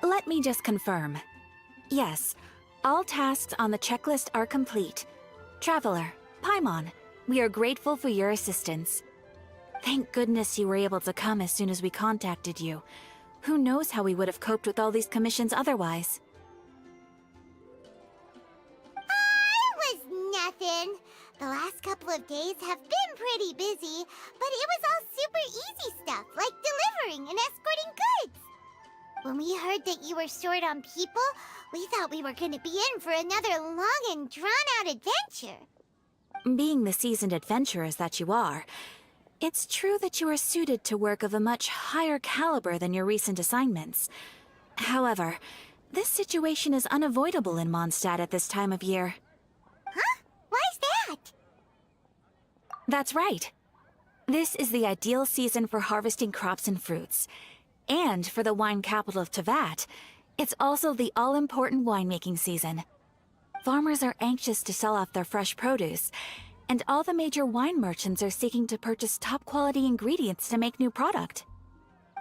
Let me just confirm. Yes, all tasks on the checklist are complete. Traveler, Paimon, we are grateful for your assistance. Thank goodness you were able to come as soon as we contacted you. Who knows how we would have coped with all these commissions otherwise? It was nothing. The last couple of days have been pretty busy, but it was all super easy stuff, like delivering and escorting goods. When we heard that you were short on people, we thought we were going to be in for another long and drawn-out adventure. Being the seasoned adventurers that you are, it's true that you are suited to work of a much higher caliber than your recent assignments. However, this situation is unavoidable in Mondstadt at this time of year. Huh? Why's that? That's right. This is the ideal season for harvesting crops and fruits. And for the wine capital of Teyvat, it's also the all-important winemaking season. Farmers are anxious to sell off their fresh produce, and all the major wine merchants are seeking to purchase top-quality ingredients to make new product.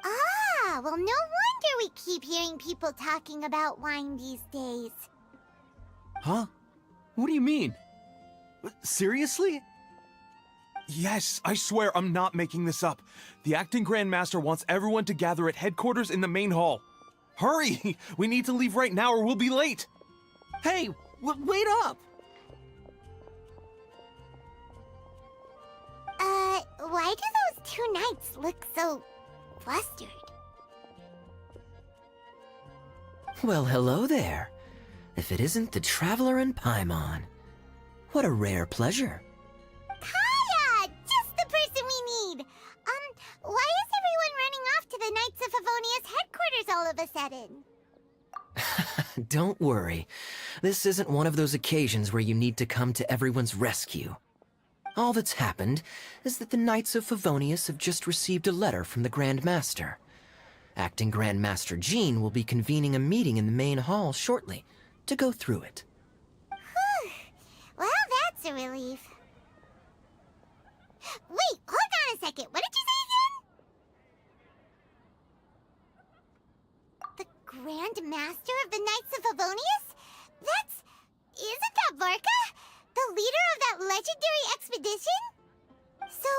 Ah, well, no wonder we keep hearing people talking about wine these days. Huh? What do you mean? Seriously? Yes, I swear I'm not making this up. The acting Grand Master wants everyone to gather at headquarters in the main hall. Hurry! We need to leave right now or we'll be late! Hey, wait up! Why do those two knights look so flustered? Well, hello there. If it isn't the Traveler and Paimon. What a rare pleasure. Kaya! Just the person we need! Why is everyone running off to the Knights of Favonia's headquarters all of a sudden? Don't worry. This isn't one of those occasions where you need to come to everyone's rescue. All that's happened is that the Knights of Favonius have just received a letter from the Grand Master. Acting Grand Master Jean will be convening a meeting in the main hall shortly to go through it. Whew. Well, that's a relief. Wait, hold on a second. What did you say again? The Grand Master of the Knights of Favonius? Isn't that Varka? The leader of that legendary expedition? So,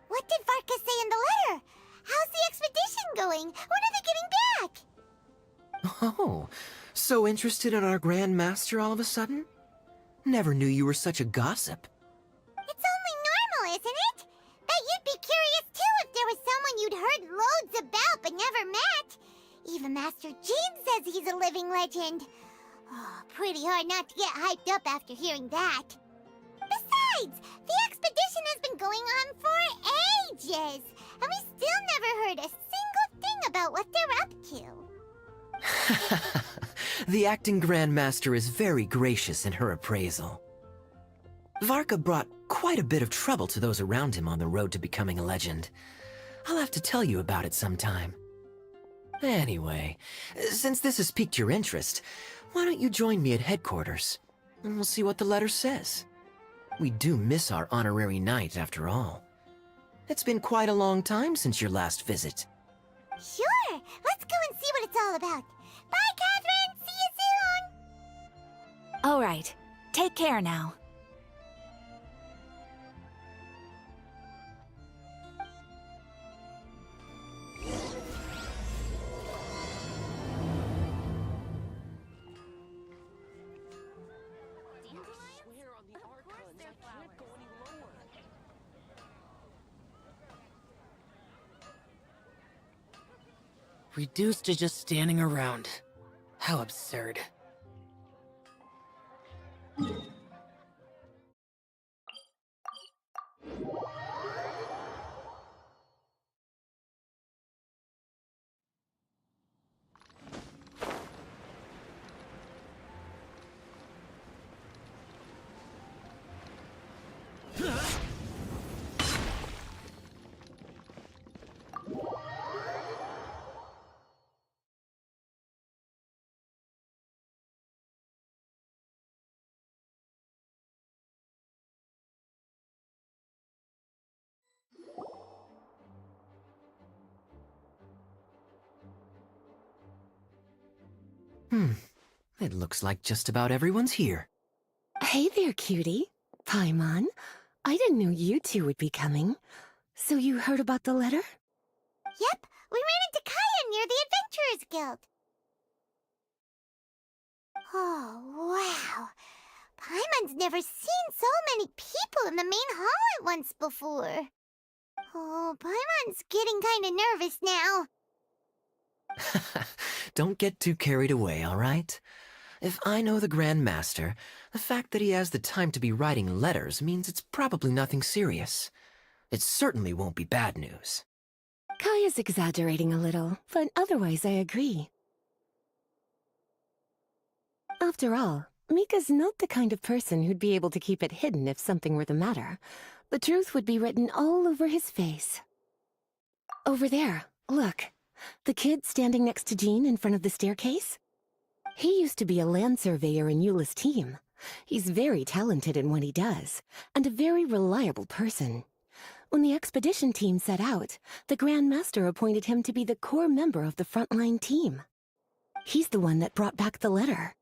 what did Varka say in the letter? How's the expedition going? When are they getting back? Oh, so interested in our Grand Master all of a sudden? Never knew you were such a gossip. It's only normal, isn't it? Bet you'd be curious too if there was someone you'd heard loads about but never met. Even Master Jean says he's a living legend. Oh, pretty hard not to get hyped up after hearing that. Besides, the expedition has been going on for ages, and we still never heard a single thing about what they're up to. The acting Grand Master is very gracious in her appraisal. Varka brought quite a bit of trouble to those around him on the road to becoming a legend. I'll have to tell you about it sometime. Anyway, since this has piqued your interest, why don't you join me at headquarters, and we'll see what the letter says. We do miss our honorary knight, after all. It's been quite a long time since your last visit. Sure, let's go and see what it's all about. Bye, Catherine! See you soon! All right, take care now. Reduced to just standing around. How absurd. It looks like just about everyone's here. Hey there, cutie. Paimon. I didn't know you two would be coming. So you heard about the letter? Yep, we ran into Kaya near the Adventurers Guild. Oh, wow. Paimon's never seen so many people in the main hall at once before. Oh, Paimon's getting kinda nervous now. Don't get too carried away, all right? If I know the Grand Master, the fact that he has the time to be writing letters means it's probably nothing serious. It certainly won't be bad news. Kaya's exaggerating a little, but otherwise I agree. After all, Mika's not the kind of person who'd be able to keep it hidden if something were the matter. The truth would be written all over his face. Over there, look. The kid standing next to Jean in front of the staircase? He used to be a land surveyor in Eula's team. He's very talented in what he does, and a very reliable person. When the expedition team set out, the Grand Master appointed him to be the core member of the frontline team. He's the one that brought back the letter.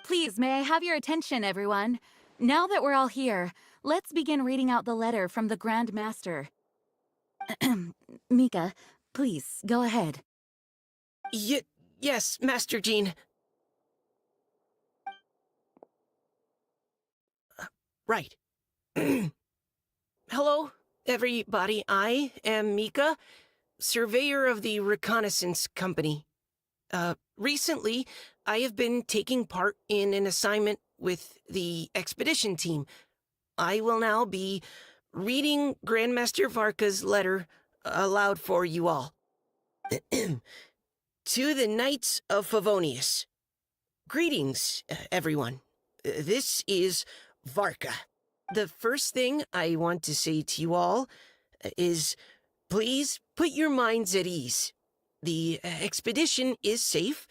Please, may I have your attention, everyone? Now that we're all here, let's begin reading out the letter from the Grand Master. Mika, please, go ahead. Yes, Master Jean. Right. Hello, everybody. I am Mika, surveyor of the Reconnaissance Company. Recently, I have been taking part in an assignment with the expedition team. I will now be reading Grandmaster Varka's letter aloud for you all. To the Knights of Favonius. Greetings, everyone. This is Varka. The first thing I want to say to you all is, please put your minds at ease. The expedition is safe,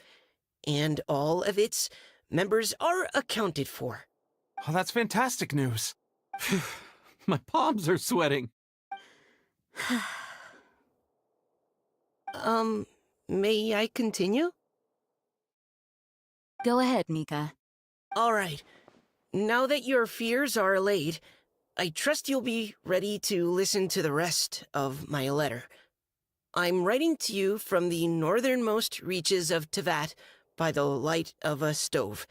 and all of its members are accounted for. Oh, that's fantastic news. My palms are sweating. May I continue? Go ahead, Mika. All right. Now that your fears are allayed, I trust you'll be ready to listen to the rest of my letter. I'm writing to you from the northernmost reaches of Tevat by the light of a stove.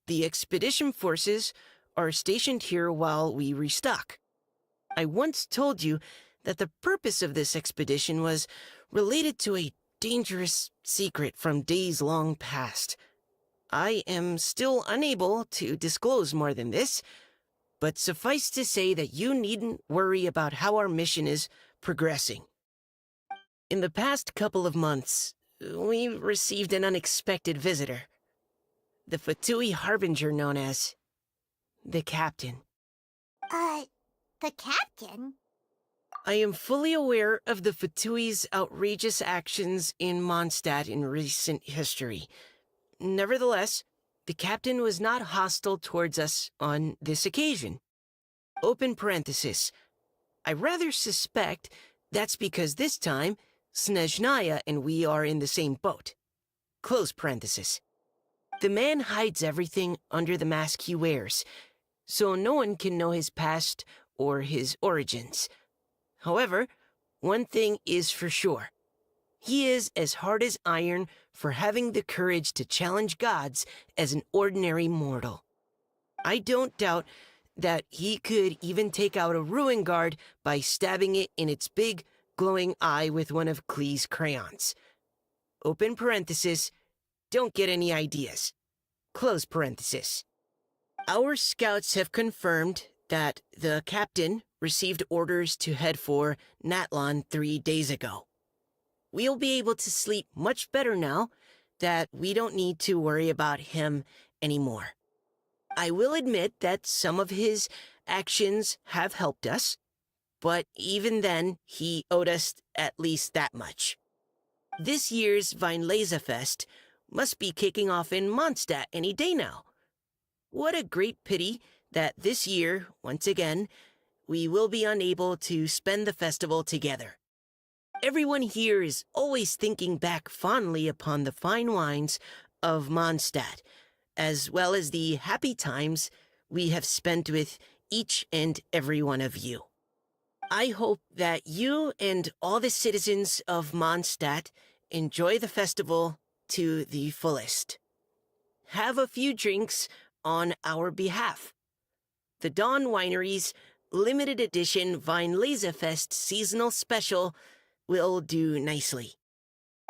The expedition forces are stationed here while we restock. I once told you that the purpose of this expedition was related to a dangerous secret from days long past. I am still unable to disclose more than this, but suffice to say that you needn't worry about how our mission is progressing. In the past couple of months, we received an unexpected visitor. The Fatui Harbinger known as the Captain. The captain? I am fully aware of the Fatui's outrageous actions in Mondstadt in recent history. Nevertheless, the captain was not hostile towards us on this occasion. Open parenthesis. I rather suspect that's because this time, Snezhnaya and we are in the same boat. Close parenthesis. The man hides everything under the mask he wears, so no one can know his past or his origins. However, one thing is for sure. He is as hard as iron for having the courage to challenge gods as an ordinary mortal. I don't doubt that he could even take out a ruin guard by stabbing it in its big, glowing eye with one of Klee's crayons. Open parenthesis, don't get any ideas. Close parenthesis. Our scouts have confirmed that the captain received orders to head for Natlan 3 days ago. We'll be able to sleep much better now that we don't need to worry about him anymore. I will admit that some of his actions have helped us, but even then, he owed us at least that much. This year's weinlesefest must be kicking off in Mondstadt any day now. What a great pity that this year, once again, we will be unable to spend the festival together. Everyone here is always thinking back fondly upon the fine wines of Mondstadt, as well as the happy times we have spent with each and every one of you. I hope that you and all the citizens of Mondstadt enjoy the festival to the fullest. Have a few drinks on our behalf. The Dawn Winery's limited edition weinlesefest seasonal special will do nicely.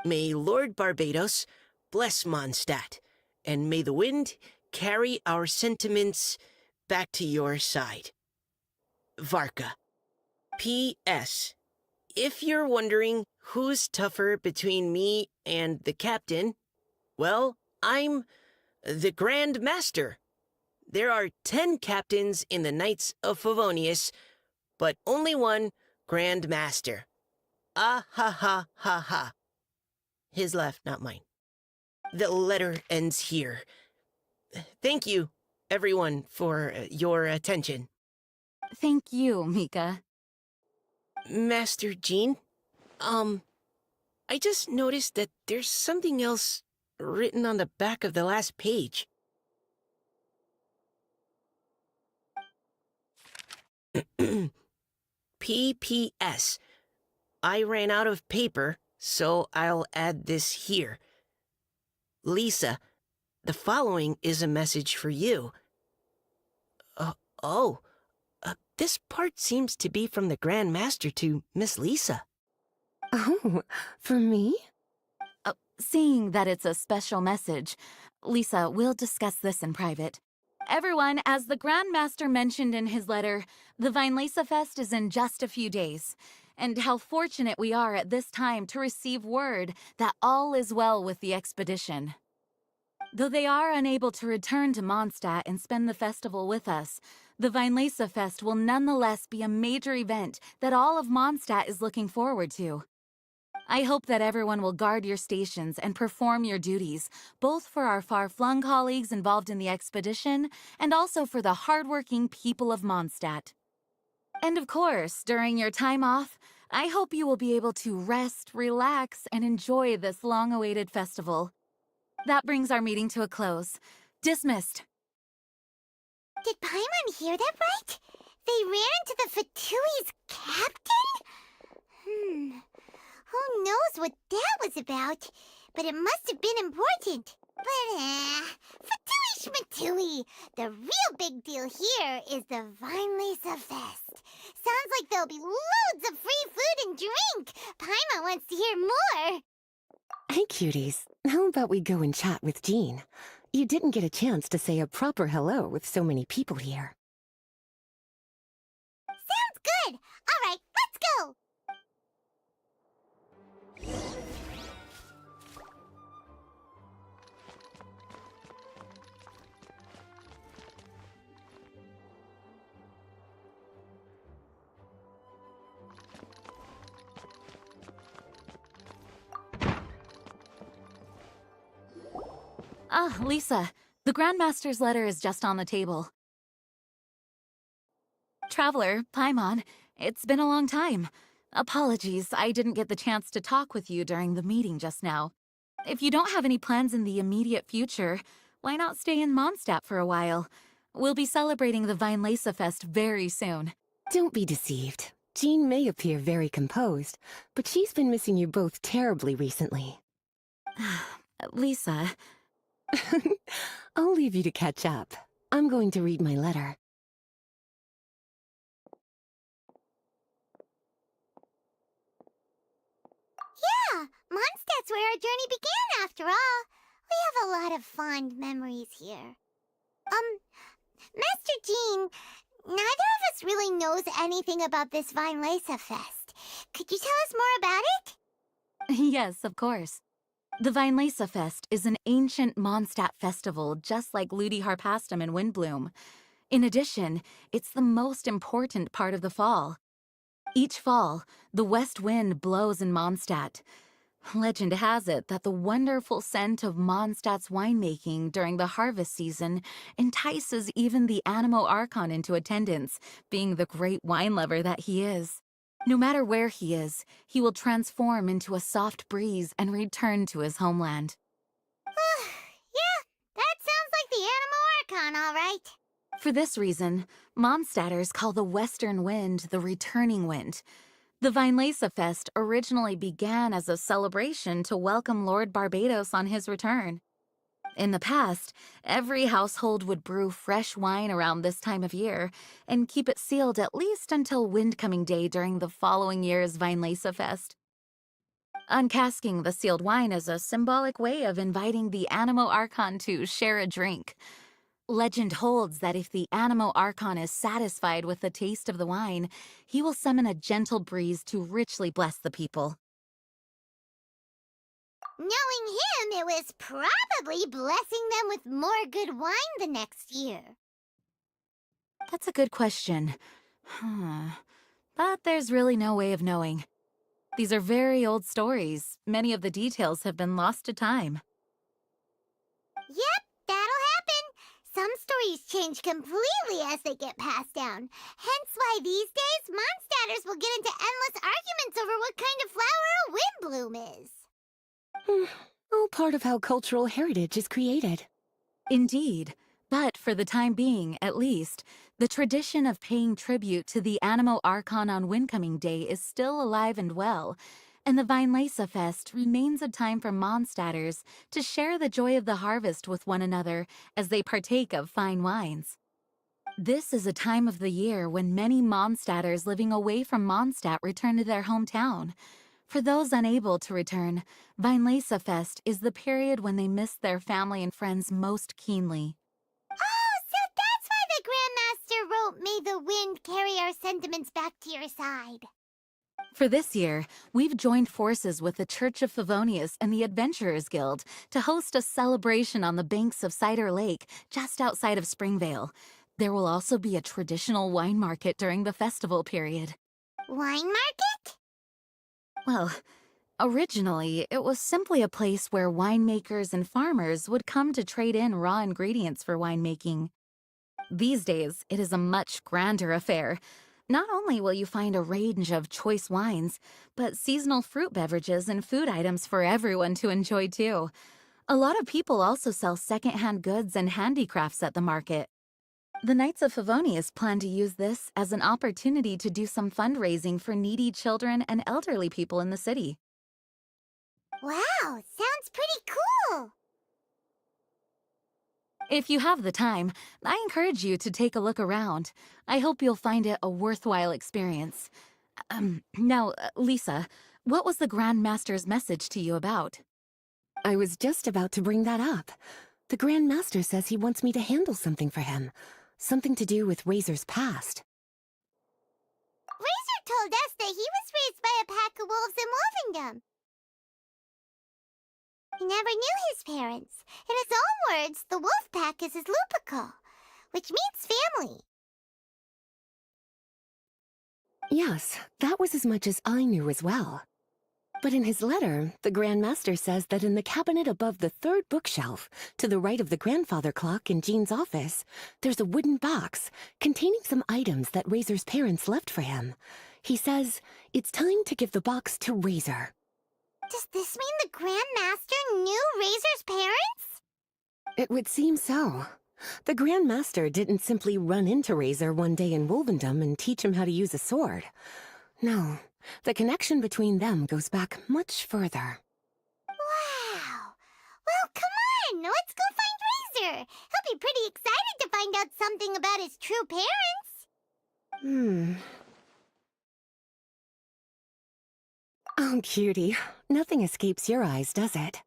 May Lord Barbados bless Mondstadt, and may the wind carry our sentiments back to your side. Varka. P.S. If you're wondering who's tougher between me and the captain, well, I'm the Grand Master. There are 10 captains in the Knights of Favonius, but only one Grand Master. Ah ha ha ha ha. His laugh, not mine. The letter ends here. Thank you, everyone, for your attention. Thank you, Mika. Master Jean, I just noticed that there's something else written on the back of the last page. P.P.S. I ran out of paper, so I'll add this here. Lisa, the following is a message for you. This part seems to be from the Grand Master to Miss Lisa. Oh, for me? Seeing that it's a special message, Lisa, we'll discuss this in private. Everyone, as the Grand Master mentioned in his letter, the weinlesefest is in just a few days. And how fortunate we are at this time to receive word that all is well with the expedition. Though they are unable to return to Mondstadt and spend the festival with us, the weinlesefest will nonetheless be a major event that all of Mondstadt is looking forward to. I hope that everyone will guard your stations and perform your duties, both for our far-flung colleagues involved in the expedition and also for the hardworking people of Mondstadt. And of course, during your time off, I hope you will be able to rest, relax, and enjoy this long-awaited festival. That brings our meeting to a close. Dismissed. Did Paimon hear that right? They ran into the Fatui's captain? Who knows what that was about? But it must have been important. But, Fatui Schmatui! The real big deal here is the weinlesefest. Sounds like there'll be loads of free food and drink. Paimon wants to hear more. Hey, cuties. How about we go and chat with Jean? You didn't get a chance to say a proper hello with so many people here. Sounds good. All right, let's go. Ah, Lisa, the Grandmaster's letter is just on the table. Traveler, Paimon, it's been a long time. Apologies, I didn't get the chance to talk with you during the meeting just now. If you don't have any plans in the immediate future, why not stay in Mondstadt for a while? We'll be celebrating the weinlesefest very soon. Don't be deceived. Jean may appear very composed, but she's been missing you both terribly recently. Lisa... I'll leave you to catch up. I'm going to read my letter. Yeah, Mondstadt's where our journey began after all. We have a lot of fond memories here. Master Jean, neither of us really knows anything about this weinlesefest. Could you tell us more about it? Yes, of course. The weinlesefest is an ancient Mondstadt festival just like Ludi Harpastum and Windbloom. In addition, it's the most important part of the fall. Each fall, the west wind blows in Mondstadt. Legend has it that the wonderful scent of Mondstadt's winemaking during the harvest season entices even the Animo Archon into attendance, being the great wine lover that he is. No matter where he is, he will transform into a soft breeze and return to his homeland. Yeah, that sounds like the Animo Archon, all right. For this reason, Mondstadters call the western wind the returning wind. The weinlesefest originally began as a celebration to welcome Lord Barbados on his return. In the past, every household would brew fresh wine around this time of year and keep it sealed at least until Windcoming Day during the following year's weinlesefest. Uncasking the sealed wine is a symbolic way of inviting the Animo Archon to share a drink. Legend holds that if the Animo Archon is satisfied with the taste of the wine, he will summon a gentle breeze to richly bless the people. Knowing him, it was probably blessing them with more good wine the next year. That's a good question. But there's really no way of knowing. These are very old stories. Many of the details have been lost to time. Yep, that'll happen. Some stories change completely as they get passed down. Hence why these days, Mondstadters will get into endless arguments over what kind of flower a windbloom is. All part of how cultural heritage is created. Indeed. But for the time being, at least, the tradition of paying tribute to the Animo Archon on Windcoming Day is still alive and well, and the weinlesefest remains a time for Mondstadters to share the joy of the harvest with one another as they partake of fine wines. This is a time of the year when many Mondstadters living away from Mondstadt return to their hometown. For those unable to return, weinlesefest is the period when they miss their family and friends most keenly. Oh, so that's why the Grandmaster wrote, "May the wind carry our sentiments back to your side." For this year, we've joined forces with the Church of Favonius and the Adventurers Guild to host a celebration on the banks of Cider Lake, just outside of Springvale. There will also be a traditional wine market during the festival period. Wine market? Well, originally, it was simply a place where winemakers and farmers would come to trade in raw ingredients for winemaking. These days, it is a much grander affair. Not only will you find a range of choice wines, but seasonal fruit beverages and food items for everyone to enjoy too. A lot of people also sell secondhand goods and handicrafts at the market. The Knights of Favonius plan to use this as an opportunity to do some fundraising for needy children and elderly people in the city. Wow, sounds pretty cool. If you have the time, I encourage you to take a look around. I hope you'll find it a worthwhile experience. Now, Lisa, what was the Grand Master's message to you about? I was just about to bring that up. The Grand Master says he wants me to handle something for him. Something to do with Razor's past. Razor told us that he was raised by a pack of wolves in Wolvendom. He never knew his parents. In his own words, the wolf pack is his lupical, which means family. Yes, that was as much as I knew as well. But in his letter, the Grand Master says that in the cabinet above the third bookshelf, to the right of the grandfather clock in Jean's office, there's a wooden box containing some items that Razor's parents left for him. He says it's time to give the box to Razor. Does this mean the Grand Master knew Razor's parents? It would seem so. The Grand Master didn't simply run into Razor one day in Wolvendom and teach him how to use a sword. No, the connection between them goes back much further. Wow. Well, come on, let's go find Razor. He'll be pretty excited to find out something about his true parents. Oh, cutie. Nothing escapes your eyes, does it?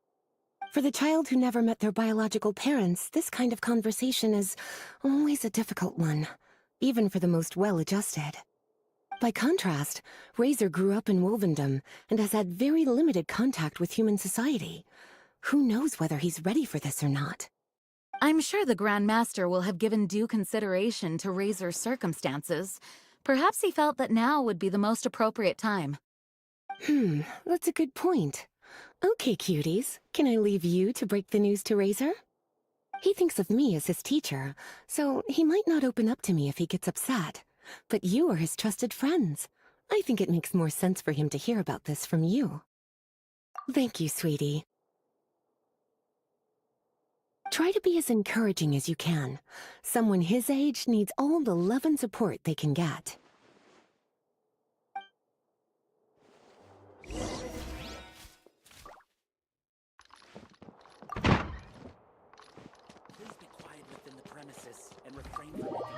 For the child who never met their biological parents, this kind of conversation is always a difficult one, even for the most well-adjusted. By contrast, Razor grew up in Wolvendom and has had very limited contact with human society. Who knows whether he's ready for this or not? I'm sure the Grand Master will have given due consideration to Razor's circumstances. Perhaps he felt that now would be the most appropriate time. That's a good point. Okay, cuties, can I leave you to break the news to Razor? He thinks of me as his teacher, so he might not open up to me if he gets upset. But you are his trusted friends. I think it makes more sense for him to hear about this from you. Thank you, sweetie. Try to be as encouraging as you can. Someone his age needs all the love and support they can get. Please be quiet within the premises and refrain from making.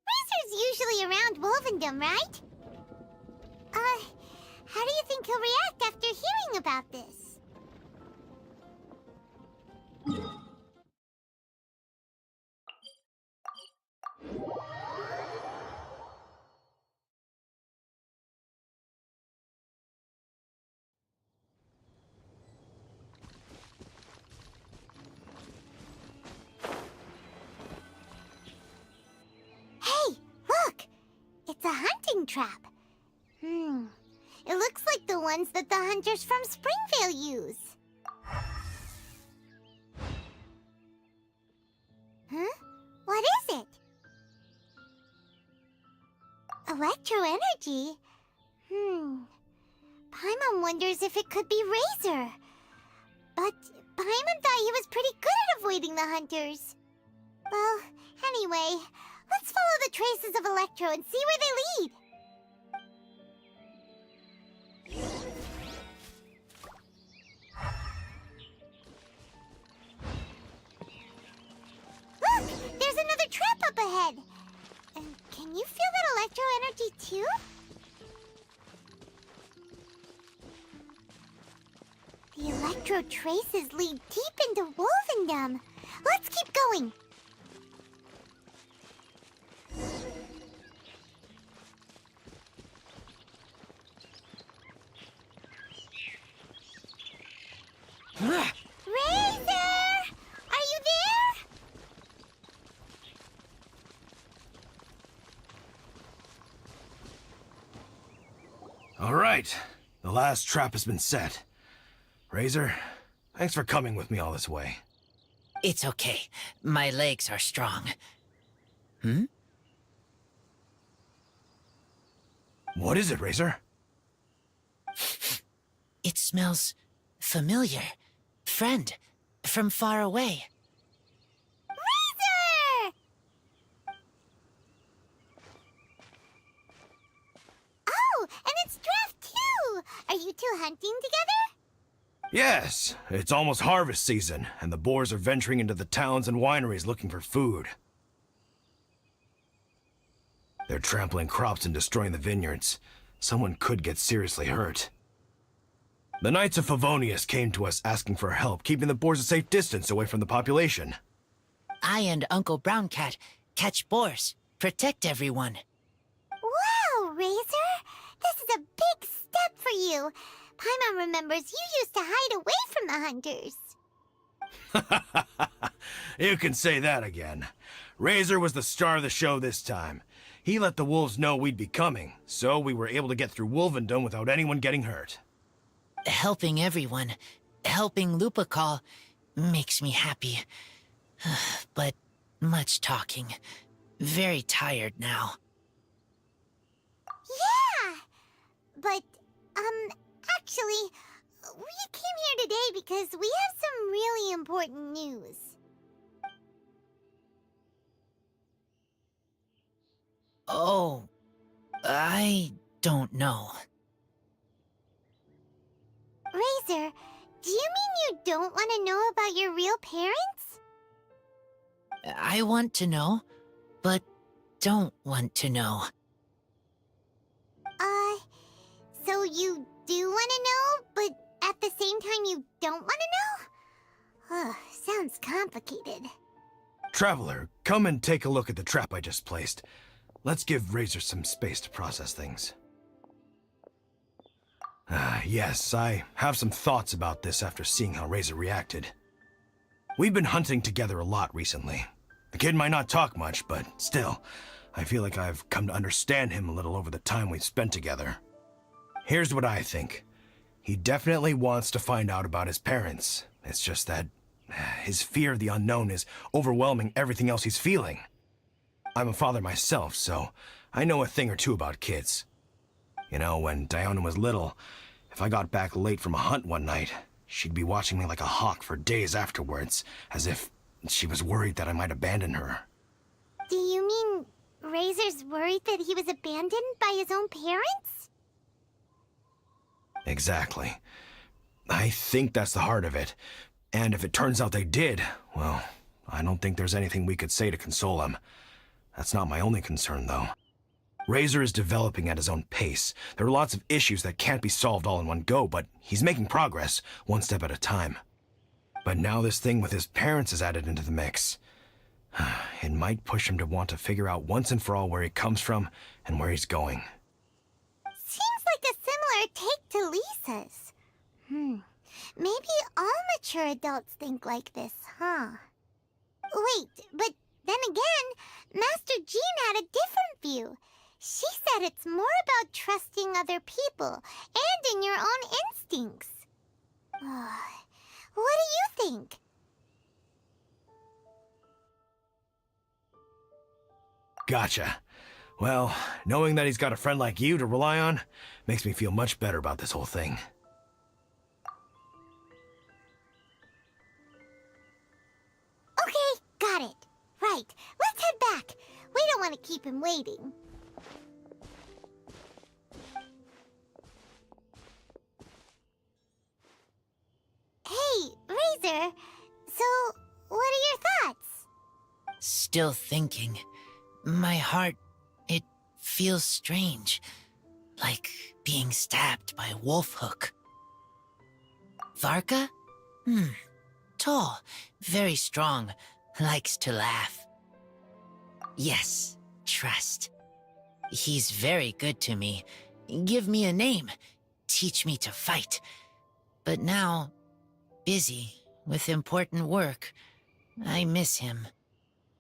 Razor's usually around Wolvendom, right? How do you think he'll react after hearing about this? Hey, look! It's a hunting trap. It looks like the ones that the hunters from Springvale use. Huh? What is it? Electro energy? Paimon wonders if it could be Razor. But Paimon thought he was pretty good at avoiding the hunters. Well, anyway, let's follow the traces of Electro and see where they lead. Look! There's another trap up ahead! Can you feel that electro energy too? The electro traces lead deep into Wolvendom. Let's keep going! Razor! Are you there? All right, the last trap has been set. Razor, thanks for coming with me all this way. It's okay. My legs are strong. What is it, Razor? It smells familiar. Friend, from far away. Razor! Oh, and it's Draft too! Are you two hunting together? Yes, it's almost harvest season, and the boars are venturing into the towns and wineries looking for food. They're trampling crops and destroying the vineyards. Someone could get seriously hurt. The Knights of Favonius came to us asking for help keeping the boars a safe distance away from the population. I and Uncle Brown Cat catch boars, protect everyone. Wow, Razor! This is a big step for you. Paimon remembers you used to hide away from the hunters. You can say that again. Razor was the star of the show this time. He let the wolves know we'd be coming, so we were able to get through Wolvendom without anyone getting hurt. Helping everyone, helping Lupical, makes me happy. But much talking. Very tired now. Yeah! But, actually, we came here today because we have some really important news. Oh, I don't know. Razor, do you mean you don't want to know about your real parents? I want to know, but don't want to know. So you do want to know, but at the same time you don't want to know? Sounds complicated. Traveler, come and take a look at the trap I just placed. Let's give Razor some space to process things. Yes, I have some thoughts about this after seeing how Razor reacted. We've been hunting together a lot recently. The kid might not talk much, but still, I feel like I've come to understand him a little over the time we've spent together. Here's what I think. He definitely wants to find out about his parents. It's just that his fear of the unknown is overwhelming everything else he's feeling. I'm a father myself, so I know a thing or two about kids. You know, when Diana was little, if I got back late from a hunt one night, she'd be watching me like a hawk for days afterwards, as if she was worried that I might abandon her. Do you mean Razor's worried that he was abandoned by his own parents? Exactly. I think that's the heart of it. And if it turns out they did, well, I don't think there's anything we could say to console him. That's not my only concern, though. Razor is developing at his own pace. There are lots of issues that can't be solved all in one go, but he's making progress, one step at a time. But now this thing with his parents is added into the mix. It might push him to want to figure out once and for all where he comes from and where he's going. Seems like a similar take to Lisa's. Maybe all mature adults think like this, huh? Wait, but then again, Master Jean had a different view. She said it's more about trusting other people and in your own instincts. What do you think? Gotcha. Well, knowing that he's got a friend like you to rely on makes me feel much better about this whole thing. Okay, got it. Right, let's head back. We don't want to keep him waiting. Hey, Razor. So, what are your thoughts? Still thinking. My heart, it feels strange. Like being stabbed by a wolf hook. Varka? Tall, very strong, likes to laugh. Yes, trust. He's very good to me. Give me a name. Teach me to fight. But now, busy with important work. I miss him.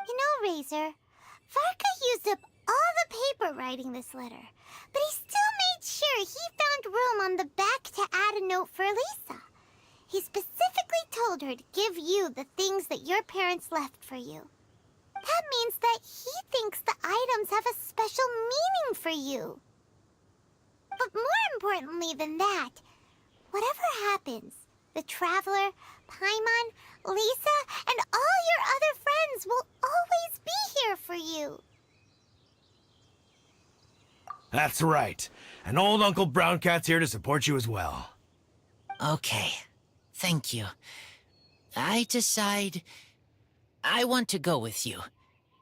You know, Razor, Varka used up all the paper writing this letter, but he still made sure he found room on the back to add a note for Lisa. He specifically told her to give you the things that your parents left for you. That means that he thinks the items have a special meaning for you. But more importantly than that, whatever happens, the Traveler, Paimon, Lisa, and all your other friends will always be here for you. That's right. And old Uncle Brown Cat's here to support you as well. Okay, thank you. I decide I want to go with you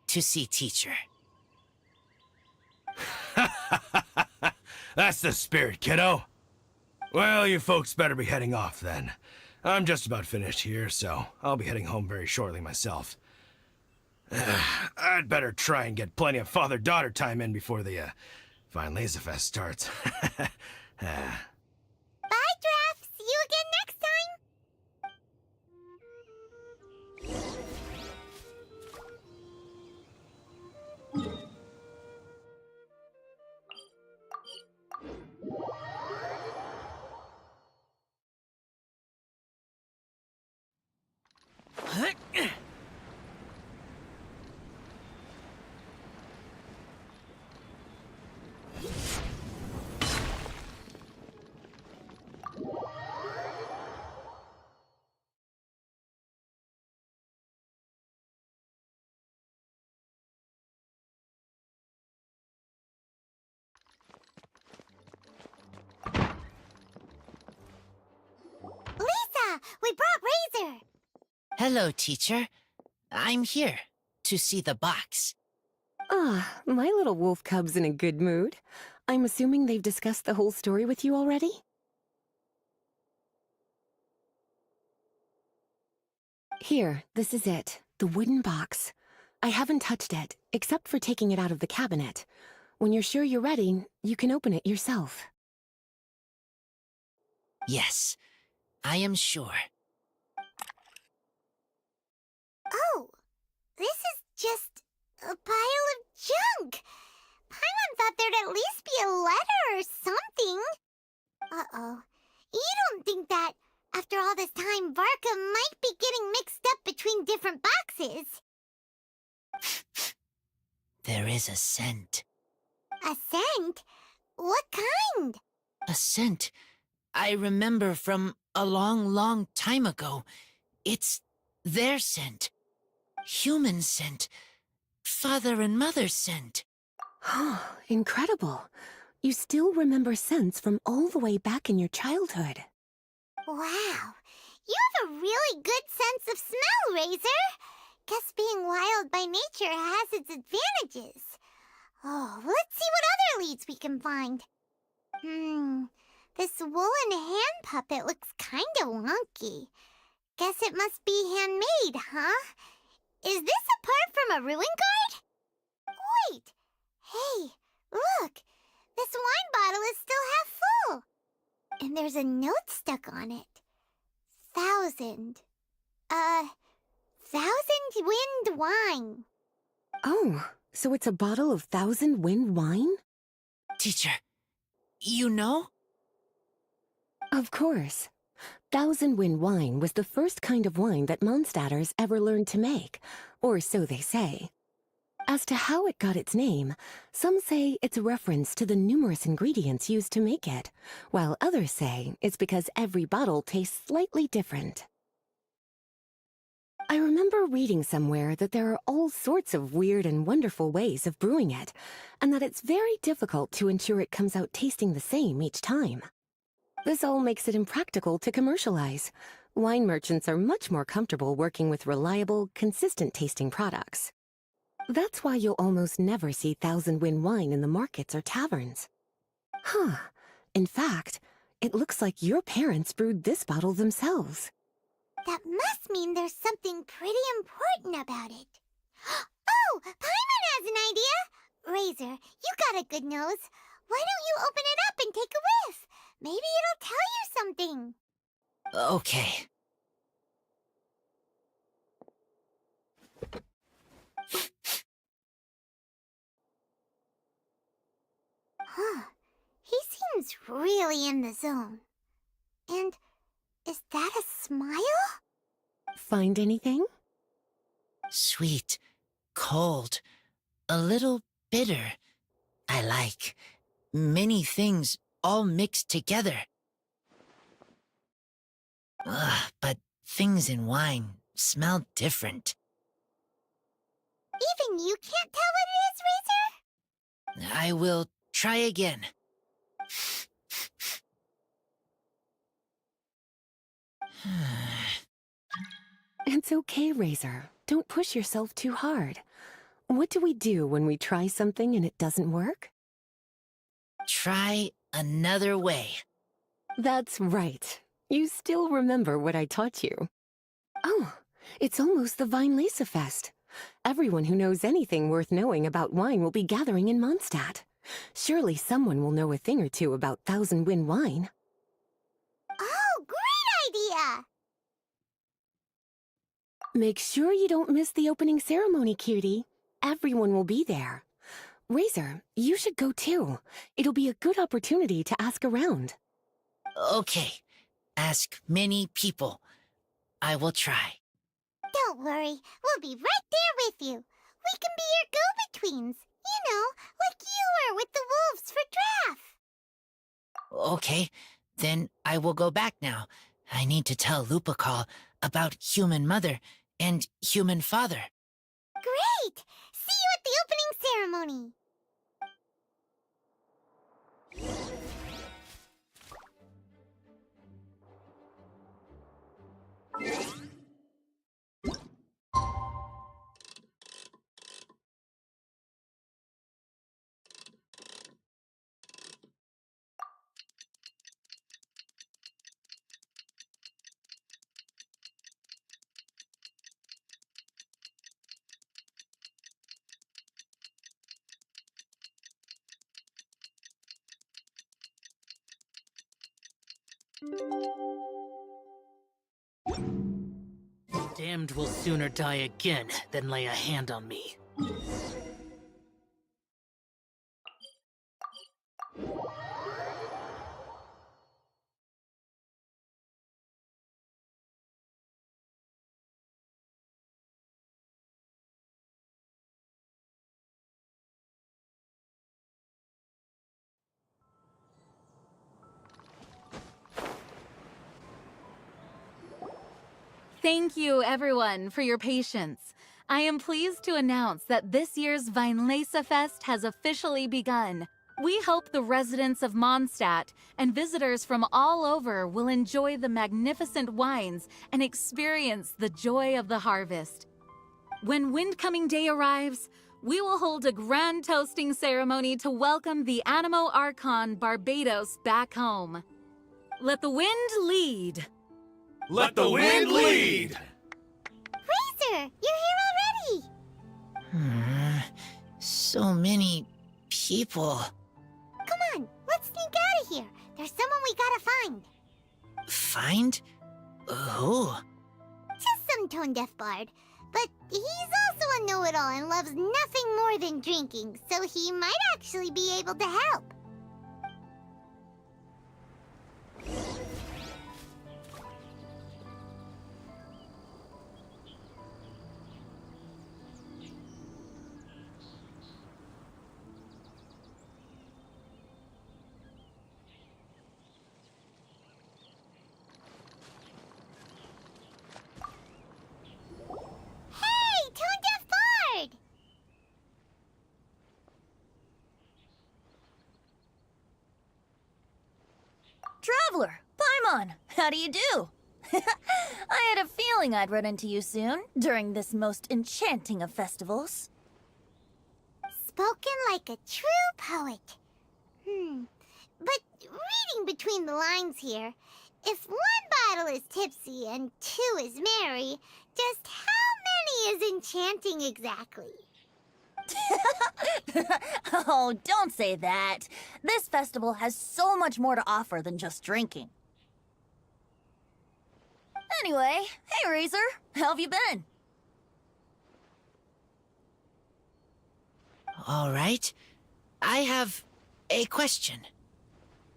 to see teacher. That's the spirit, kiddo. Well, you folks better be heading off then. I'm just about finished here, so I'll be heading home very shortly myself. I'd better try and get plenty of father-daughter time in before the weinlesefest starts. Bye, Draft. See you again next time. Lisa, we brought Razor. Hello, teacher. I'm here to see the box. Ah, my little wolf cub's in a good mood. I'm assuming they've discussed the whole story with you already? Here, this is it. The wooden box. I haven't touched it, except for taking it out of the cabinet. When you're sure you're ready, you can open it yourself. Yes, I am sure. Oh, this is just a pile of junk. Paimon thought there'd at least be a letter or something. Uh-oh. You don't think that, after all this time, Varka might be getting mixed up between different boxes? There is a scent. A scent? What kind? A scent I remember from a long, long time ago. It's their scent. Human scent. Father and mother scent. Incredible. You still remember scents from all the way back in your childhood. Wow. You have a really good sense of smell, Razor. Guess being wild by nature has its advantages. Oh, let's see what other leads we can find. This woolen hand puppet looks kinda wonky. Guess it must be handmade, huh? Is this a part from a ruin guard? Wait! Hey, look! This wine bottle is still half full! And there's a note stuck on it. 1,000 wind wine. Oh, so it's a bottle of 1,000 wind wine? Teacher, you know? Of course. 1,000 wind wine was the first kind of wine that Mondstadters ever learned to make, or so they say. As to how it got its name, some say it's a reference to the numerous ingredients used to make it, while others say it's because every bottle tastes slightly different. I remember reading somewhere that there are all sorts of weird and wonderful ways of brewing it, and that it's very difficult to ensure it comes out tasting the same each time. This all makes it impractical to commercialize. Wine merchants are much more comfortable working with reliable, consistent-tasting products. That's why you'll almost never see 1,000 wind wine in the markets or taverns. Huh. In fact, it looks like your parents brewed this bottle themselves. That must mean there's something pretty important about it. Oh, Paimon has an idea! Razor, you got a good nose. Why don't you open it up and take a whiff? Maybe it'll tell you something. Okay. Huh. He seems really in the zone. And is that a smile? Find anything? Sweet, cold, a little bitter. I like many things all mixed together. But things in wine smell different. Even you can't tell what it is, Razor? I will try again. It's okay, Razor. Don't push yourself too hard. What do we do when we try something and it doesn't work? Try another way. That's right. You still remember what I taught you. Oh, it's almost the weinlesefest. Everyone who knows anything worth knowing about wine will be gathering in Mondstadt. Surely someone will know a thing or two about 1,000 wind wine. Oh, great idea! Make sure you don't miss the opening ceremony, cutie. Everyone will be there. Razor, you should go too. It'll be a good opportunity to ask around. Okay. Ask many people. I will try. Don't worry, we'll be right there with you. We can be your go-betweens. You know, like you were with the wolves for Draff. Okay, then I will go back now. I need to tell Lupacall about human mother and human father. Great! See you at the opening ceremony. Damned will sooner die again than lay a hand on me. Thank you, everyone, for your patience. I am pleased to announce that this year's Weinlesefest has officially begun. We hope the residents of Mondstadt and visitors from all over will enjoy the magnificent wines and experience the joy of the harvest. When Windcoming Day arrives, we will hold a grand toasting ceremony to welcome the Animo Archon Barbados back home. Let the wind lead. Let the wind lead! Razor, you're here already! So many people. Come on, let's sneak out of here. There's someone we gotta find. Find? Who? Just some tone-deaf bard. But he's also a know-it-all and loves nothing more than drinking, so he might actually be able to help. Traveler, Paimon, how do you do? I had a feeling I'd run into you soon, during this most enchanting of festivals. Spoken like a true poet. But reading between the lines here, if one bottle is tipsy and two is merry, just how many is enchanting exactly? Oh, don't say that. This festival has so much more to offer than just drinking. Anyway, hey Razor, how have you been? All right. I have a question.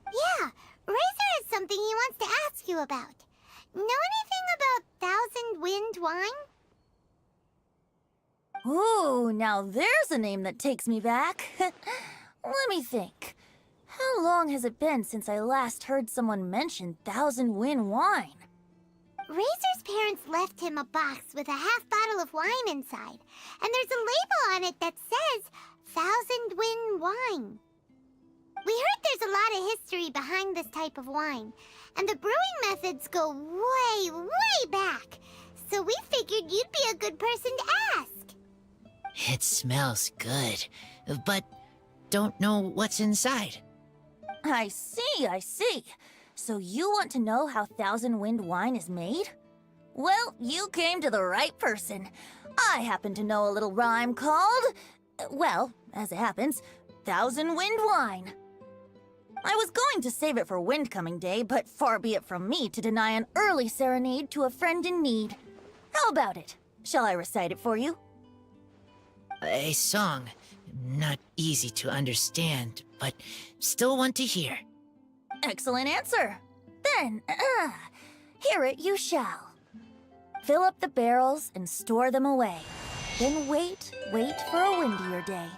Yeah, Razor has something he wants to ask you about. Know anything about Thousand Wind wine? Ooh, now there's a name that takes me back. Let me think. How long has it been since I last heard someone mention Thousand Wind wine? Razor's parents left him a box with a half bottle of wine inside, and there's a label on it that says Thousand Wind wine. We heard there's a lot of history behind this type of wine, and the brewing methods go way, way back, so we figured you'd be a good person to ask. It smells good, but don't know what's inside. I see. So you want to know how Thousand Wind wine is made? Well, you came to the right person. I happen to know a little rhyme called, well, as it happens, Thousand Wind wine. I was going to save it for Windcoming Day, but far be it from me to deny an early serenade to a friend in need. How about it? Shall I recite it for you? A song. Not easy to understand, but still want to hear. Excellent answer. Then, hear it you shall. Fill up the barrels and store them away. Then wait for a windier day.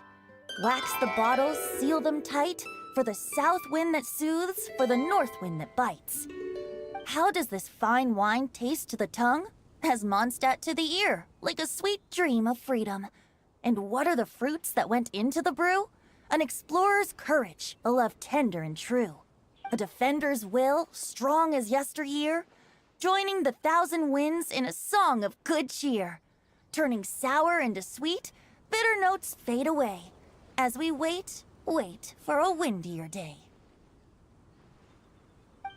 Wax the bottles, seal them tight, for the south wind that soothes, for the north wind that bites. How does this fine wine taste to the tongue? As Mondstadt to the ear, like a sweet dream of freedom. And what are the fruits that went into the brew? An explorer's courage, a love tender and true. A defender's will, strong as yesteryear. Joining the thousand winds in a song of good cheer. Turning sour into sweet, bitter notes fade away. As we wait for a windier day.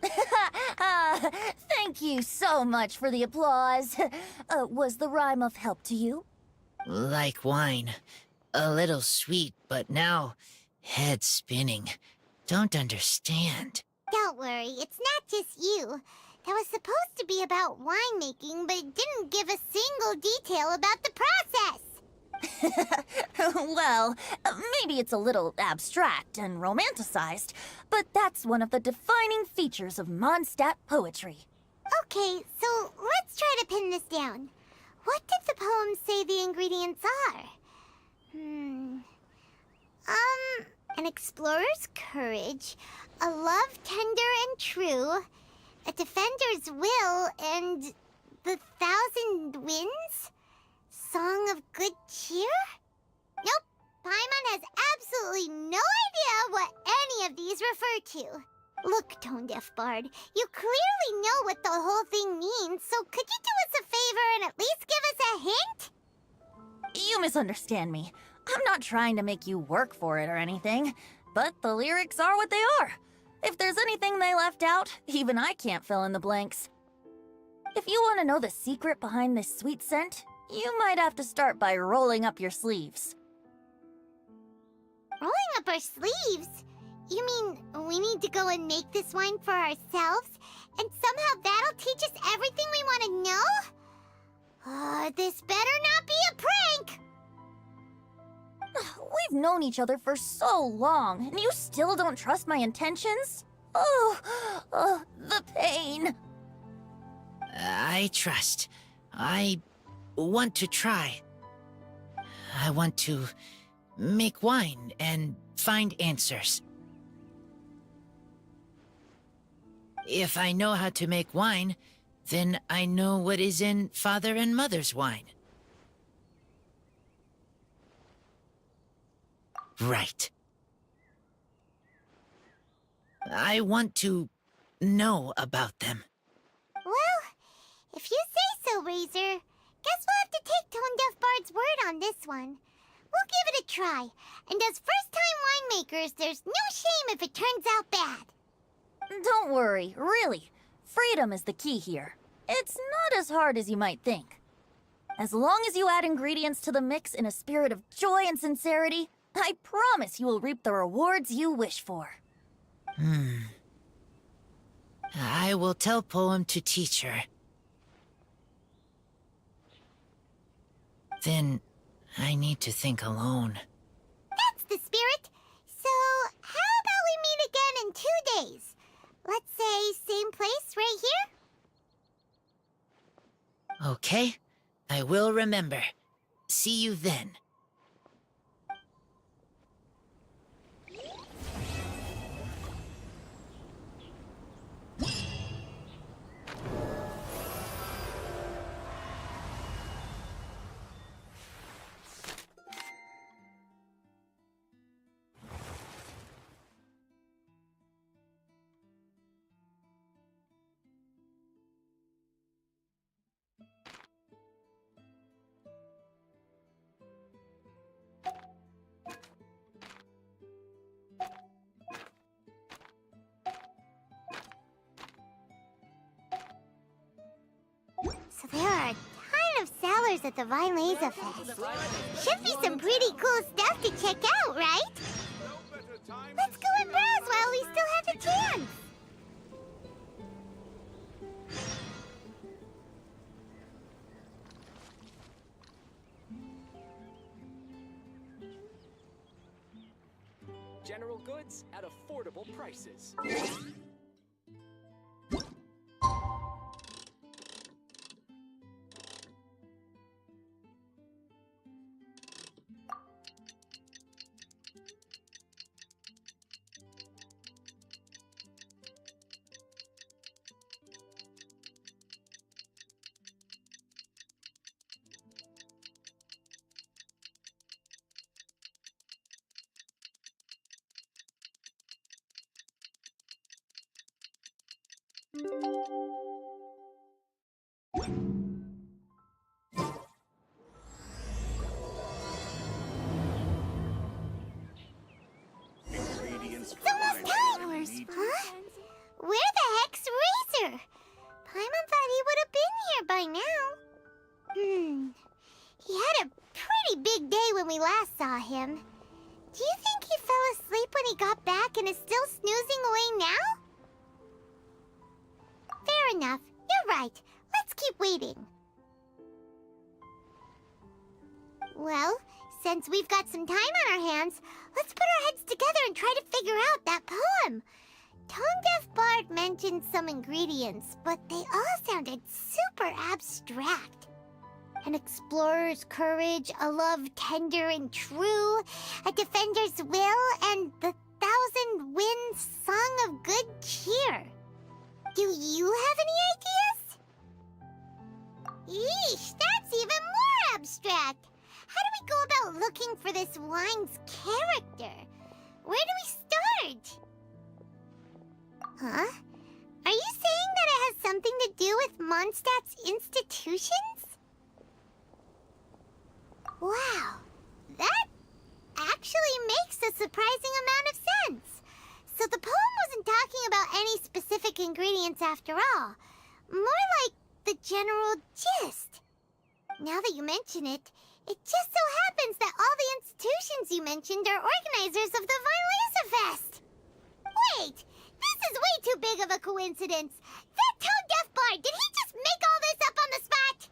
Thank you so much for the applause. Was the rhyme of help to you? Like wine. A little sweet, but now head spinning. Don't understand. Don't worry, it's not just you. That was supposed to be about winemaking, but it didn't give a single detail about the process. Well, maybe it's a little abstract and romanticized, but that's one of the defining features of Mondstadt poetry. Okay, so let's try to pin this down. What did the poem say the ingredients are? An explorer's courage, a love tender and true, a defender's will, and The Thousand Winds? Song of Good Cheer? Nope. Paimon has absolutely no idea what any of these refer to. Look, Tone Deaf Bard, you clearly know what the whole thing means, so could you do us a favor and at least give us a hint? You misunderstand me. I'm not trying to make you work for it or anything, but the lyrics are what they are. If there's anything they left out, even I can't fill in the blanks. If you want to know the secret behind this sweet scent, you might have to start by rolling up your sleeves. Rolling up our sleeves? You mean we need to go and make this wine for ourselves, and somehow that'll teach us everything we want to know? This better not be a prank! We've known each other for so long, and you still don't trust my intentions? Oh, the pain. I trust. I want to try. I want to make wine and find answers. If I know how to make wine, then I know what is in Father and Mother's wine. Right. I want to know about them. Well, if you say so, Razor, guess we'll have to take Tone Deaf Bard's word on this one. We'll give it a try, and as first-time winemakers, there's no shame if it turns out bad. Don't worry, really. Freedom is the key here. It's not as hard as you might think. As long as you add ingredients to the mix in a spirit of joy and sincerity, I promise you will reap the rewards you wish for. I will tell Poem to teach her. Then I need to think alone. That's the spirit. So, how about we meet again in 2 days? Let's say same place right here? Okay, I will remember. See you then. So there are a ton of sellers at the weinlesefest. Should be some pretty cool stuff to check out, right? Let's go and browse while we still have the chance. General goods at affordable prices. It's almost time! Huh? Where the heck's Razor? Paimon thought he would have been here by now. He had a pretty big day when we last saw him. Do you think he fell asleep when he got back and is still snoozing away now? Fair enough. You're right. Let's keep waiting. Well, since we've got some time on our hands, let's put our heads together and try to figure out that poem. Tone Deaf Bard mentioned some ingredients, but they all sounded super abstract. An explorer's courage, a love tender and true, a defender's will, and the thousand winds song of good cheer. Do you have any ideas? Huh? Are you saying that it has something to do with Mondstadt's institutions? Wow, that actually makes a surprising amount of sense. So the poem wasn't talking about any specific ingredients after all. More like the general gist. Now that you mention it, it just so happens that all the institutions you mentioned are organizers of the weinlesefest. Wait, this is way too big of a coincidence. That tone-deaf bard, did he just make all this up on the spot?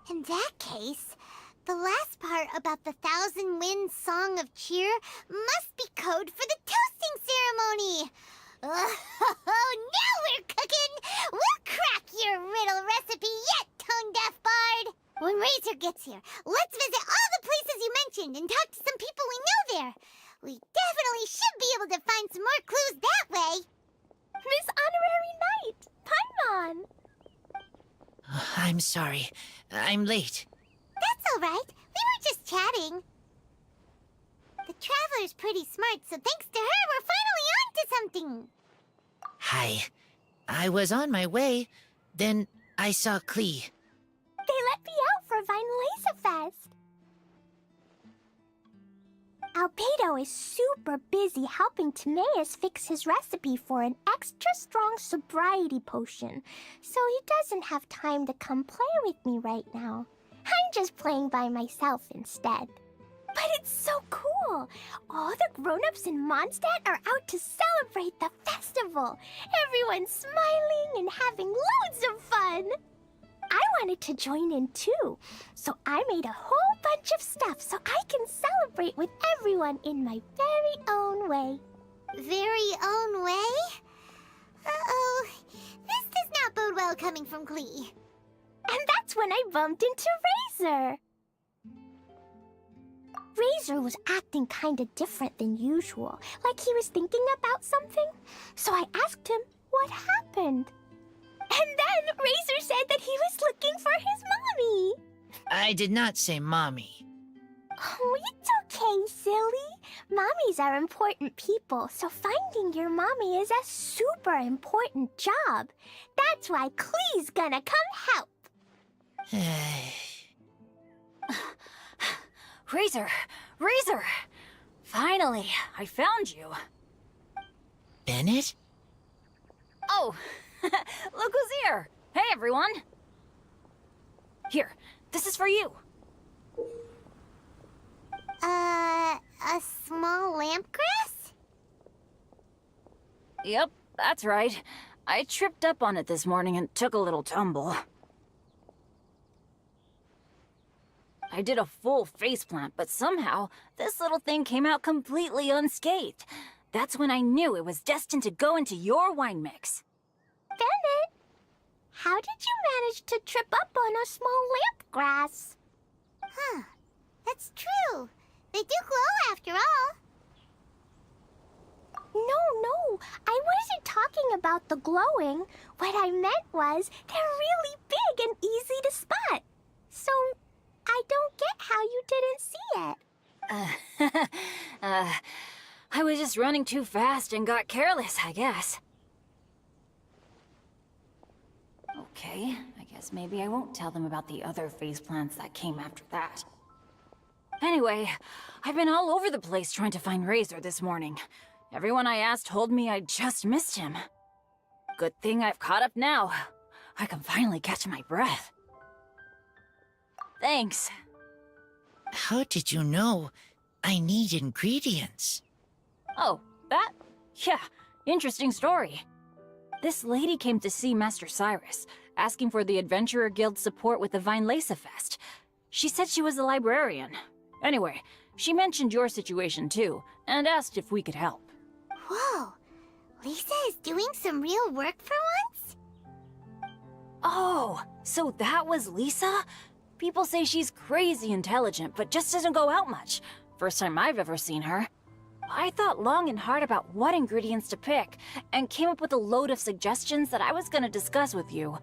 In that case, the last part about the Thousand Winds Song of Cheer must be code for the toasting ceremony. Oh, now we're cooking! We'll crack your riddle recipe yet, tone-deaf bard! When Razor gets here, let's visit all the places you mentioned and talk to some people we know there. We definitely should be able to find some more clues that way. Miss Honorary Knight, Paimon! I'm sorry. I'm late. That's all right. We were just chatting. The Traveler's pretty smart, so thanks to her, we're finally on to something. Hi. I was on my way. Then I saw Klee. They let me out for weinlesefest. Albedo is super busy helping Timaeus fix his recipe for an extra strong sobriety potion, so he doesn't have time to come play with me right now. I'm just playing by myself instead. But it's so cool! All the grown-ups in Mondstadt are out to celebrate the festival. Everyone's smiling and having loads of fun. I wanted to join in too, so I made a whole bunch of stuff so I can celebrate with everyone in my very own way. Very own way? Uh-oh. This does not bode well coming from Klee. And that's when I bumped into Razor. Razor was acting kinda different than usual, like he was thinking about something. So I asked him what happened. And then Razor said that he was looking for his mommy. I did not say mommy. Oh, it's okay, silly. Mommies are important people, so finding your mommy is a super important job. That's why Klee's gonna come help. Razor! Razor! Finally, I found you. Bennett? Oh, look who's here! Hey, everyone! Here, this is for you. A small lampgrass? Yep, that's right. I tripped up on it this morning and took a little tumble. I did a full faceplant, but somehow this little thing came out completely unscathed. That's when I knew it was destined to go into your wine mix. Bennett, how did you manage to trip up on a small lampgrass? Huh. That's true. They do glow after all. No, I wasn't talking about the glowing. What I meant was they're really big and easy to spot. So I don't get how you didn't see it. I was just running too fast and got careless, I guess. Okay, I guess maybe I won't tell them about the other faceplants that came after that. Anyway, I've been all over the place trying to find Razor this morning. Everyone I asked told me I just missed him. Good thing I've caught up now. I can finally catch my breath. Thanks. How did you know I need ingredients? Oh, that? Yeah, interesting story. This lady came to see Master Cyrus, asking for the Adventurer Guild's support with the weinlesefest. She said she was a librarian. Anyway, she mentioned your situation too, and asked if we could help. Whoa. Lisa is doing some real work for once? Oh, so that was Lisa? People say she's crazy intelligent, but just doesn't go out much. First time I've ever seen her. I thought long and hard about what ingredients to pick, and came up with a load of suggestions that I was gonna discuss with you.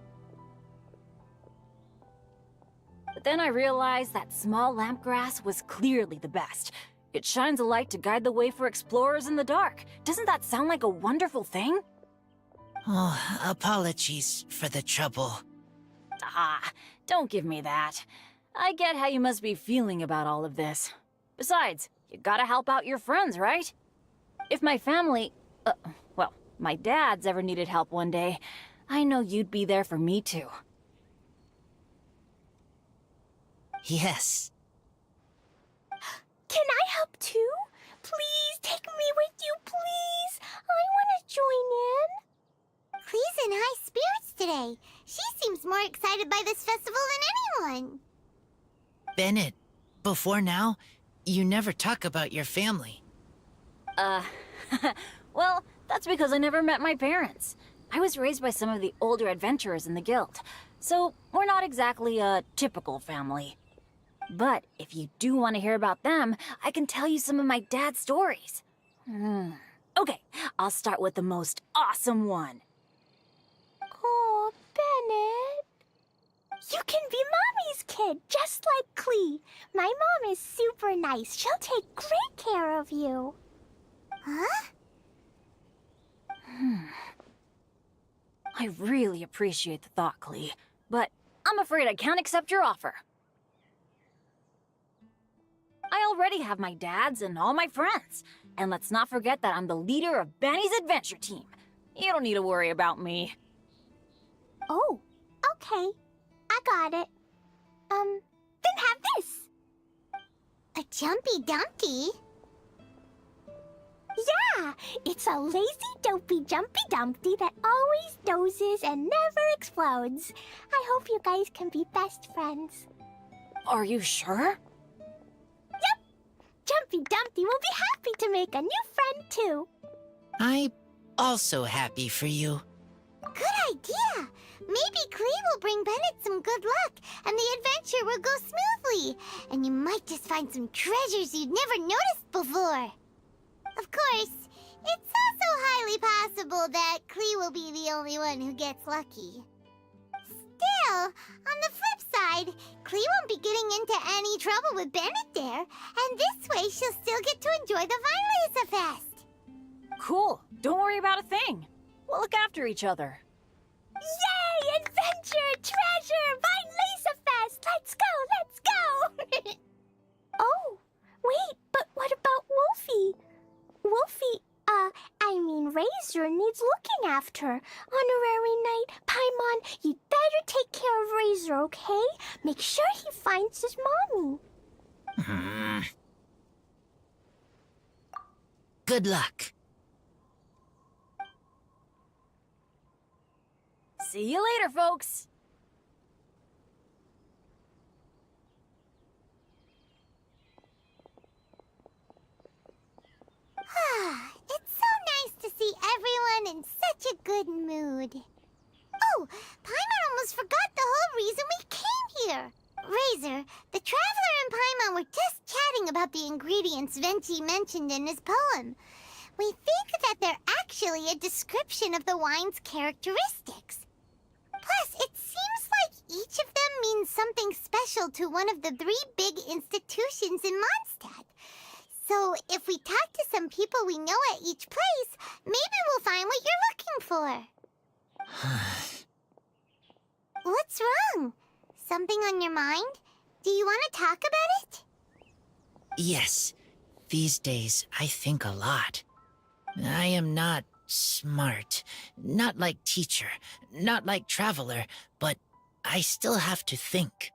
But then I realized that small lampgrass was clearly the best. It shines a light to guide the way for explorers in the dark. Doesn't that sound like a wonderful thing? Oh, apologies for the trouble. Ah, don't give me that. I get how you must be feeling about all of this. Besides, you gotta help out your friends, right? If my family... well, my dad's ever needed help one day, I know you'd be there for me too. Yes. Can I help too? Please take me with you, please. I want to join in. Clee's in high spirits today. She seems more excited by this festival than anyone. Bennett, before now, you never talk about your family. Well, that's because I never met my parents. I was raised by some of the older adventurers in the guild, so we're not exactly a typical family. But if you do want to hear about them, I can tell you some of my dad's stories. Okay, I'll start with the most awesome one. Oh, Bennett. You can be Mommy's kid, just like Clee. My mom is super nice. She'll take great care of you. Huh? I really appreciate the thought, Clee, but I'm afraid I can't accept your offer. I already have my dad's and all my friends. And let's not forget that I'm the leader of Benny's adventure team. You don't need to worry about me. Oh, okay. I got it. Then have this. A jumpy dumpty? Yeah, it's a lazy, dopey, jumpy dumpty that always dozes and never explodes. I hope you guys can be best friends. Are you sure? Yep. Jumpy Dumpty will be happy to make a new friend, too. I'm also happy for you. Good idea! Maybe Clee will bring Bennett some good luck, and the adventure will go smoothly. And you might just find some treasures you'd never noticed before. Of course, it's also highly possible that Clee will be the only one who gets lucky. Still, on the flip side, Clee won't be getting into any trouble with Bennett there, and this way she'll still get to enjoy the weinlesefest. Cool. Don't worry about a thing. We'll look after each other. Yay! Adventure! Treasure! weinlesefest! Let's go! Let's go! Oh, wait, but what about Wolfie? Wolfie, Razor needs looking after. Honorary Knight, Paimon, you'd better take care of Razor, okay? Make sure he finds his mommy. Good luck. See you later, folks. It's so nice to see everyone in such a good mood. Oh, Paimon almost forgot the whole reason we came here. Razor, the Traveler and Paimon were just chatting about the ingredients Venti mentioned in his poem. We think that they're actually a description of the wine's characteristics. Plus, it seems like each of them means something special to one of the 3 big institutions in Mondstadt. So, if we talk to some people we know at each place, maybe we'll find what you're looking for. What's wrong? Something on your mind? Do you want to talk about it? Yes, these days I think a lot. I am not smart, not like teacher, not like traveler, but I still have to think.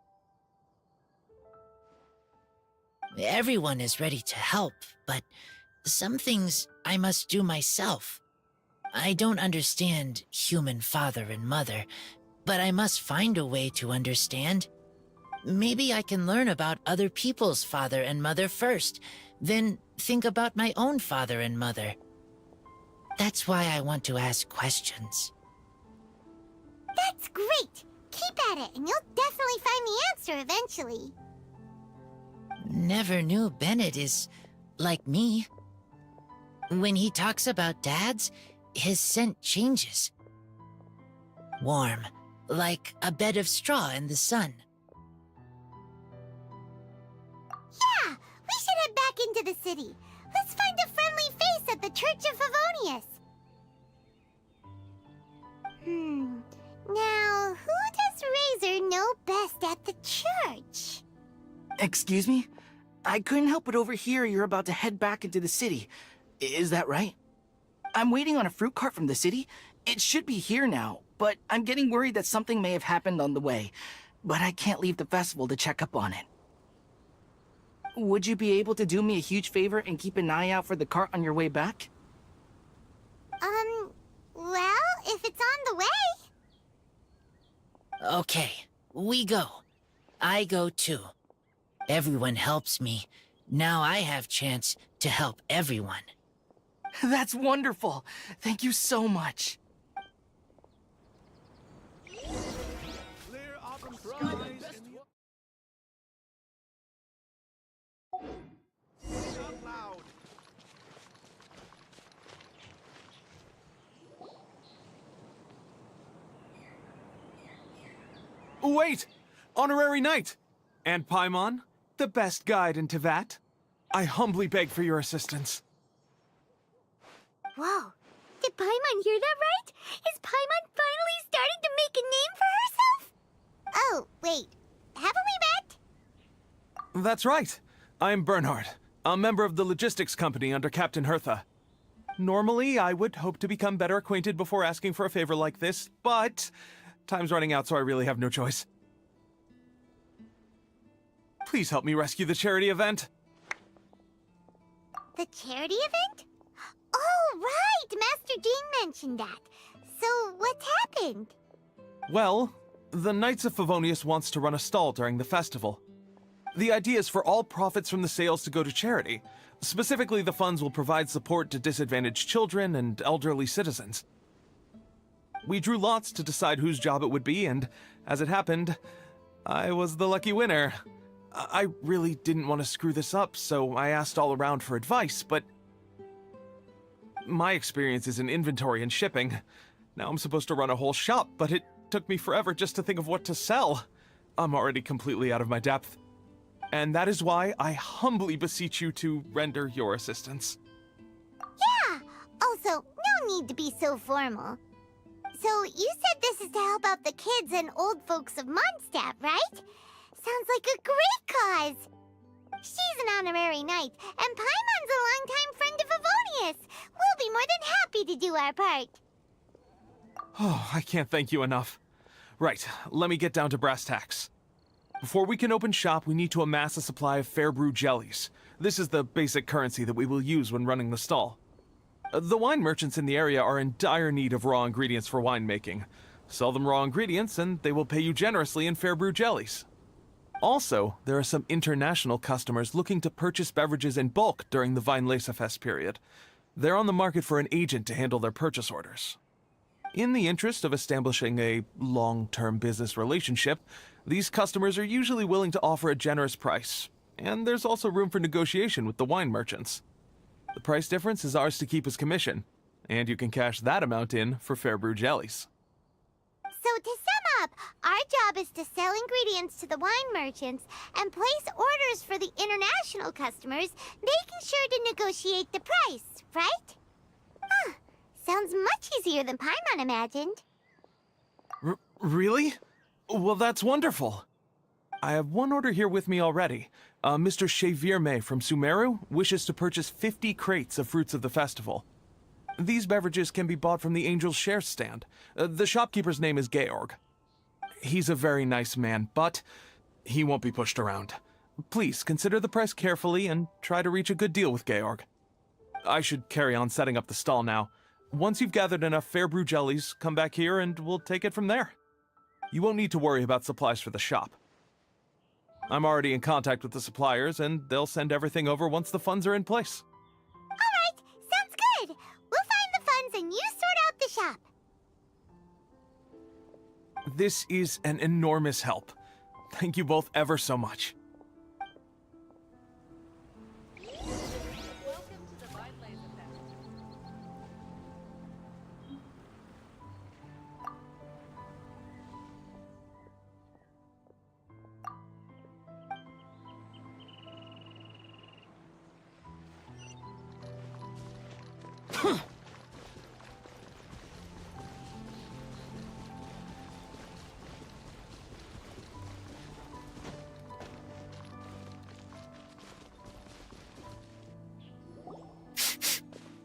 Everyone is ready to help, but some things I must do myself. I don't understand human father and mother, but I must find a way to understand. Maybe I can learn about other people's father and mother first, then think about my own father and mother. That's why I want to ask questions. That's great! Keep at it, and you'll definitely find the answer eventually. Never knew Bennett is like me. When he talks about dads, his scent changes. Warm, like a bed of straw in the sun. Yeah, we should head back into the city. Let's find a friendly face at the Church of Favonius. Now, who does Razor know best at the church? Excuse me? I couldn't help but overhear you're about to head back into the city. Is that right? I'm waiting on a fruit cart from the city. It should be here now, but I'm getting worried that something may have happened on the way. But I can't leave the festival to check up on it. Would you be able to do me a huge favor and keep an eye out for the cart on your way back? Well, if it's on the way. Okay, we go. I go too. Everyone helps me. Now I have chance to help everyone. That's wonderful. Thank you so much. Wait! Honorary Knight! And Paimon, the best guide in Tevat. I humbly beg for your assistance. Whoa. Did Paimon hear that right? Is Paimon finally starting to make a name for herself? Oh, wait. Haven't we met? That's right. I'm Bernhard, a member of the logistics company under Captain Hertha. Normally, I would hope to become better acquainted before asking for a favor like this, but time's running out, so I really have no choice. Please help me rescue the charity event. The charity event? Oh, right! Master Jean mentioned that. So, what's happened? Well, the Knights of Favonius wants to run a stall during the festival. The idea is for all profits from the sales to go to charity. Specifically, the funds will provide support to disadvantaged children and elderly citizens. We drew lots to decide whose job it would be, and as it happened, I was the lucky winner. I really didn't want to screw this up, so I asked all around for advice, but my experience is in inventory and shipping. Now I'm supposed to run a whole shop, but it took me forever just to think of what to sell. I'm already completely out of my depth. And that is why I humbly beseech you to render your assistance. Yeah! Also, no need to be so formal. So, you said this is to help out the kids and old folks of Mondstadt, right? Sounds like a great cause! She's an honorary knight, and Paimon's a longtime friend of Favonius. We'll be more than happy to do our part. Oh, I can't thank you enough. Right, let me get down to brass tacks. Before we can open shop, we need to amass a supply of fair brew jellies. This is the basic currency that we will use when running the stall. The wine merchants in the area are in dire need of raw ingredients for winemaking. Sell them raw ingredients, and they will pay you generously in fair brew jellies. Also, there are some international customers looking to purchase beverages in bulk during the weinlesefest period. They're on the market for an agent to handle their purchase orders. In the interest of establishing a long-term business relationship, these customers are usually willing to offer a generous price, and there's also room for negotiation with the wine merchants. The price difference is ours to keep as commission, and you can cash that amount in for fair brew jellies. So to sum up, our job is to sell ingredients to the wine merchants and place orders for the international customers, making sure to negotiate the price, right? Huh. Sounds much easier than Paimon imagined. Really? Well, that's wonderful. I have one order here with me already. Mr. Chevirme from Sumeru wishes to purchase 50 crates of fruits of the festival. These beverages can be bought from the Angel's Share stand. The shopkeeper's name is Georg. He's a very nice man, but he won't be pushed around. Please consider the price carefully and try to reach a good deal with Georg. I should carry on setting up the stall now. Once you've gathered enough fair brew jellies, come back here and we'll take it from there. You won't need to worry about supplies for the shop. I'm already in contact with the suppliers, and they'll send everything over once the funds are in place. Alright, sounds good. We'll find the funds and you sort out the shop. This is an enormous help. Thank you both ever so much.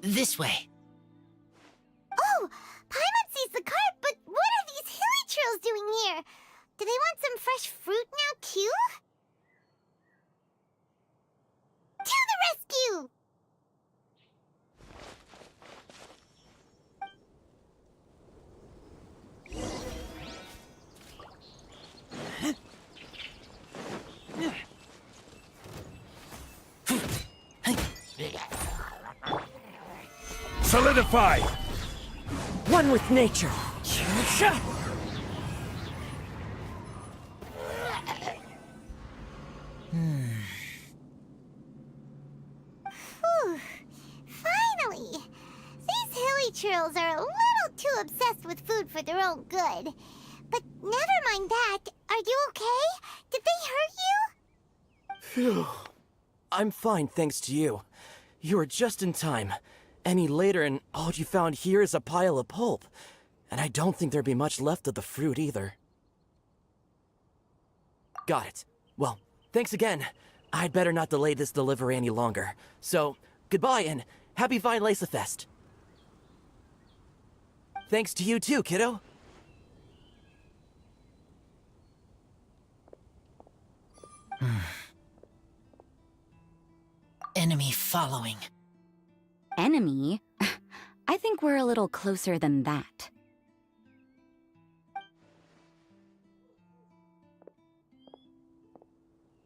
This way. Oh, Paimon sees the cart, but what are these hilly trills doing here? Do they want some fresh fruit now, too? To the rescue! Solidify! One with nature. Whew. Finally! These hilly trills are a little too obsessed with food for their own good. But never mind that. Are you okay? Did they hurt you? Phew. I'm fine, thanks to you. You were just in time. Any later, and all you found here is a pile of pulp. And I don't think there'd be much left of the fruit either. Got it. Well, thanks again. I'd better not delay this delivery any longer. So, goodbye and happy weinlesefest. Thanks to you too, kiddo. Enemy following. Enemy? I think we're a little closer than that.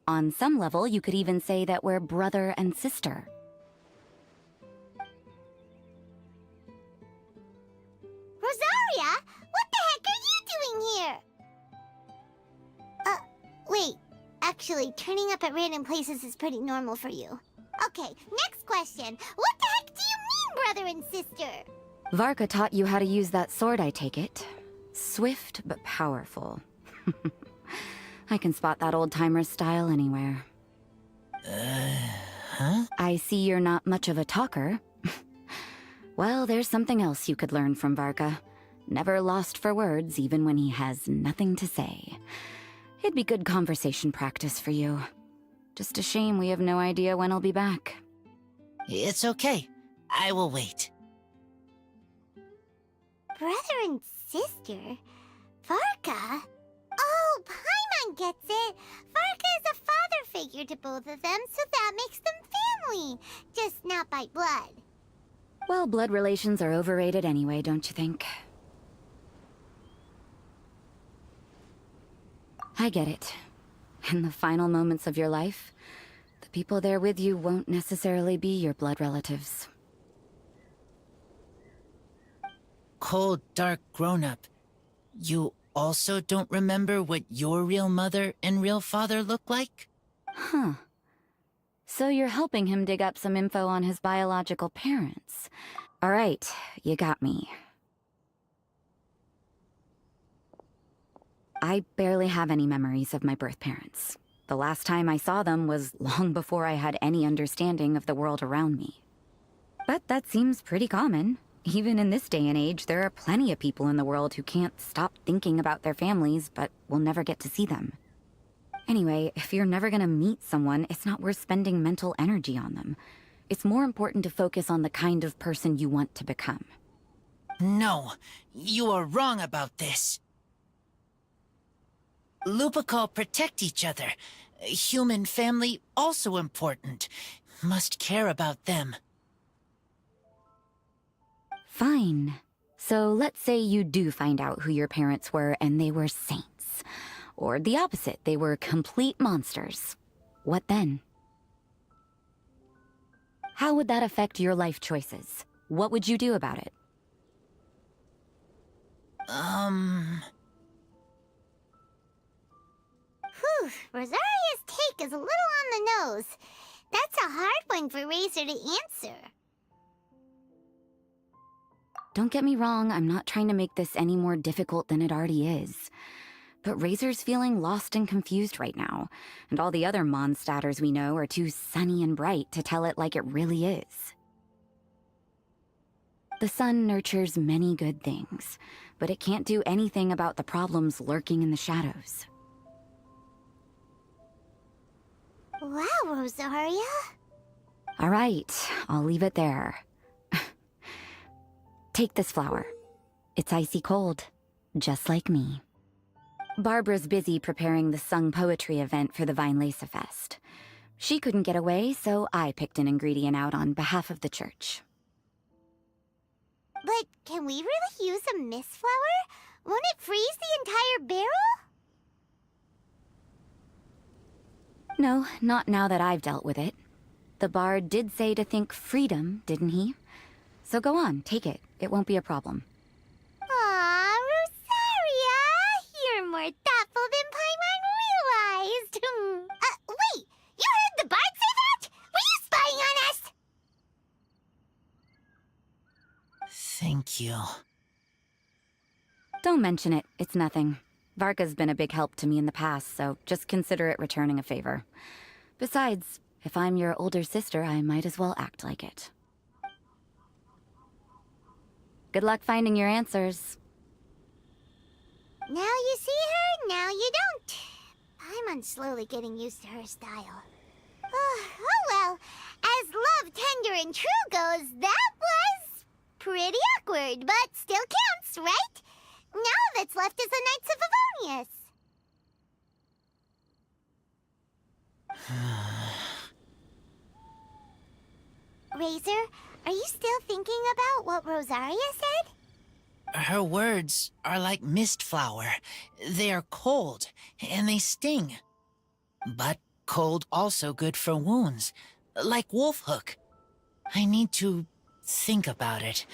On some level, you could even say that we're brother and sister. Rosaria? What the heck are you doing here? Wait. Actually, turning up at random places is pretty normal for you. Okay, next question. What the heck do you mean, brother and sister? Varka taught you how to use that sword, I take it. Swift but powerful. I can spot that old-timer's style anywhere. Huh? I see you're not much of a talker. Well, there's something else you could learn from Varka. Never lost for words, even when he has nothing to say. It'd be good conversation practice for you. Just a shame we have no idea when he'll be back. It's okay. I will wait. Brother and sister? Varka? Oh, Paimon gets it. Varka is a father figure to both of them, so that makes them family. Just not by blood. Well, blood relations are overrated anyway, don't you think? I get it. In the final moments of your life, the people there with you won't necessarily be your blood relatives. Cold, dark grown-up. You also don't remember what your real mother and real father look like? Huh. So you're helping him dig up some info on his biological parents. All right, you got me. I barely have any memories of my birth parents. The last time I saw them was long before I had any understanding of the world around me. But that seems pretty common. Even in this day and age, there are plenty of people in the world who can't stop thinking about their families, but will never get to see them. Anyway, if you're never gonna meet someone, it's not worth spending mental energy on them. It's more important to focus on the kind of person you want to become. No, you are wrong about this. Lupical protect each other. Human family also important. Must care about them. Fine. So let's say you do find out who your parents were and they were saints. Or the opposite, they were complete monsters. What then? How would that affect your life choices? What would you do about it? Whew, Rosaria's take is a little on the nose. That's a hard one for Razor to answer. Don't get me wrong, I'm not trying to make this any more difficult than it already is. But Razor's feeling lost and confused right now, and all the other Mondstadters we know are too sunny and bright to tell it like it really is. The sun nurtures many good things, but it can't do anything about the problems lurking in the shadows. Wow, Rosaria. All right, I'll leave it there. Take this flower. It's icy cold, just like me. Barbara's busy preparing the sung poetry event for the weinlesefest. She couldn't get away, so I picked an ingredient out on behalf of the church. But can we really use a mist flower? Won't it freeze the entire barrel? No, not now that I've dealt with it. The bard did say to think freedom, didn't he? So go on, take it. It won't be a problem. Aw, Rosaria! You're more thoughtful than Paimon realized. Wait! You heard the bard say that? Were you spying on us? Thank you. Don't mention it. It's nothing. Varka's been a big help to me in the past, so just consider it returning a favor. Besides, if I'm your older sister, I might as well act like it. Good luck finding your answers. Now you see her, now you don't. Paimon's slowly getting used to her style. Oh well, as love, tender, and true goes, that was pretty awkward, but still counts, right? Now that's left is the Knights of Favonius. Razor, are you still thinking about what Rosaria said? Her words are like mist flower. They are cold, and they sting. But cold also good for wounds, like wolf hook. I need to think about it.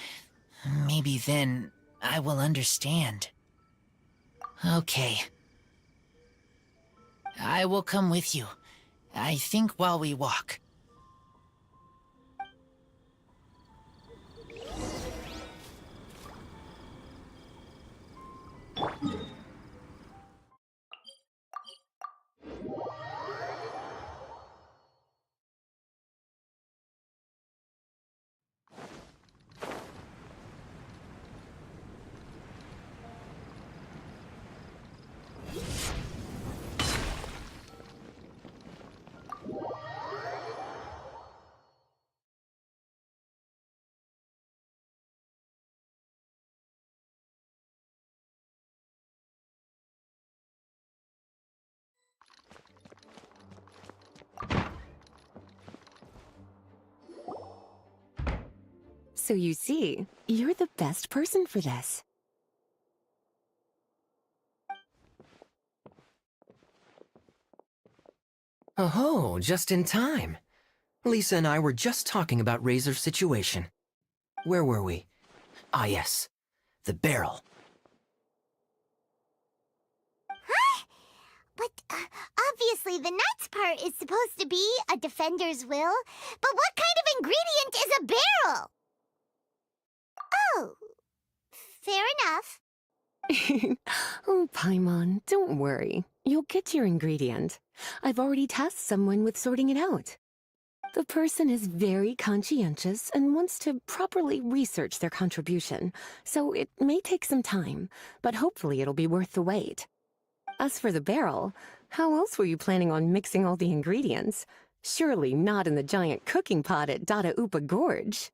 Maybe then I will understand. Okay. I will come with you. I think while we walk. So you see, you're the best person for this. Oh, just in time. Lisa and I were just talking about Razor's situation. Where were we? Ah, yes. The barrel. Huh? But obviously the Knight's part is supposed to be a defender's will. But what kind of ingredient is a barrel? Oh, fair enough. Oh, Paimon, don't worry. You'll get your ingredient. I've already tasked someone with sorting it out. The person is very conscientious and wants to properly research their contribution, so it may take some time, but hopefully it'll be worth the wait. As for the barrel, how else were you planning on mixing all the ingredients? Surely not in the giant cooking pot at Dada Upa Gorge.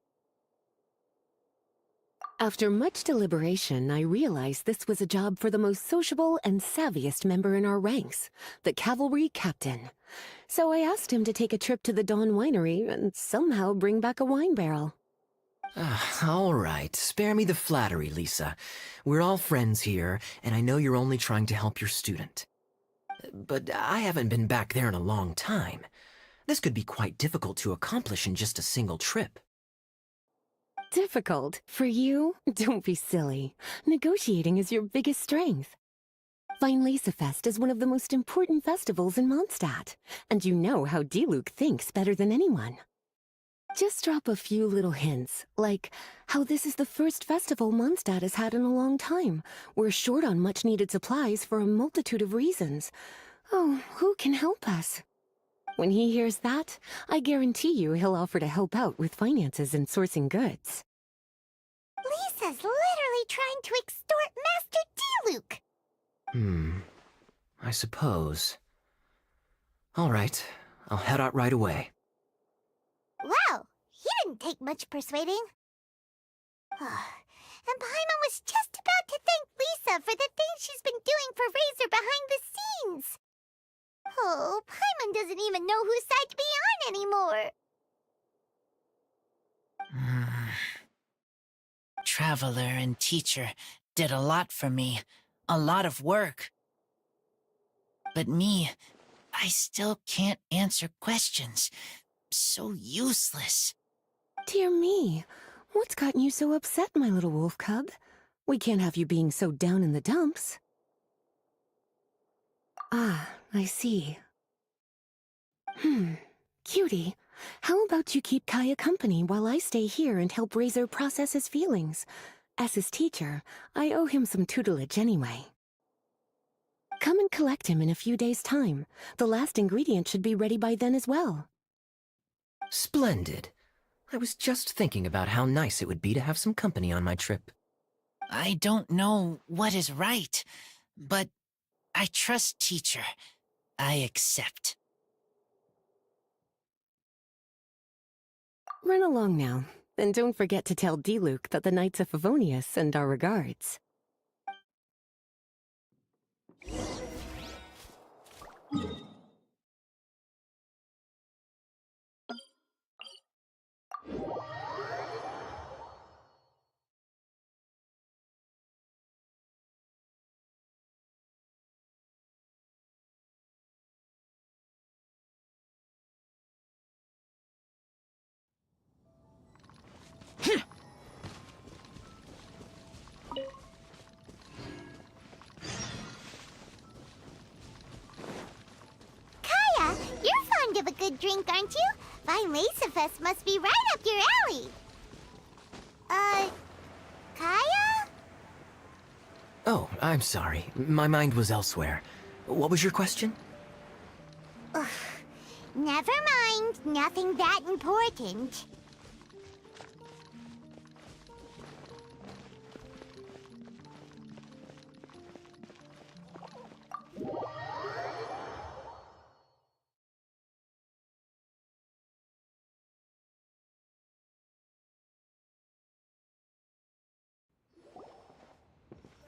After much deliberation, I realized this was a job for the most sociable and savviest member in our ranks, the cavalry captain. So I asked him to take a trip to the Dawn Winery and somehow bring back a wine barrel. All right, spare me the flattery, Lisa. We're all friends here, and I know you're only trying to help your student. But I haven't been back there in a long time. This could be quite difficult to accomplish in just a single trip. Difficult? For you? Don't be silly. Negotiating is your biggest strength. Weinlesefest is one of the most important festivals in Mondstadt, and you know how Diluc thinks better than anyone. Just drop a few little hints, like how this is the first festival Mondstadt has had in a long time. We're short on much-needed supplies for a multitude of reasons. Oh, who can help us? When he hears that, I guarantee you he'll offer to help out with finances and sourcing goods. Kaya's literally trying to extort Master D-Luke. I suppose. All right, I'll head out right away. Wow, he didn't take much persuading. And Paimon was just about to thank Lisa for the things she's been doing for Razor behind the scenes. Oh, Paimon doesn't even know whose side to be on anymore. Traveler and teacher did a lot for me. A lot of work. But me, I still can't answer questions. So useless. Dear me, what's gotten you so upset, my little wolf cub? We can't have you being so down in the dumps. Ah, I see. Cutie, how about you keep Kaya company while I stay here and help Razor process his feelings? As his teacher, I owe him some tutelage anyway. Come and collect him in a few days' time. The last ingredient should be ready by then as well. Splendid. I was just thinking about how nice it would be to have some company on my trip. I don't know what is right, but I trust teacher. I accept. Run along now, and don't forget to tell D-Luke that the Knights of Favonius send our regards. Kaya, you're fond of a good drink, aren't you? Weinlesefest must be right up your alley. Kaya? Oh, I'm sorry. My mind was elsewhere. What was your question? Ugh. Never mind. Nothing that important.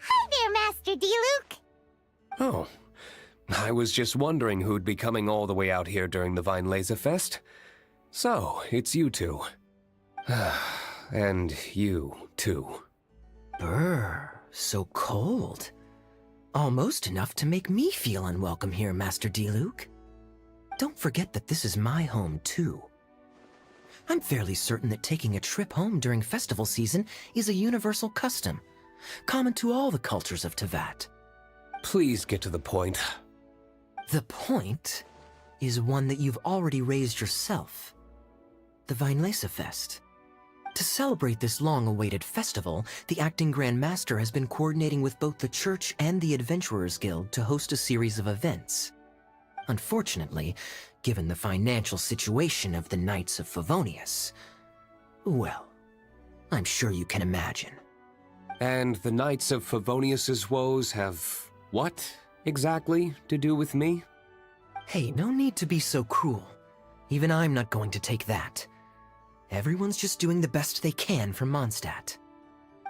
Hi there, Master D-Luke. Oh, I was just wondering who'd be coming all the way out here during the weinlesefest. So, it's you two. And you, too. Brr, so cold. Almost enough to make me feel unwelcome here, Master D-Luke. Don't forget that this is my home, too. I'm fairly certain that taking a trip home during festival season is a universal custom, common to all the cultures of Teyvat. Please get to the point. The point is one that you've already raised yourself. The weinlesefest. To celebrate this long-awaited festival, the Acting Grand Master has been coordinating with both the Church and the Adventurers Guild to host a series of events. Unfortunately, given the financial situation of the Knights of Favonius, well, I'm sure you can imagine. And the Knights of Favonius's woes have what exactly to do with me? Hey, no need to be so cruel. Even I'm not going to take that. Everyone's just doing the best they can for Mondstadt.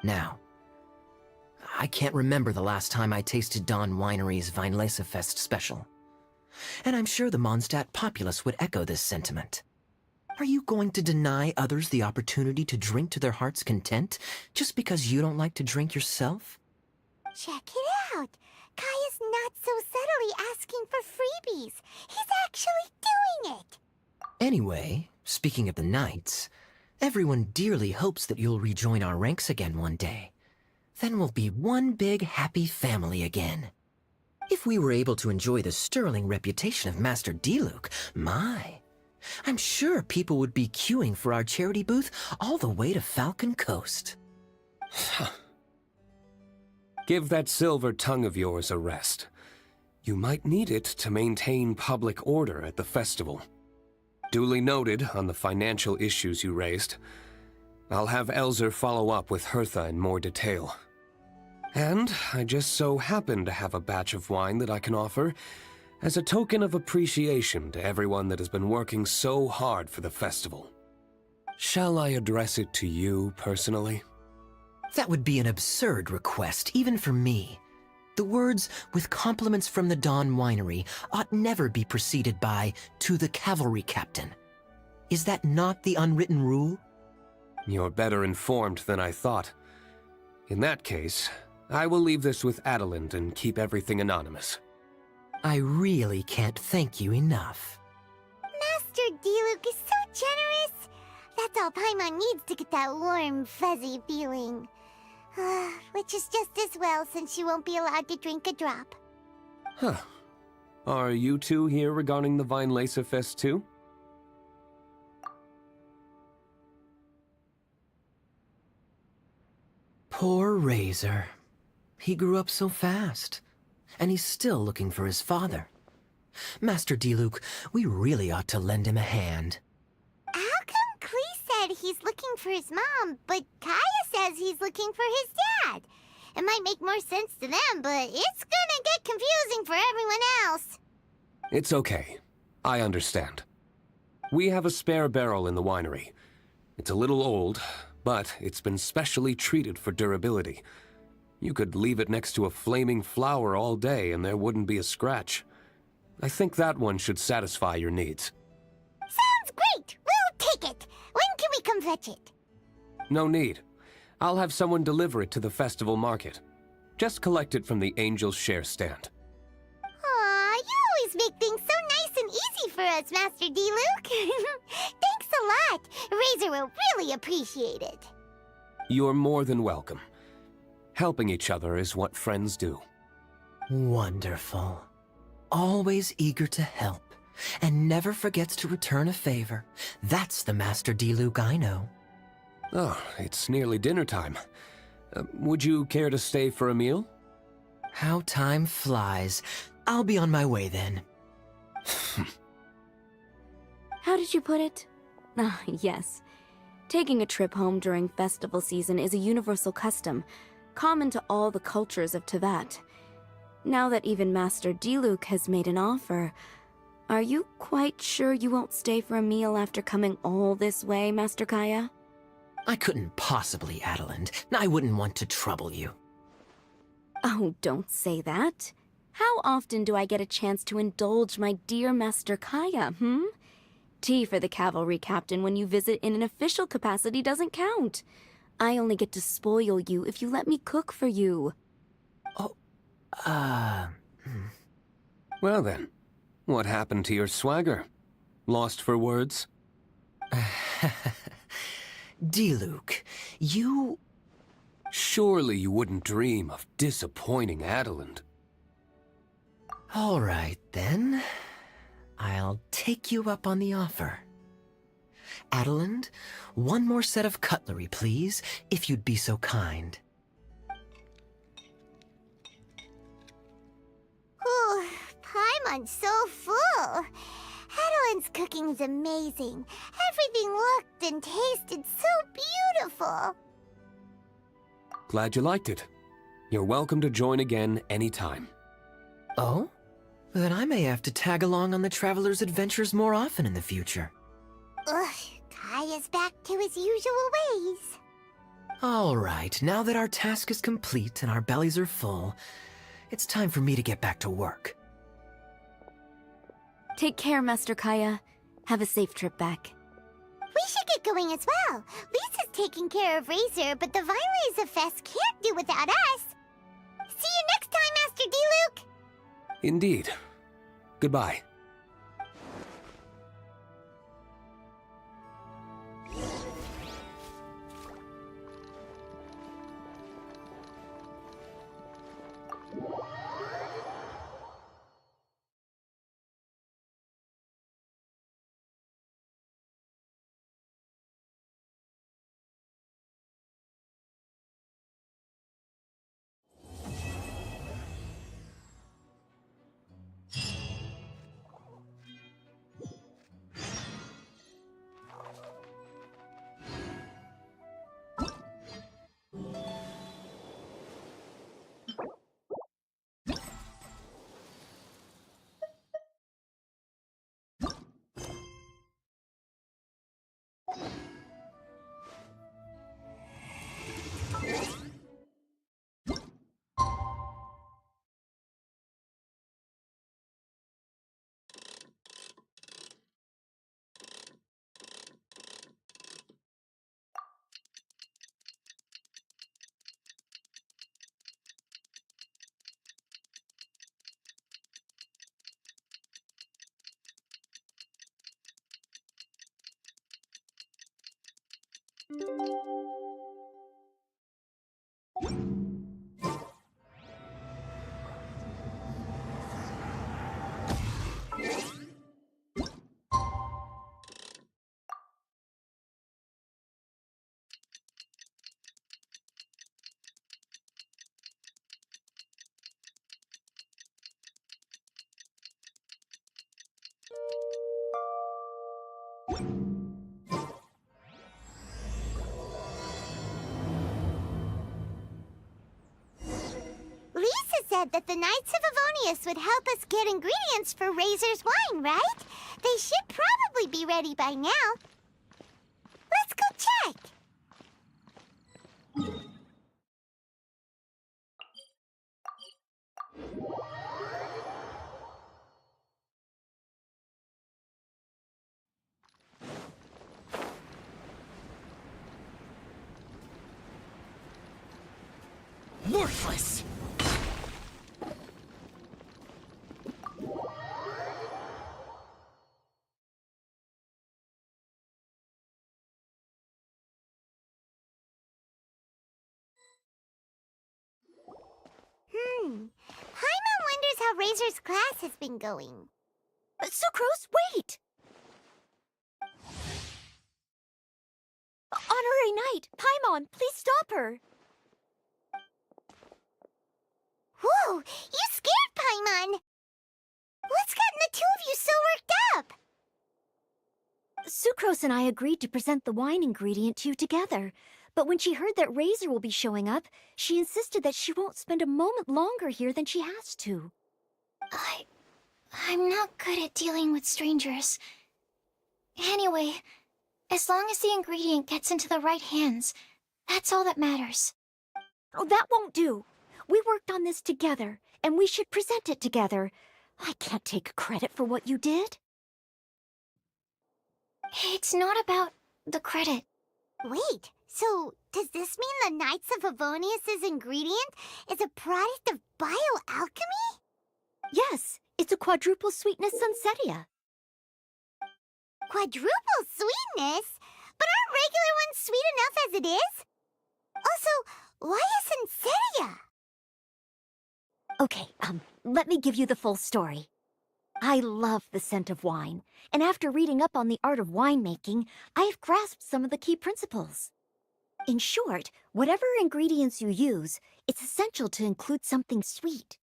Now, I can't remember the last time I tasted Dawn Winery's Weinlesefest special. And I'm sure the Mondstadt populace would echo this sentiment. Are you going to deny others the opportunity to drink to their heart's content just because you don't like to drink yourself? Check it out. Kaya's not so subtly asking for freebies. He's actually doing it. Anyway, speaking of the Knights, everyone dearly hopes that you'll rejoin our ranks again one day. Then we'll be one big happy family again. If we were able to enjoy the sterling reputation of Master D-Luke, I'm sure people would be queuing for our charity booth all the way to Falcon Coast. Give that silver tongue of yours a rest. You might need it to maintain public order at the festival. Duly noted on the financial issues you raised. I'll have Elzer follow up with Hertha in more detail. And I just so happen to have a batch of wine that I can offer as a token of appreciation to everyone that has been working so hard for the festival. Shall I address it to you personally? That would be an absurd request, even for me. The words, "with compliments from the Dawn Winery," ought never be preceded by, "to the cavalry captain." Is that not the unwritten rule? You're better informed than I thought. In that case, I will leave this with Adelind and keep everything anonymous. I really can't thank you enough. Master Diluc is so generous. That's all Paimon needs to get that warm, fuzzy feeling. Which is just as well since she won't be allowed to drink a drop. Huh. Are you two here regarding the weinlesefest too? Poor Razor. He grew up so fast, and he's still looking for his father. Master Diluc, we really ought to lend him a hand. How come Klee said he's looking for his mom, but Kaya says he's looking for his dad? It might make more sense to them, but it's gonna get confusing for everyone else. It's okay. I understand. We have a spare barrel in the winery. It's a little old, but it's been specially treated for durability. You could leave it next to a flaming flower all day and there wouldn't be a scratch. I think that one should satisfy your needs. Sounds great! We'll take it! When can we come fetch it? No need. I'll have someone deliver it to the festival market. Just collect it from the Angel's Share stand. Aw, you always make things so nice and easy for us, Master Diluc. Thanks a lot. Razor will really appreciate it. You're more than welcome. Helping each other is what friends do. Wonderful. Always eager to help, and never forgets to return a favor. That's the Master Diluc I know. Oh, it's nearly dinner time. Would you care to stay for a meal? How time flies. I'll be on my way then. How did you put it? Ah, yes. Taking a trip home during festival season is a universal custom, common to all the cultures of Teyvat. Now that even Master Diluc has made an offer, are you quite sure you won't stay for a meal after coming all this way, Master Kaya? I couldn't possibly, Adelind. I wouldn't want to trouble you. Oh, don't say that. How often do I get a chance to indulge my dear Master Kaya, Tea for the cavalry captain when you visit in an official capacity doesn't count. I only get to spoil you if you let me cook for you. Well then, what happened to your swagger? Lost for words? Diluc, you... Surely you wouldn't dream of disappointing Adelind. All right, then. I'll take you up on the offer. Adelind, one more set of cutlery, please, if you'd be so kind. Ooh, Paimon's so full. Adeline's cooking's amazing. Everything looked and tasted so beautiful. Glad you liked it. You're welcome to join again anytime. Oh? Then I may have to tag along on the Traveler's adventures more often in the future. Ugh, Kaya's back to his usual ways. All right, now that our task is complete and our bellies are full, it's time for me to get back to work. Take care, Master Kaya. Have a safe trip back. We should get going as well. Lisa's taking care of Razor, but the weinlesefest can't do without us. See you next time, Master Diluc! Indeed. Goodbye. Lisa said that the Knights of Avonius would help us get ingredients for Razor's wine, right? They should probably be ready by now. Let's go check. Worthless! Paimon wonders how Razor's class has been going. Sucrose, wait! Honorary Knight, Paimon, please stop her! Whoa, you scared Paimon! What's gotten the two of you so worked up? Sucrose and I agreed to present the wine ingredient to you together, but when she heard that Razor will be showing up, she insisted that she won't spend a moment longer here than she has to. I'm not good at dealing with strangers. Anyway, as long as the ingredient gets into the right hands, that's all that matters. Oh, that won't do. We worked on this together, and we should present it together. I can't take credit for what you did. It's not about the credit. Wait, so does this mean the Knights of Avonius' ingredient is a product of bioalchemy? Yes, it's a quadruple sweetness sunsetia. Quadruple sweetness? But aren't regular ones sweet enough as it is? Also, why a sunsetia? Okay, let me give you the full story. I love the scent of wine, and after reading up on the art of winemaking, I have grasped some of the key principles. In short, whatever ingredients you use, it's essential to include something sweet.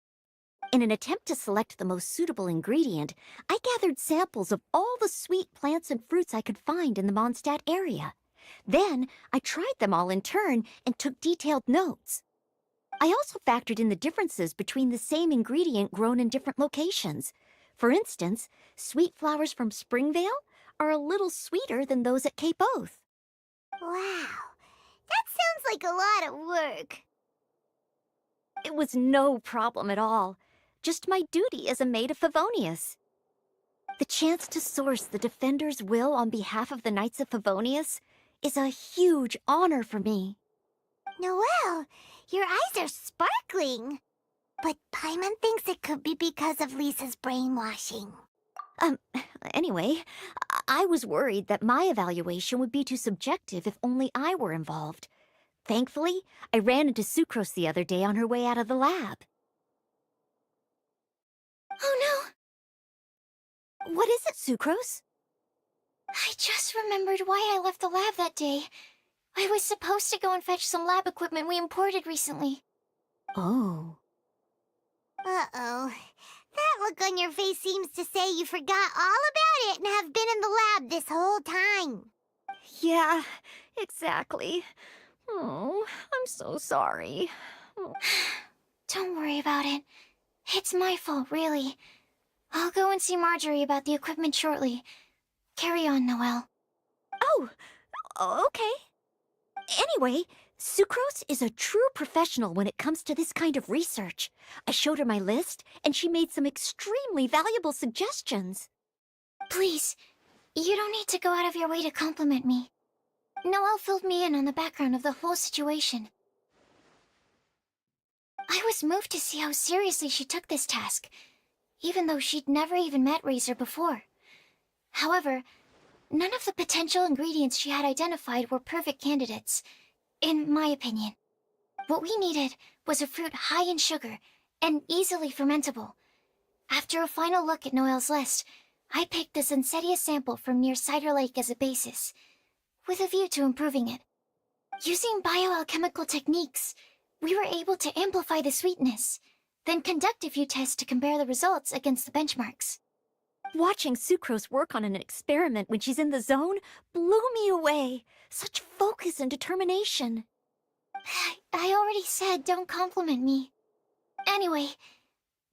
In an attempt to select the most suitable ingredient, I gathered samples of all the sweet plants and fruits I could find in the Mondstadt area. Then, I tried them all in turn and took detailed notes. I also factored in the differences between the same ingredient grown in different locations. For instance, sweet flowers from Springvale are a little sweeter than those at Cape Oath. Wow, that sounds like a lot of work. It was no problem at all. Just my duty as a maid of Favonius. The chance to source the Defender's will on behalf of the Knights of Favonius is a huge honor for me. Noelle, your eyes are sparkling. But Paimon thinks it could be because of Lisa's brainwashing. Anyway, I was worried that my evaluation would be too subjective if only I were involved. Thankfully, I ran into Sucrose the other day on her way out of the lab. Oh no! What is it, Sucrose? I just remembered why I left the lab that day. I was supposed to go and fetch some lab equipment we imported recently. Oh. Uh-oh. That look on your face seems to say you forgot all about it and have been in the lab this whole time. Yeah, exactly. Oh, I'm so sorry. Don't worry about it. It's my fault, really. I'll go and see Marjorie about the equipment shortly. Carry on, Noelle. Oh, okay. Anyway, Sucrose is a true professional when it comes to this kind of research. I showed her my list, and she made some extremely valuable suggestions. Please, you don't need to go out of your way to compliment me. Noelle filled me in on the background of the whole situation. I was moved to see how seriously she took this task, even though she'd never even met Razor before. However, none of the potential ingredients she had identified were perfect candidates, in my opinion. What we needed was a fruit high in sugar and easily fermentable. After a final look at Noel's list, I picked the Sunsetia sample from near Cider Lake as a basis, with a view to improving it. Using bioalchemical techniques, we were able to amplify the sweetness, then conduct a few tests to compare the results against the benchmarks. Watching Sucrose work on an experiment when she's in the zone blew me away. Such focus and determination. I already said don't compliment me. Anyway,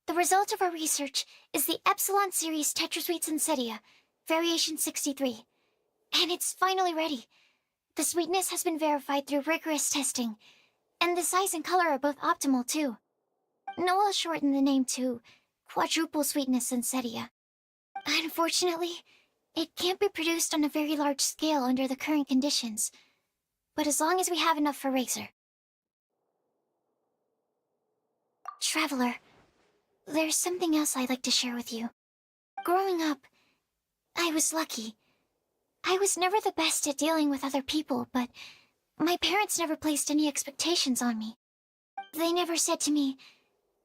the result of our research is the Epsilon Series Tetrasweet Sunsetia, Variation 63. And it's finally ready. The sweetness has been verified through rigorous testing, and the size and color are both optimal too. Noel shortened the name to Quadruple Sweetness Sunsetia. Unfortunately, it can't be produced on a very large scale under the current conditions, but as long as we have enough for Razor. Traveler, there's something else I'd like to share with you. Growing up, I was lucky. I was never the best at dealing with other people, but my parents never placed any expectations on me. They never said to me,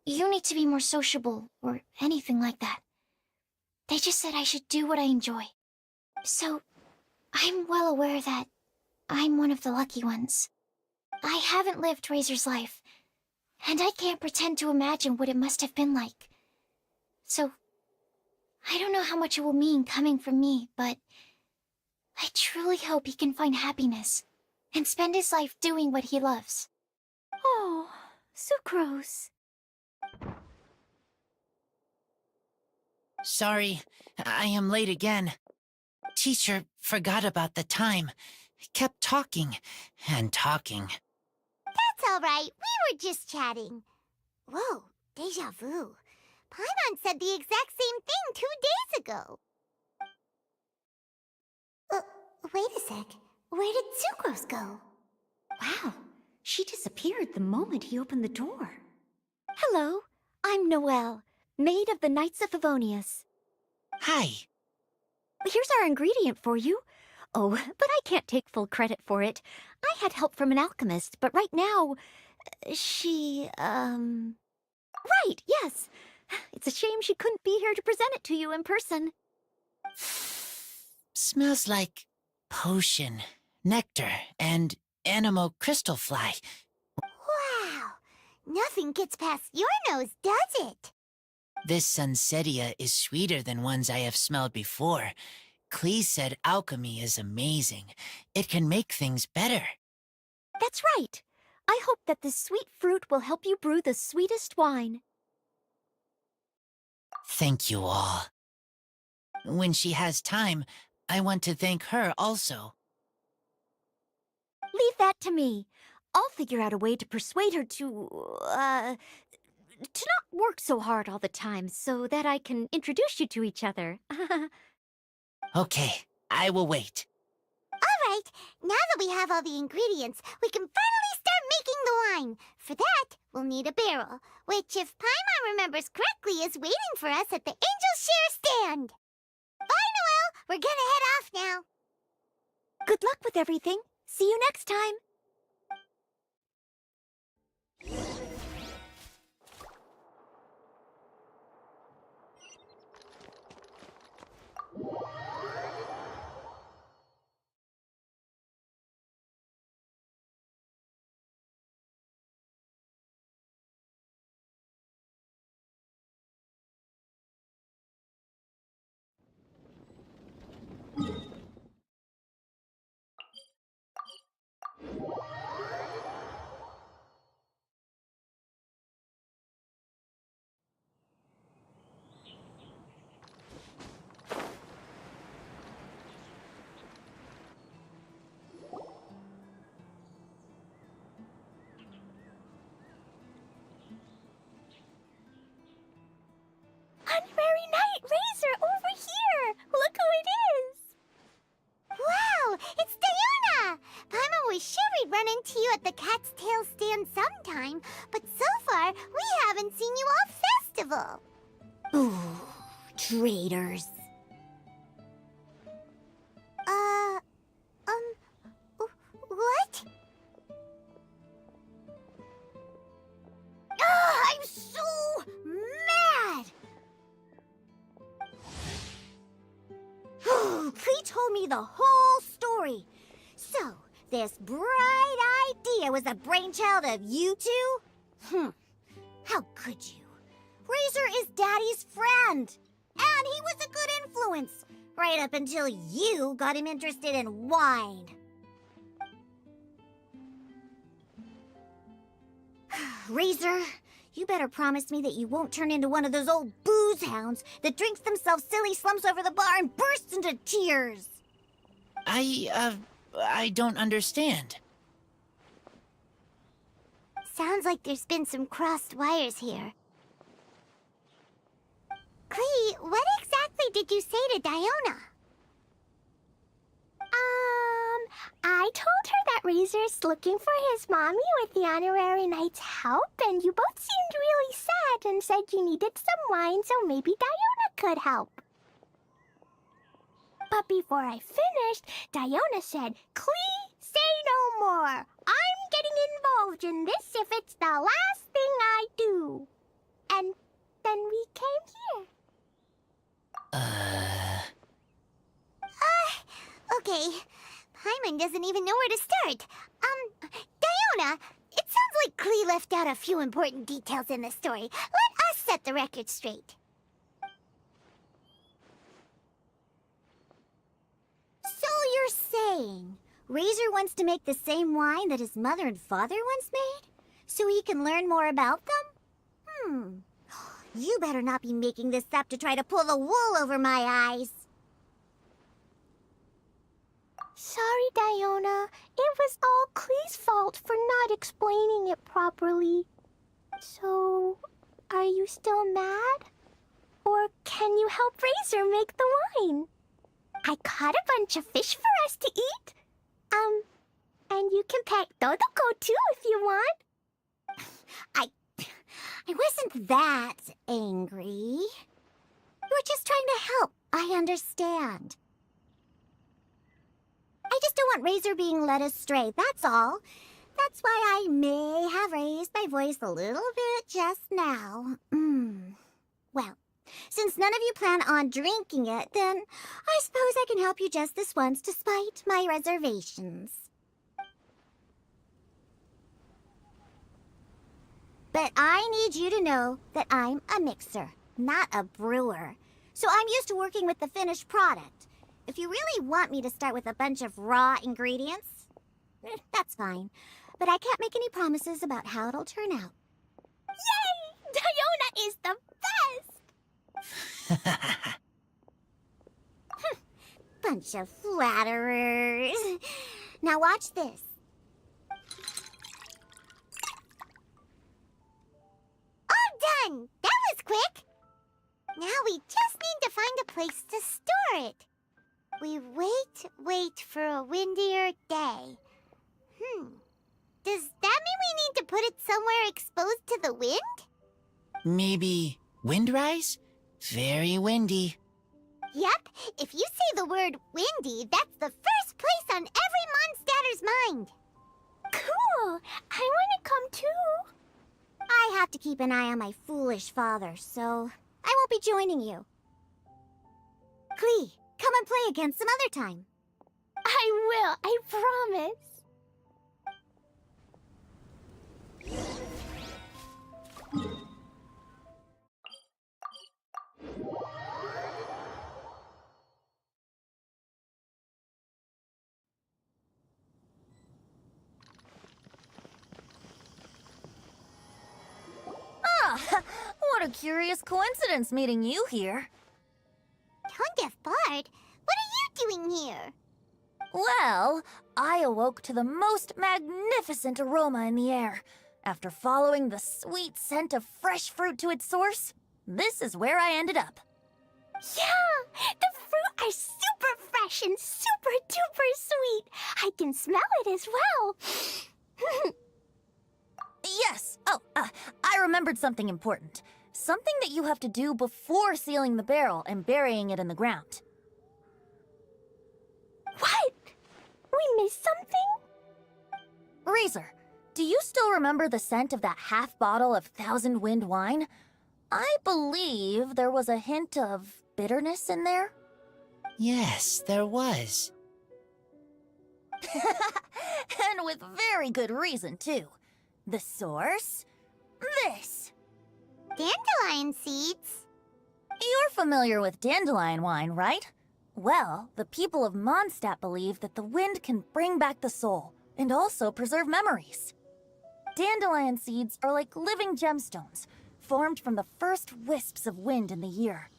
"You need to be more sociable," or anything like that. They just said I should do what I enjoy. So, I'm well aware that I'm one of the lucky ones. I haven't lived Razor's life, and I can't pretend to imagine what it must have been like. So, I don't know how much it will mean coming from me, but I truly hope he can find happiness and spend his life doing what he loves. Oh, Sucrose. Sorry, I am late again. Teacher forgot about the time. Kept talking and talking. That's all right. We were just chatting. Whoa, deja vu. Paimon said the exact same thing 2 days ago. Wait a sec. Where did Sucrose go? Wow, she disappeared the moment he opened the door. Hello, I'm Noelle, maid of the Knights of Favonius. Hi. Here's our ingredient for you. Oh, but I can't take full credit for it. I had help from an alchemist, but right now, Right, yes. It's a shame she couldn't be here to present it to you in person. Smells like potion, nectar, and anemo crystal fly. Wow! Nothing gets past your nose, does it? This Sunsetia is sweeter than ones I have smelled before. Clee said alchemy is amazing. It can make things better. That's right. I hope that this sweet fruit will help you brew the sweetest wine. Thank you all. When she has time, I want to thank her also. Leave that to me. I'll figure out a way to persuade her to not work so hard all the time so that I can introduce you to each other. Okay, I will wait. All right, now that we have all the ingredients, we can finally start making the wine. For that, we'll need a barrel, which, if Paimon remembers correctly, is waiting for us at the Angel Share stand. Bye, Noelle! We're gonna head off now. Good luck with everything. See you next time. Honorary Knight Razor over here! Look who it is! Wow, it's Diana! Paimon was sure we'd run into you at the Cat's Tail stand sometime, but so far, we haven't seen you all festival. Ooh, traitors. What? Ah, I'm so mad! Klee told me the whole story. So, this bright idea was the brainchild of you two? How could you? Razor is Daddy's friend, and he was a good influence, right up until you got him interested in wine. Razor, you better promise me that you won't turn into one of those old booze hounds that drinks themselves silly, slumps over the bar, and bursts into tears. I don't understand. Sounds like there's been some crossed wires here. Klee, what exactly did you say to Diona? I told her that Razor's looking for his mommy with the honorary knight's help, and you both seemed really sad and said you needed some wine, so maybe Diona could help. But before I finished, Diona said, "Klee, say no more. I'm getting involved in this if it's the last thing I do." And then we came here. Okay. Paimon doesn't even know where to start. Diona, it sounds like Klee left out a few important details in the story. Let us set the record straight. So you're saying Razor wants to make the same wine that his mother and father once made? So he can learn more about them? You better not be making this up to try to pull the wool over my eyes. Sorry, Diona. It was all Klee's fault for not explaining it properly. So, are you still mad? Or can you help Razor make the wine? I caught a bunch of fish for us to eat. And you can pet Dodoko too if you want. I wasn't that angry. You were just trying to help. I understand. I just don't want Razor being led astray, that's all. That's why I may have raised my voice a little bit just now. Well, since none of you plan on drinking it, then I suppose I can help you just this once despite my reservations. But I need you to know that I'm a mixer, not a brewer. So I'm used to working with the finished product. If you really want me to start with a bunch of raw ingredients, that's fine. But I can't make any promises about how it'll turn out. Yay! Diona is the best! Bunch of flatterers. Now watch this. All done! That was quick! Now we just need to find a place to store it. We wait for a windier day. Does that mean we need to put it somewhere exposed to the wind? Maybe windrise? Very windy. Yep, if you say the word windy, that's the first place on every Mondstatter's mind. Cool! I want to come too. I have to keep an eye on my foolish father, so I won't be joining you. Klee, come and play again some other time. I will, I promise. What a curious coincidence meeting you here. Tone-deaf Bard, what are you doing here? Well, I awoke to the most magnificent aroma in the air. After following the sweet scent of fresh fruit to its source, this is where I ended up. Yeah! The fruit are super fresh and super duper sweet. I can smell it as well. Yes! I remembered something important. Something that you have to do before sealing the barrel and burying it in the ground. miss something? Razor, do you still remember the scent of that half bottle of Thousand Wind wine? I believe there was a hint of bitterness in there. Yes, there was. And with very good reason, too. The source? This. Dandelion seeds? You're familiar with dandelion wine, right? Well, the people of Mondstadt believe that the wind can bring back the soul and also preserve memories. Dandelion seeds are like living gemstones, formed from the first wisps of wind in the year.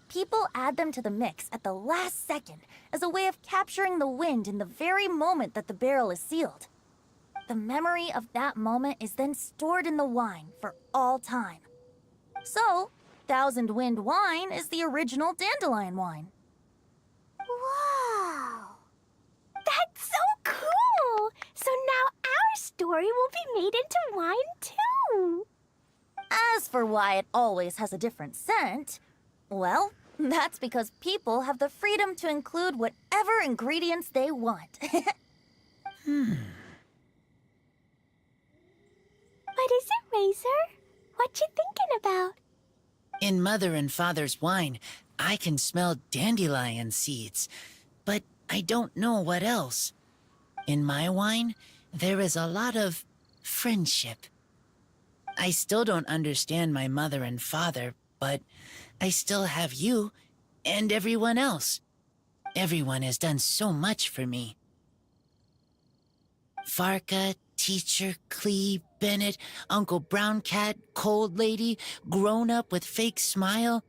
People add them to the mix at the last second as a way of capturing the wind in the very moment that the barrel is sealed. The memory of that moment is then stored in the wine for all time. So, Thousand Wind wine is the original dandelion wine. Wow! That's so cool! So now our story will be made into wine too! As for why it always has a different scent, well, that's because people have the freedom to include whatever ingredients they want. What is it, Razor? What you thinking about? In Mother and Father's wine, I can smell dandelion seeds, but I don't know what else. In my wine, there is a lot of friendship. I still don't understand my mother and father, but I still have you and everyone else. Everyone has done so much for me. Varka, Teacher, Clee, Bennett, Uncle Brown Cat, Cold Lady, Grown Up with Fake Smile,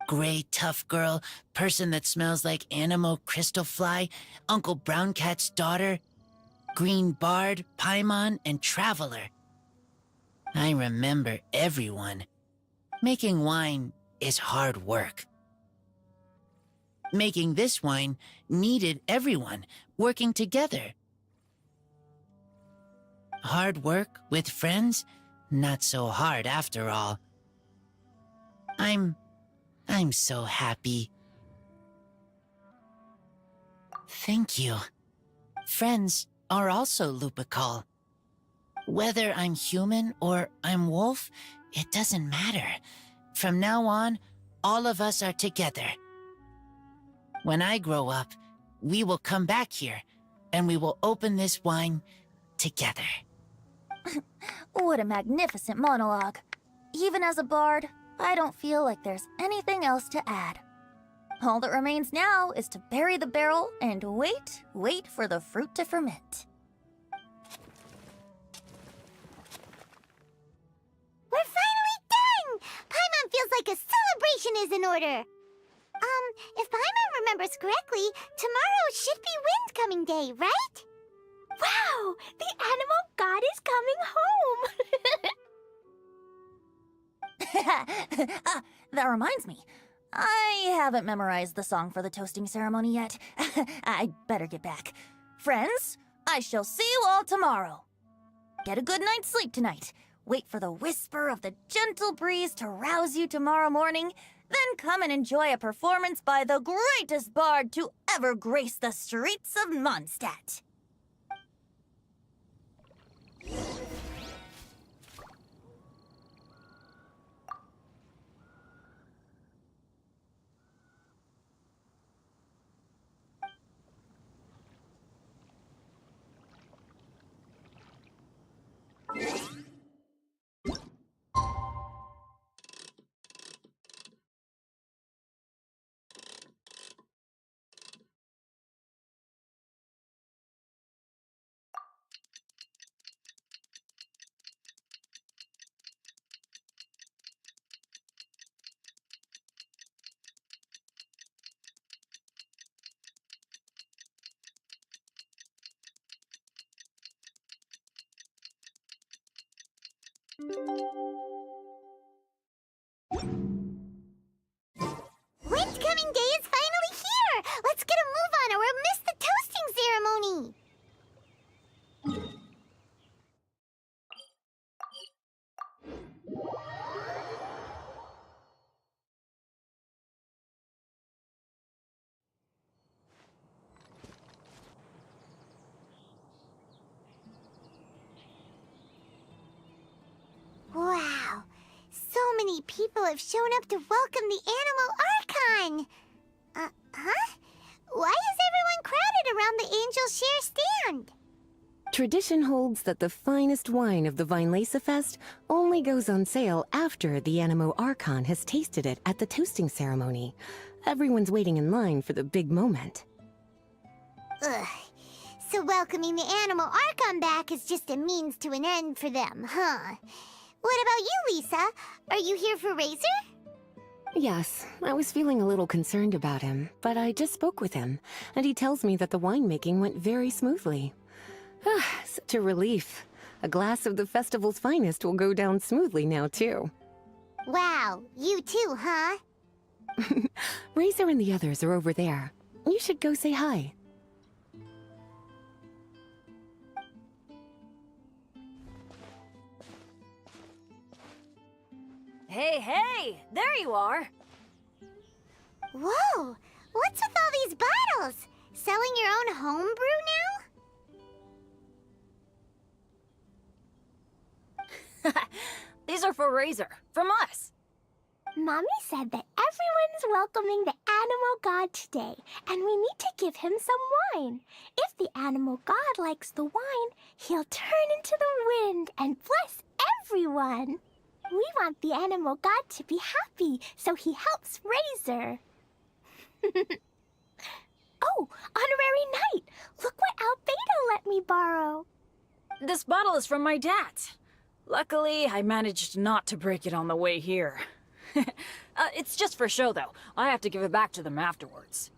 Gray Tough Girl, Person that Smells like Animo Crystal Fly, Uncle Brown Cat's Daughter, Green Bard, Paimon, and Traveler. I remember everyone. Making wine is hard work. Making this wine needed everyone working together. Hard work with friends? Not so hard after all. I'm so happy. Thank you. Friends are also Lupical. Whether I'm human or I'm wolf, it doesn't matter. From now on, all of us are together. When I grow up, we will come back here, and we will open this wine together. What a magnificent monologue. Even as a bard, I don't feel like there's anything else to add. All that remains now is to bury the barrel and wait for the fruit to ferment. We're finally done! Paimon feels like a celebration is in order. If Paimon remembers correctly, tomorrow should be Wind Coming Day, right? Wow! The animal god is coming home! That reminds me. I haven't memorized the song for the toasting ceremony yet. I'd better get back. Friends, I shall see you all tomorrow. Get a good night's sleep tonight. Wait for the whisper of the gentle breeze to rouse you tomorrow morning. Then come and enjoy a performance by the greatest bard to ever grace the streets of Mondstadt. Wind Coming Day is finally here! Let's get a move on or we'll miss the toasting ceremony! people have shown up to welcome the Animal Archon. Huh? Why is everyone crowded around the Angel Share stand? Tradition holds that the finest wine of the weinlesefest only goes on sale after the Animo Archon has tasted it at the toasting ceremony. Everyone's waiting in line for the big moment. Ugh. So welcoming the Animal Archon back is just a means to an end for them, huh? What about you, Lisa? Are you here for Razor? Yes, I was feeling a little concerned about him, but I just spoke with him, and he tells me that the winemaking went very smoothly. Such a relief. A glass of the festival's finest will go down smoothly now, too. Wow, you too, huh? Razor and the others are over there. You should go say hi. Hey, there you are. Whoa, what's with all these bottles? Selling your own homebrew now? These are for Razor, from us. Mommy said that everyone's welcoming the Animal God today, and we need to give him some wine. If the Animal God likes the wine, he'll turn into the wind and bless everyone. We want the Animal God to be happy, so he helps Razor. Oh, Honorary Knight! Look what Albedo let me borrow. This bottle is from my dad. Luckily, I managed not to break it on the way here. It's just for show, though. I have to give it back to them afterwards.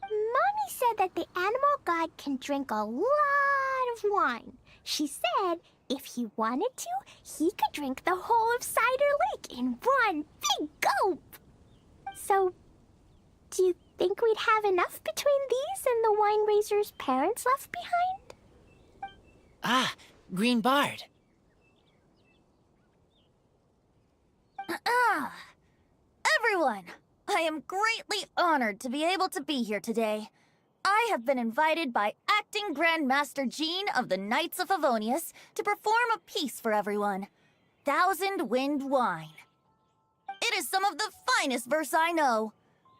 Mommy said that the Animal God can drink a lot of wine. She said if he wanted to, he could drink the whole of Cider Lake in one big gulp. So, do you think we'd have enough between these and the wine raiser's parents left behind? Ah, Green Bard. Everyone, I am greatly honored to be able to be here today. I have been invited by Acting Grand Master Jean of the Knights of Favonius to perform a piece for everyone. Thousand Wind Wine. It is some of the finest verse I know.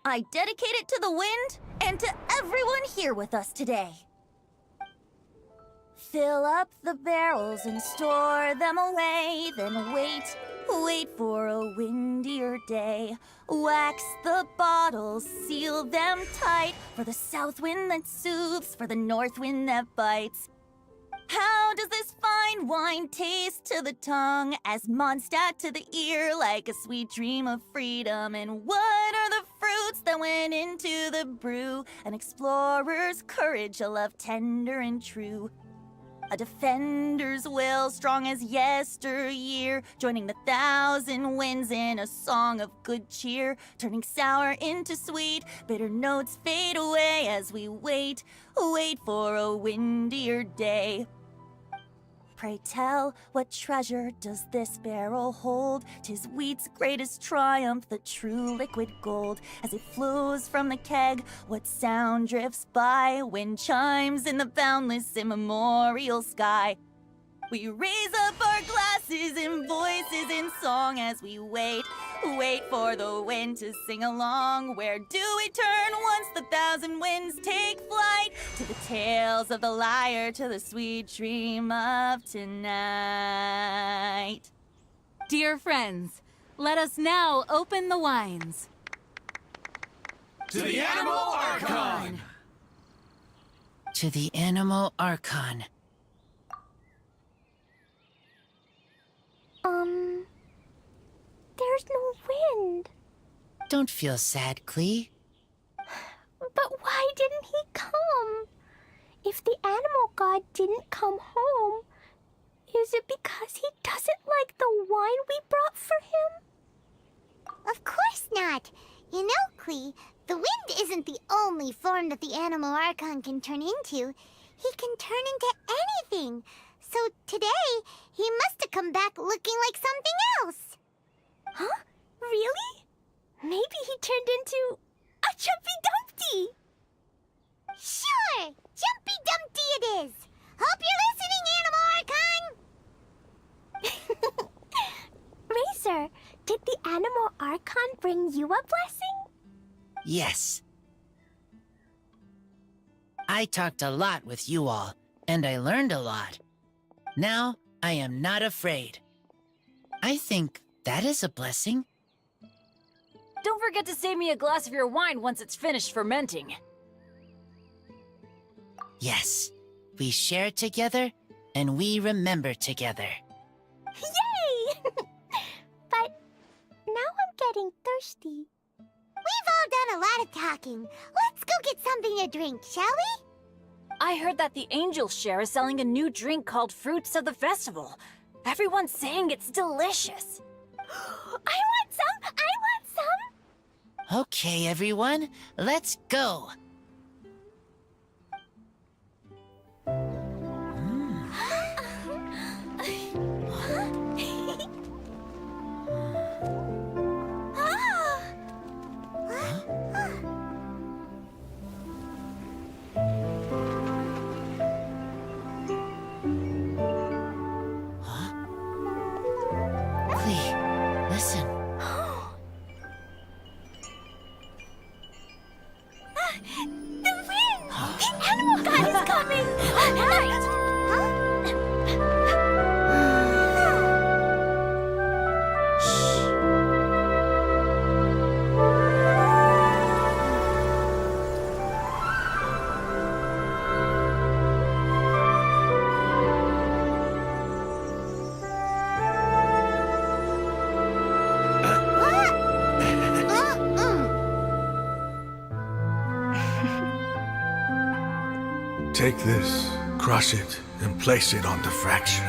I dedicate it to the wind and to everyone here with us today. Fill up the barrels and store them away, then wait for a windier day. Wax the bottles, seal them tight, for the south wind that soothes, for the north wind that bites. How does this fine wine taste to the tongue, as Mondstadt to the ear, like a sweet dream of freedom? And what are the fruits that went into the brew? An explorer's courage, a love tender and true. A defender's will, strong as yesteryear, joining the thousand winds in a song of good cheer, turning sour into sweet, bitter notes fade away as we wait for a windier day. Pray tell, what treasure does this barrel hold? 'Tis wheat's greatest triumph, the true liquid gold. As it flows from the keg, what sound drifts by? Wind chimes in the boundless immemorial sky. We raise up our glasses and voices in song as we wait for the wind to sing along. Where do we turn once the thousand winds take flight? To the tales of the lyre, to the sweet dream of tonight. Dear friends, let us now open the wines. To the Animal Archon! To the Animal Archon. There's no wind. Don't feel sad, Klee. But why didn't he come? If the Animal God didn't come home, is it because he doesn't like the wine we brought for him? Of course not. You know, Klee, the wind isn't the only form that the Animal Archon can turn into. He can turn into anything. So today, he must have come back looking like something else. Huh? Really? Maybe he turned into a Jumpy Dumpty! Sure! Jumpy Dumpty it is! Hope you're listening, Animal Archon! Razor, did the Animal bring you a blessing? Yes. I talked a lot with you all, and I learned a lot. Now, I am not afraid. I think that is a blessing. Don't forget to save me a glass of your wine once it's finished fermenting. Yes, we share together, and we remember together. Yay! But now I'm getting thirsty. We've all done a lot of talking. Let's go get something to drink, shall we? I heard that the Angel Share is selling a new drink called Fruits of the Festival. Everyone's saying it's delicious. I want some! I want some! Okay, everyone, let's go. Listen. The wind! The animal god is coming! Right! Take this, crush it, and place it on the fracture.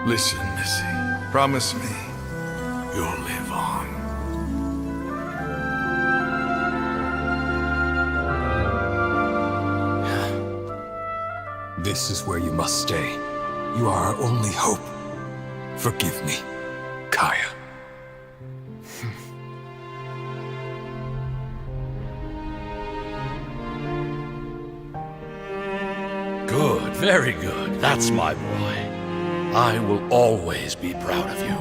Listen, Missy. Promise me you'll live on. This is where you must stay. You are our only hope. Forgive me, Kaya. Good, very good. That's my boy. I will always be proud of you.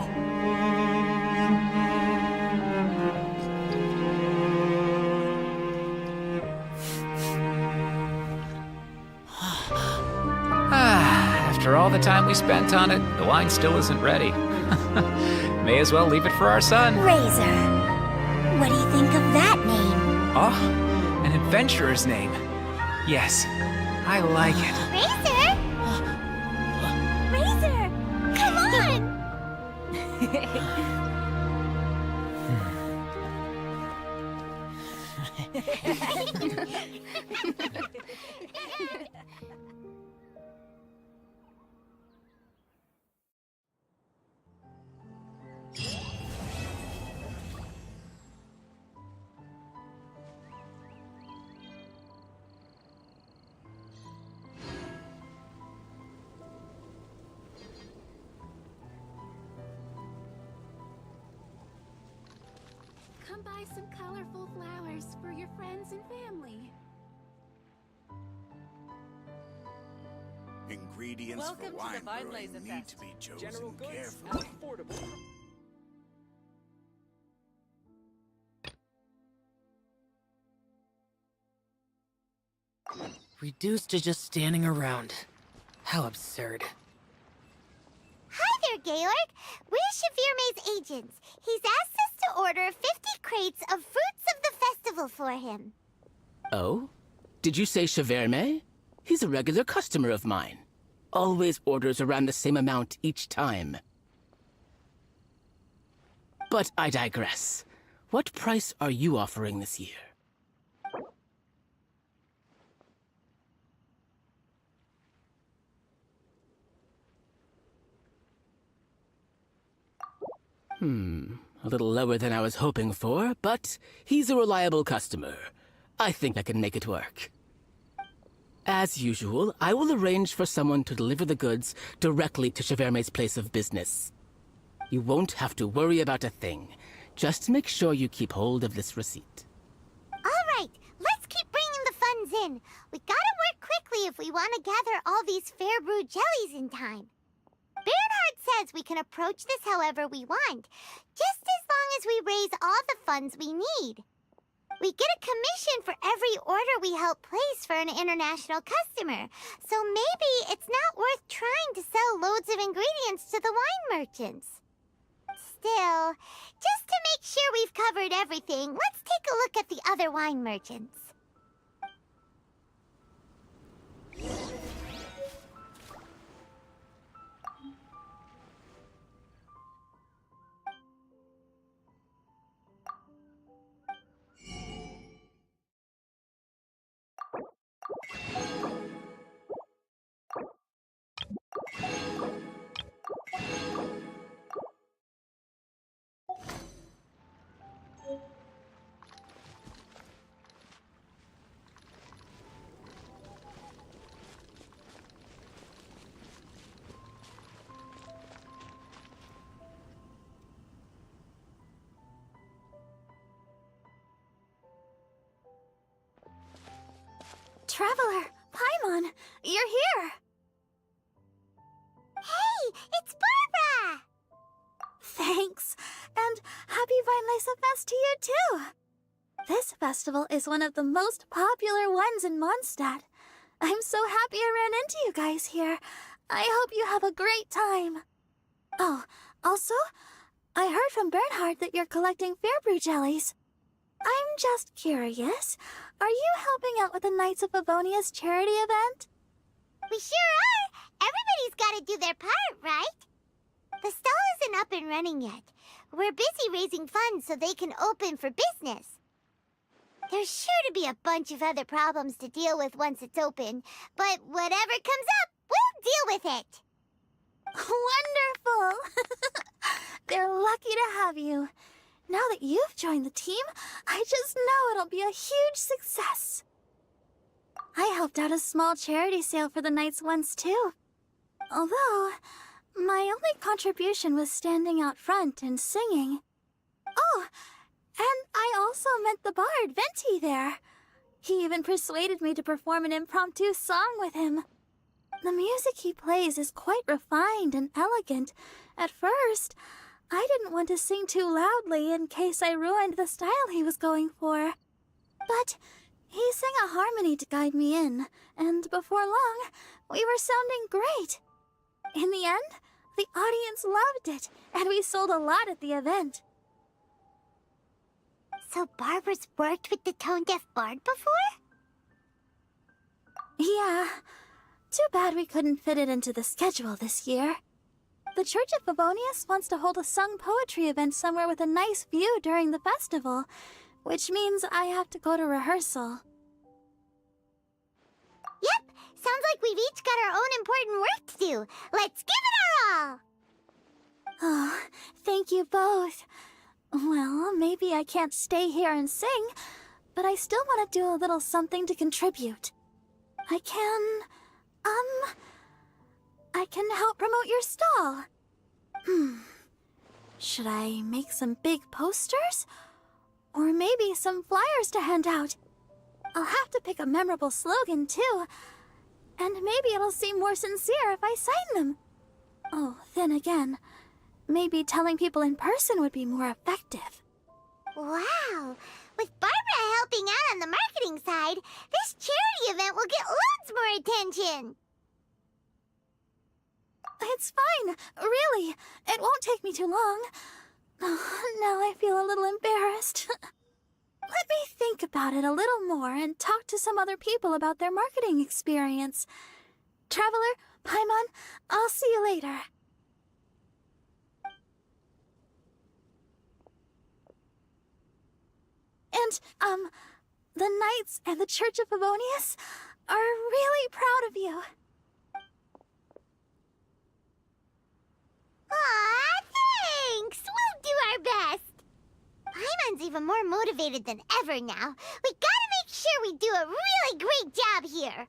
After all the time we spent on it, the wine still isn't ready. May as well leave it for our son. Razor. What do you think of that name? Oh, an adventurer's name. Yes, I like it. Razor? Razor! Come on! Come buy some colorful flowers for your friends and family. Ingredients Welcome for wine to the brewing weinlesefest. need to be chosen General goods carefully. at affordable. Reduced to just standing around. How absurd. Hi there, Georg. We're Shavirme's agents. He's asked us to order 50 crates of Fruits of the Festival for him. Oh? Did you say Shavirme? He's a regular customer of mine. Always orders around the same amount each time. But I digress. What price are you offering this year? A little lower than I was hoping for, but he's a reliable customer. I think I can make it work. As usual, I will arrange for someone to deliver the goods directly to Shavirme's place of business. You won't have to worry about a thing. Just make sure you keep hold of this receipt. All right, let's keep bringing the funds in. We gotta work quickly if we want to gather all these fair brew jellies in time. Bernhard says we can approach this however we want, just as long as we raise all the funds we need. We get a commission for every order we help place for an international customer, so maybe it's not worth trying to sell loads of ingredients to the wine merchants. Still, just to make sure we've covered everything, let's take a look at the other wine merchants. Traveler, Paimon, you're here! Hey, it's Barbara! Thanks, and happy weinlesefest to you too! This festival is one of the most popular ones in Mondstadt. I'm so happy I ran into you guys here. I hope you have a great time. Oh, also, I heard from Bernhard that you're collecting Fairbrew jellies. I'm just curious, are you helping out with the Knights of Favonia's charity event? We sure are! Everybody's gotta do their part, right? The stall isn't up and running yet. We're busy raising funds so they can open for business. There's sure to be a bunch of other problems to deal with once it's open, but whatever comes up, we'll deal with it. Wonderful! They're lucky to have you. Now that you've joined the team, I just know it'll be a huge success. I helped out a small charity sale for the Knights once too. Although, my only contribution was standing out front and singing. Oh, and I also met the bard, Venti, there. He even persuaded me to perform an impromptu song with him. The music he plays is quite refined and elegant. At first, I didn't want to sing too loudly in case I ruined the style he was going for. But he sang a harmony to guide me in, and before long, we were sounding great. In the end, the audience loved it, and we sold a lot at the event. So Barbara's worked with the tone-deaf bard before? Yeah. Too bad we couldn't fit it into the schedule this year. The Church of Favonius wants to hold a sung poetry event somewhere with a nice view during the festival, which means I have to go to rehearsal. Yep, sounds like we've each got our own important work to do. Let's give it our all! Oh, thank you both. Well, maybe I can't stay here and sing, but I still want to do a little something to contribute. I can help promote your stall. Should I make some big posters? Or maybe some flyers to hand out? I'll have to pick a memorable slogan, too. And maybe it'll seem more sincere if I sign them. Oh, then again, maybe telling people in person would be more effective. Wow! With Barbara helping out on the marketing side, this charity event will get loads more attention! It's fine, really. It won't take me too long. Oh, now I feel a little embarrassed. Let me think about it a little more and talk to some other people about their marketing experience. Traveler, Paimon, I'll see you later. And, the Knights and the Church of Favonius are really proud of you. Aw, thanks! We'll do our best! Paimon's even more motivated than ever now. We gotta make sure we do a really great job here!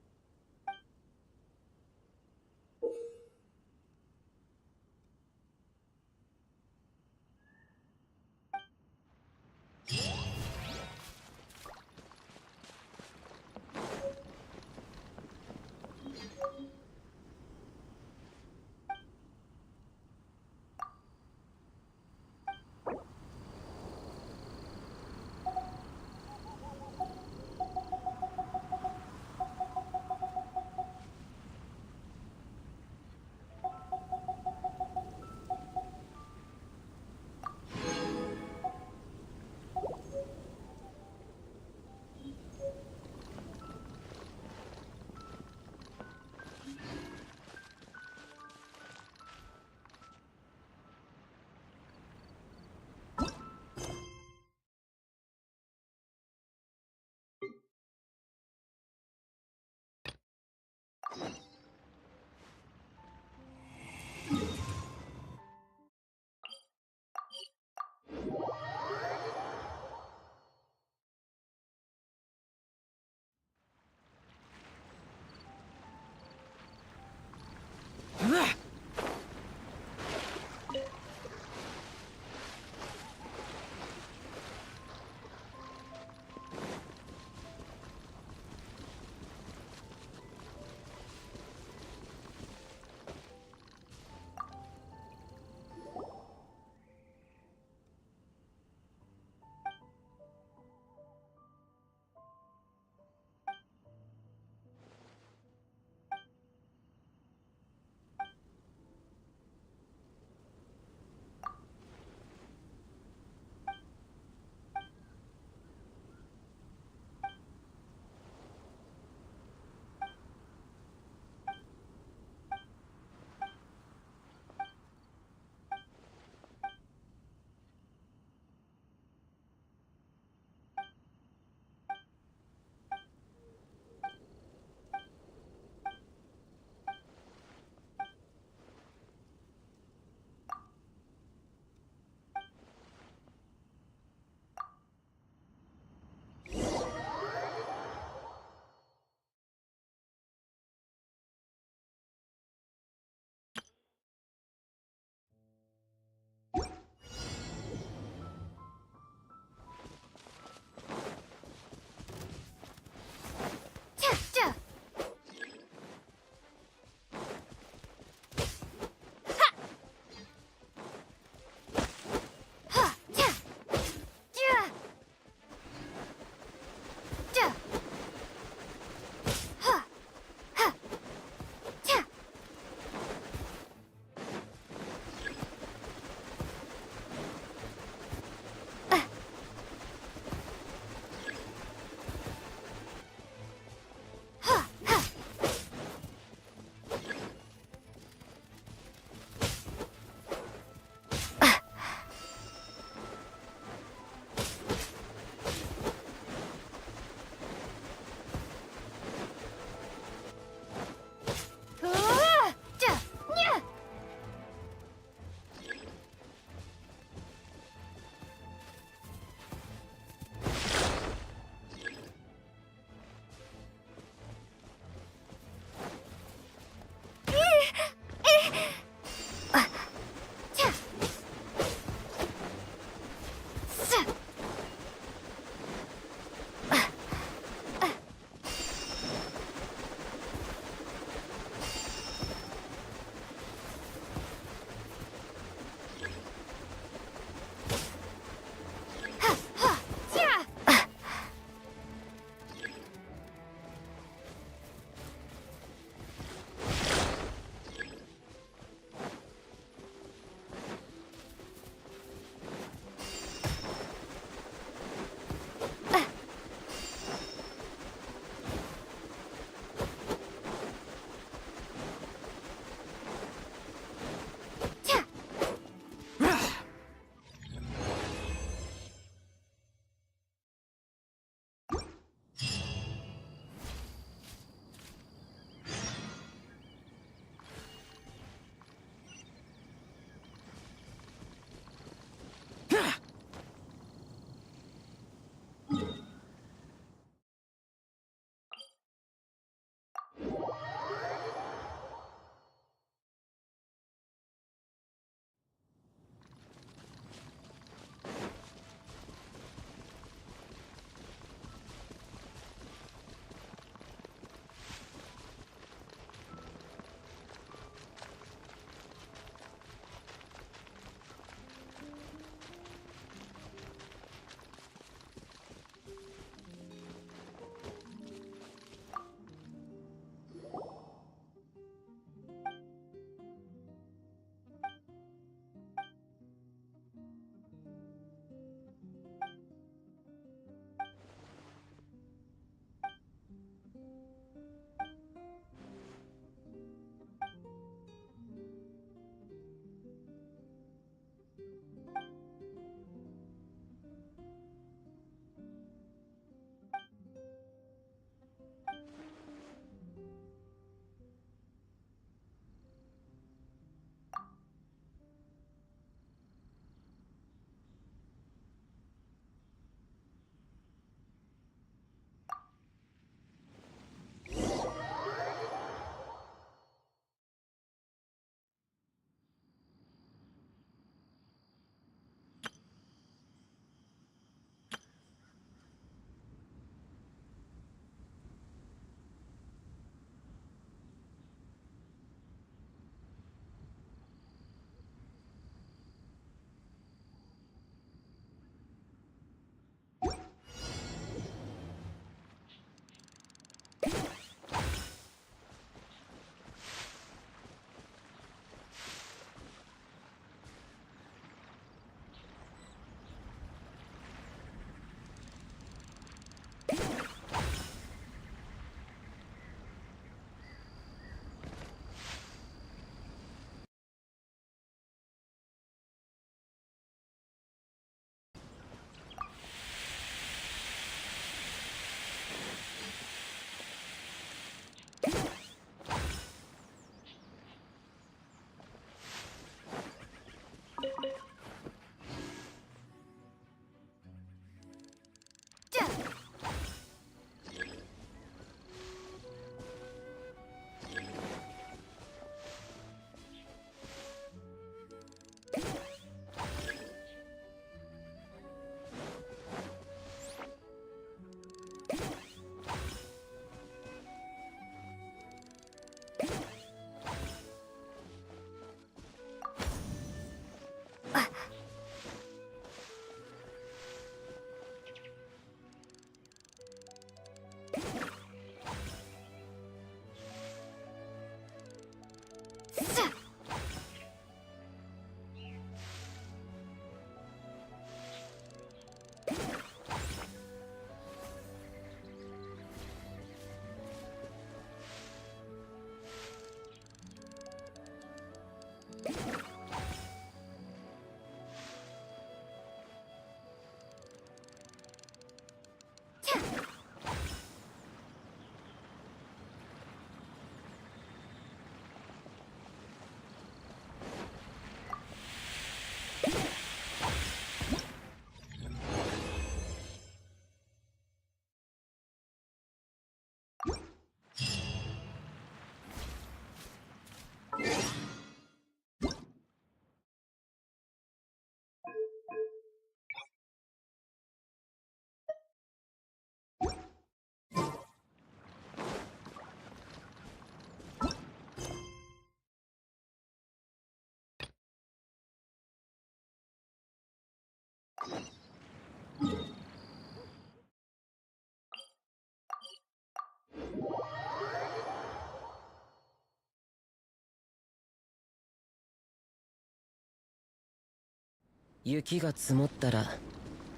雪が積もったら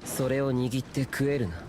それを握って食えるな。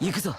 行くぞ。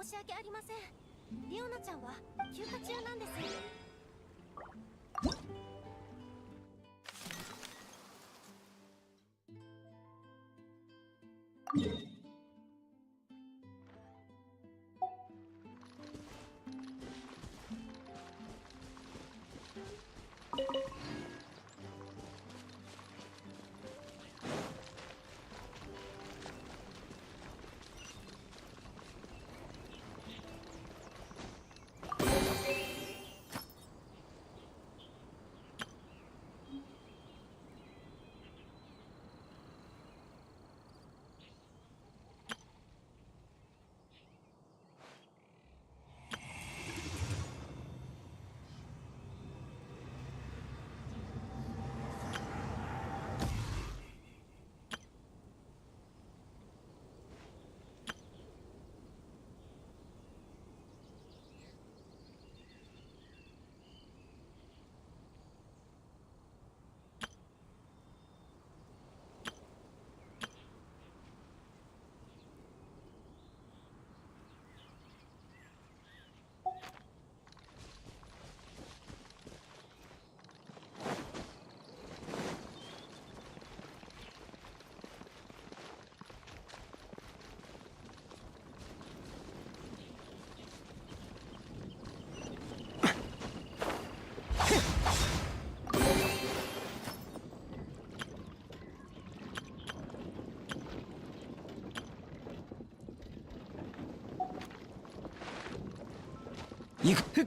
申し訳ありません。リオナちゃんは休暇中なんです。行く。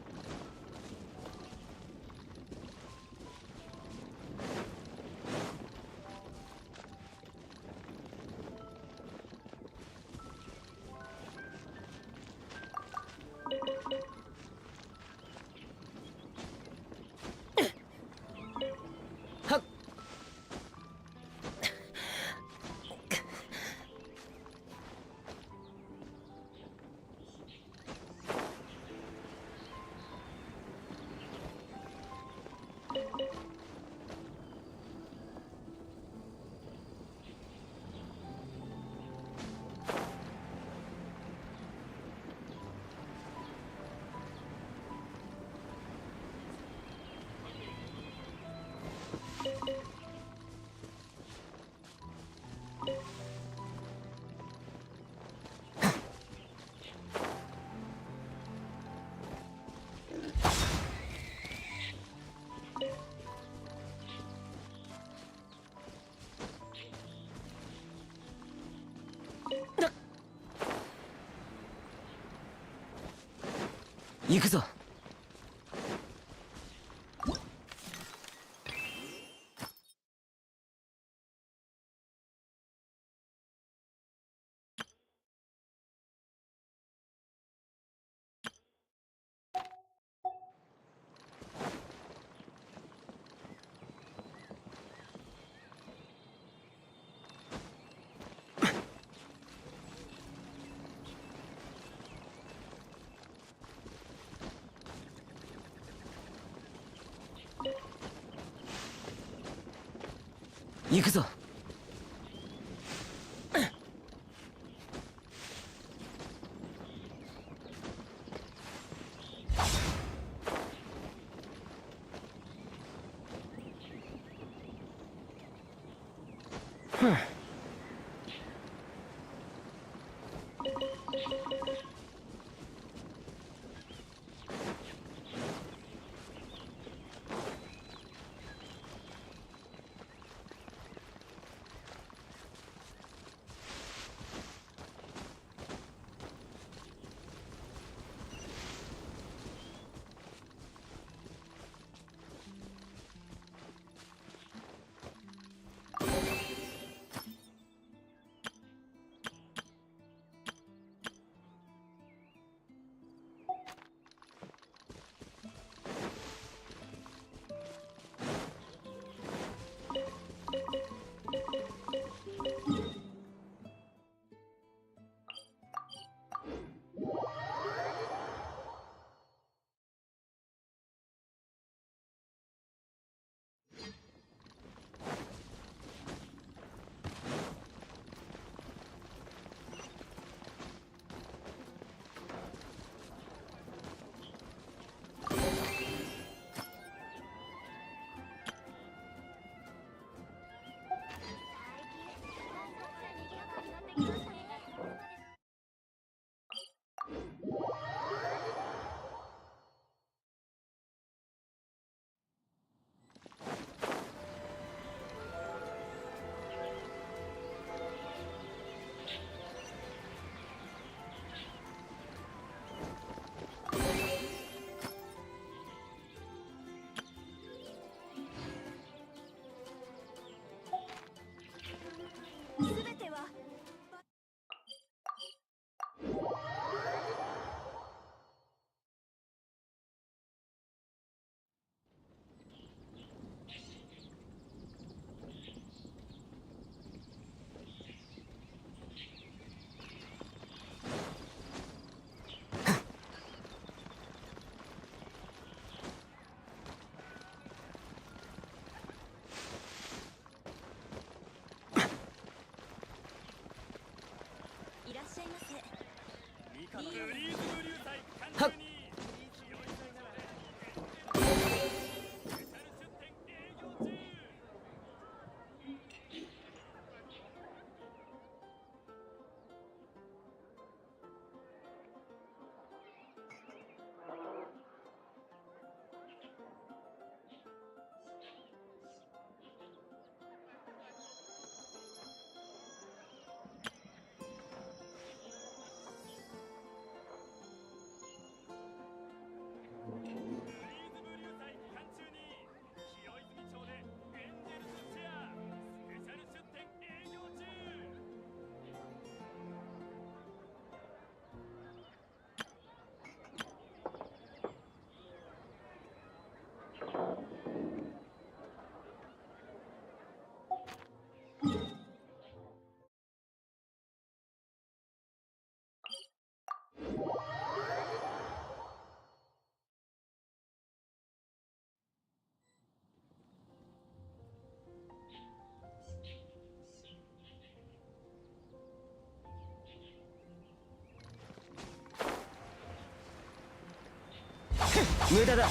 行くぞ。行くぞ。はっ。無駄だ。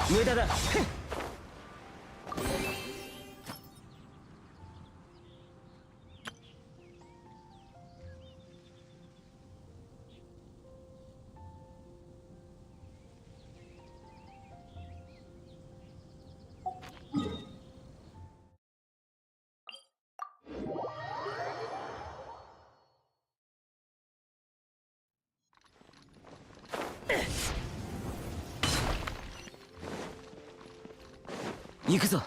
無駄だ。行くぞ。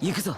行くぞ。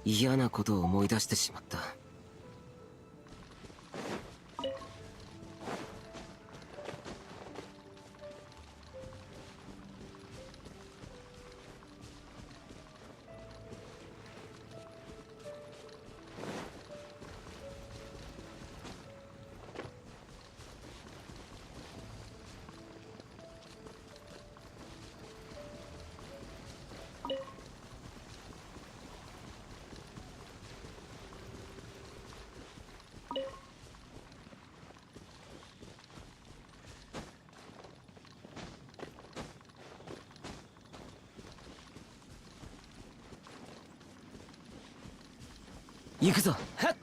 嫌なことを思い出してしまった。行くぞ。はっ。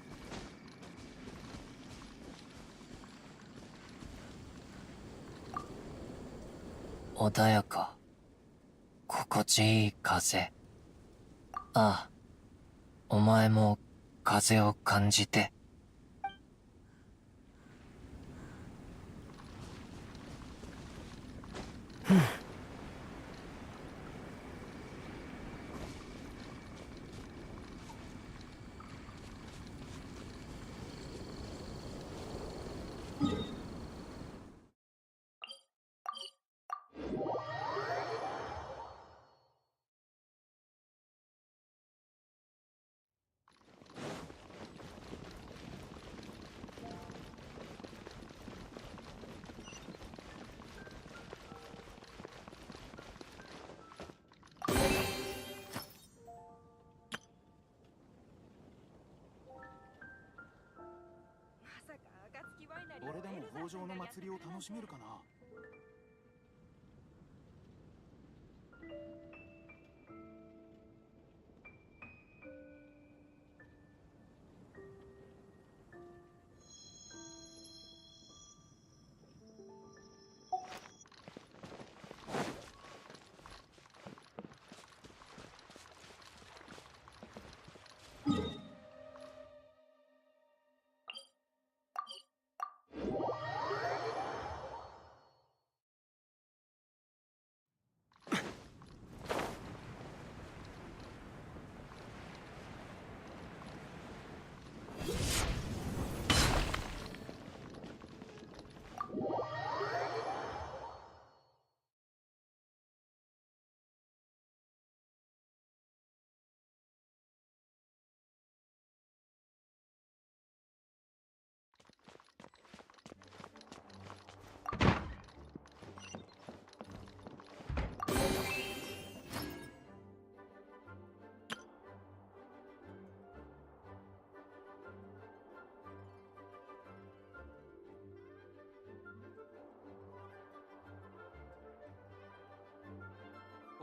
穏やか、心地いい風。ああ、お前も風を感じて。俺でも北条の祭りを楽しめるかな。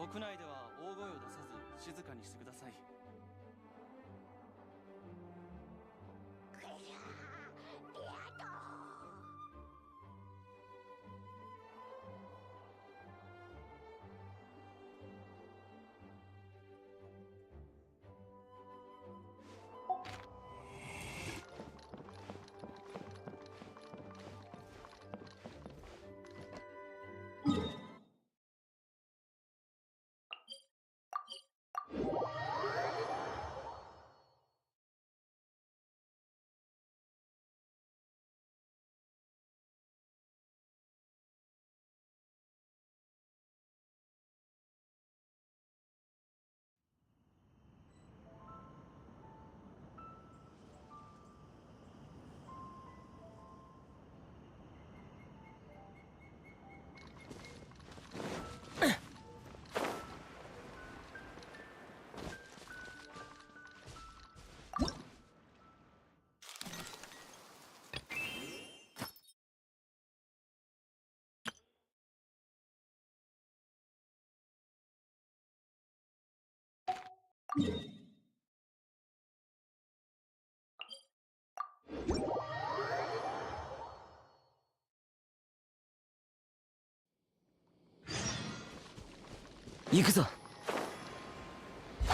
屋内では大声を出さず静かにしてください。行くぞ。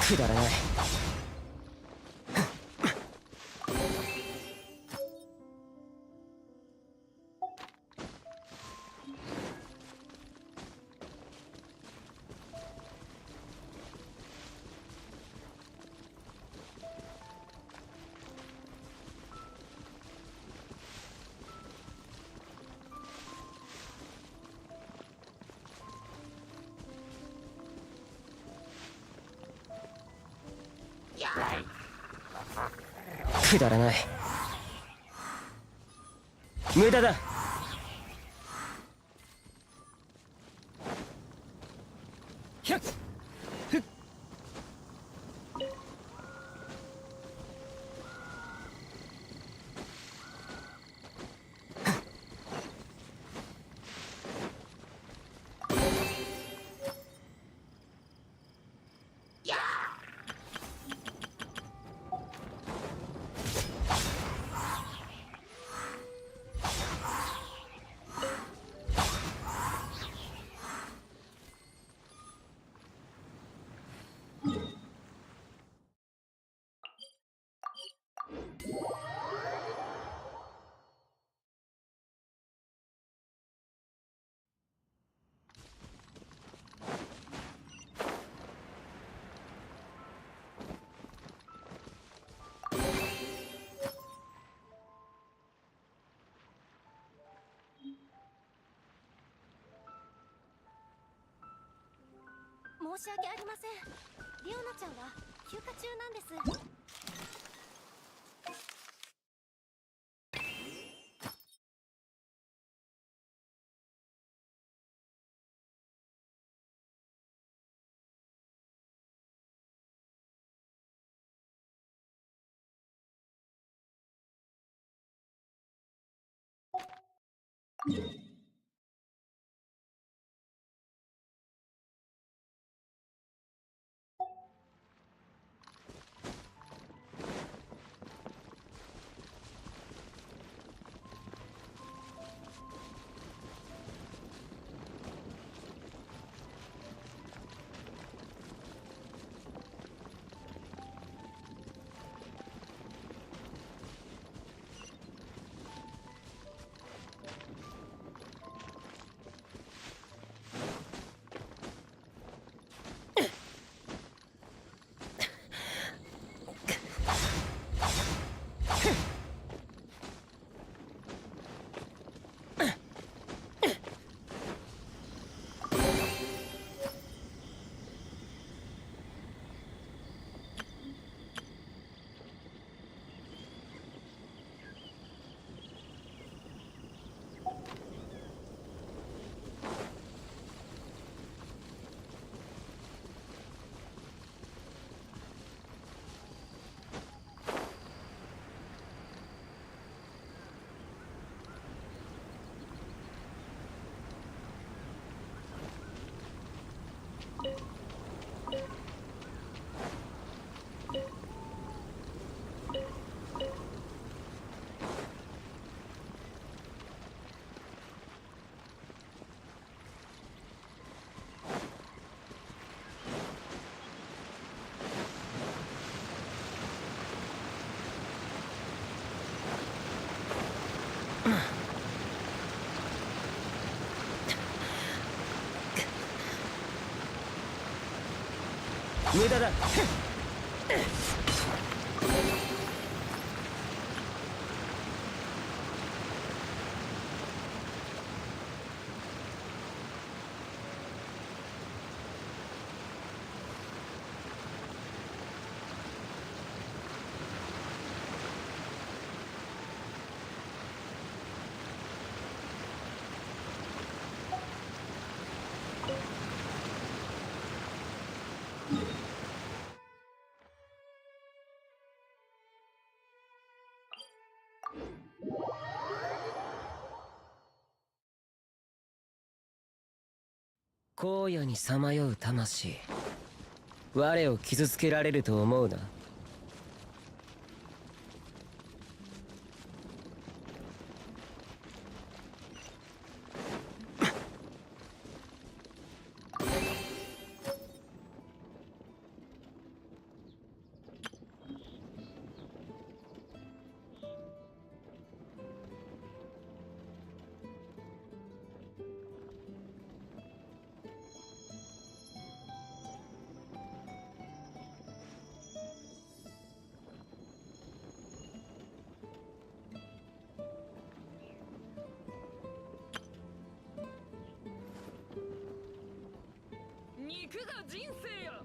くだらない。くだらない。無駄だ。ひゃっふっ。申し訳ありません。リオナちゃんは休暇中なんです。無駄だ。荒野にさまよう魂、我を傷つけられると思うな。肉が人生や。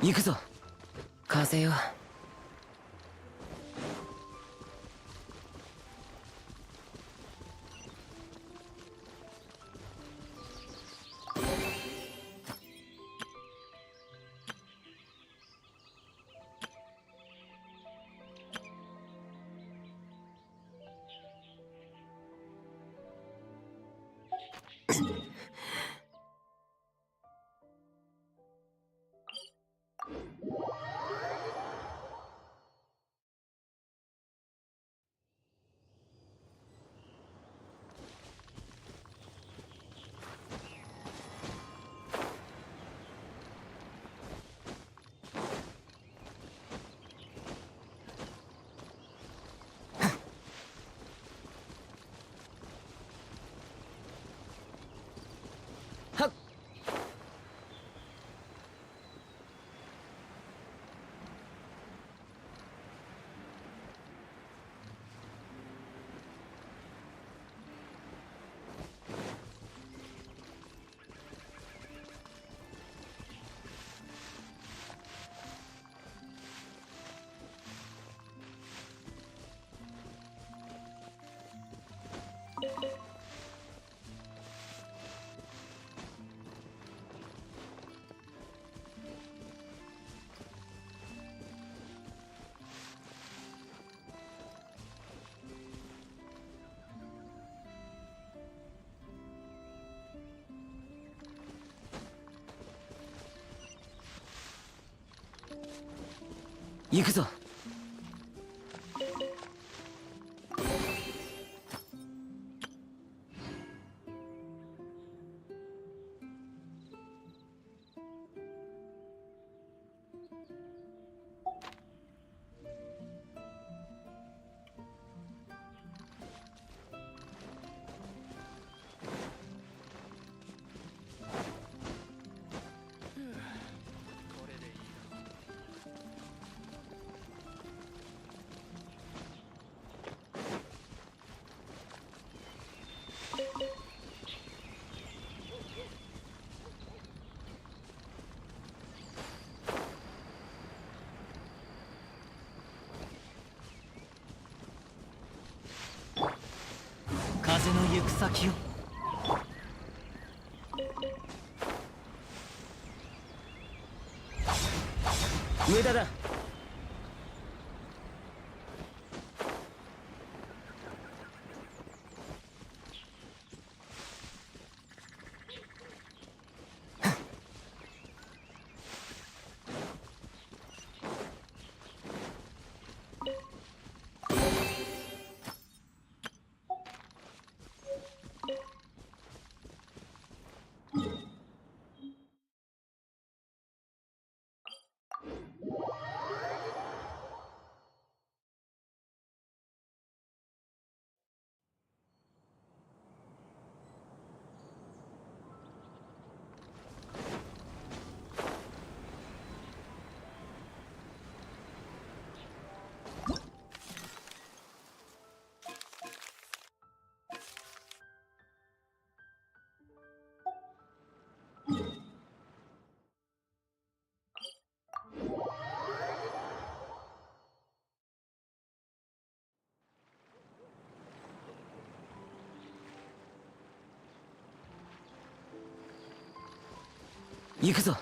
行くぞ風よ。行くぞ。風の行く先を。上田だ。行くぞ。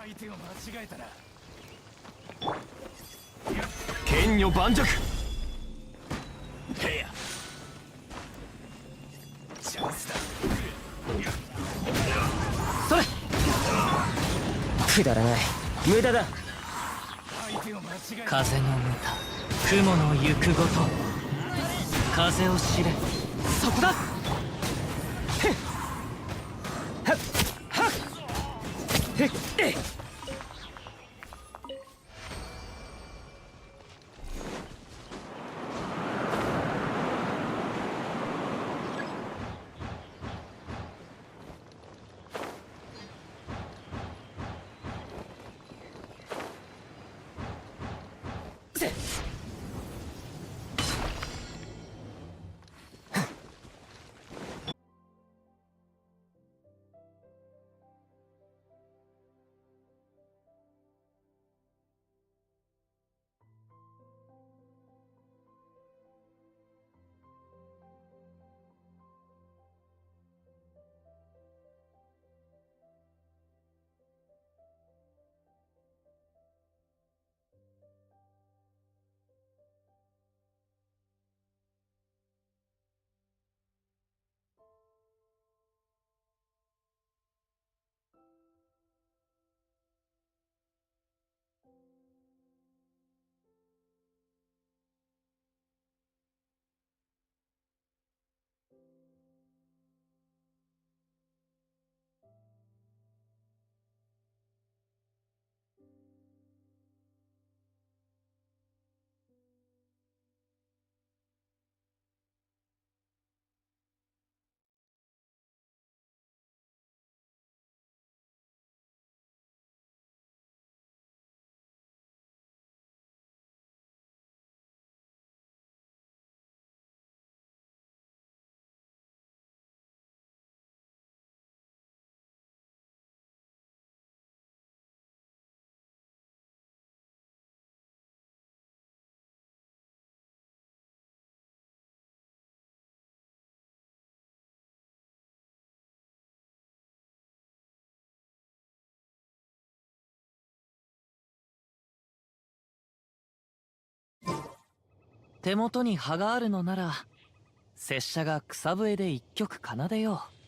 相手を間違えたな。剣女盤石。へや。チャンスだ。それ。くだらない。無駄だ。風の無駄、雲の行くごと。風を知れ。そこだ。へっはっはっへっえっ。手元に葉があるのなら、拙者が草笛で一曲奏でよう。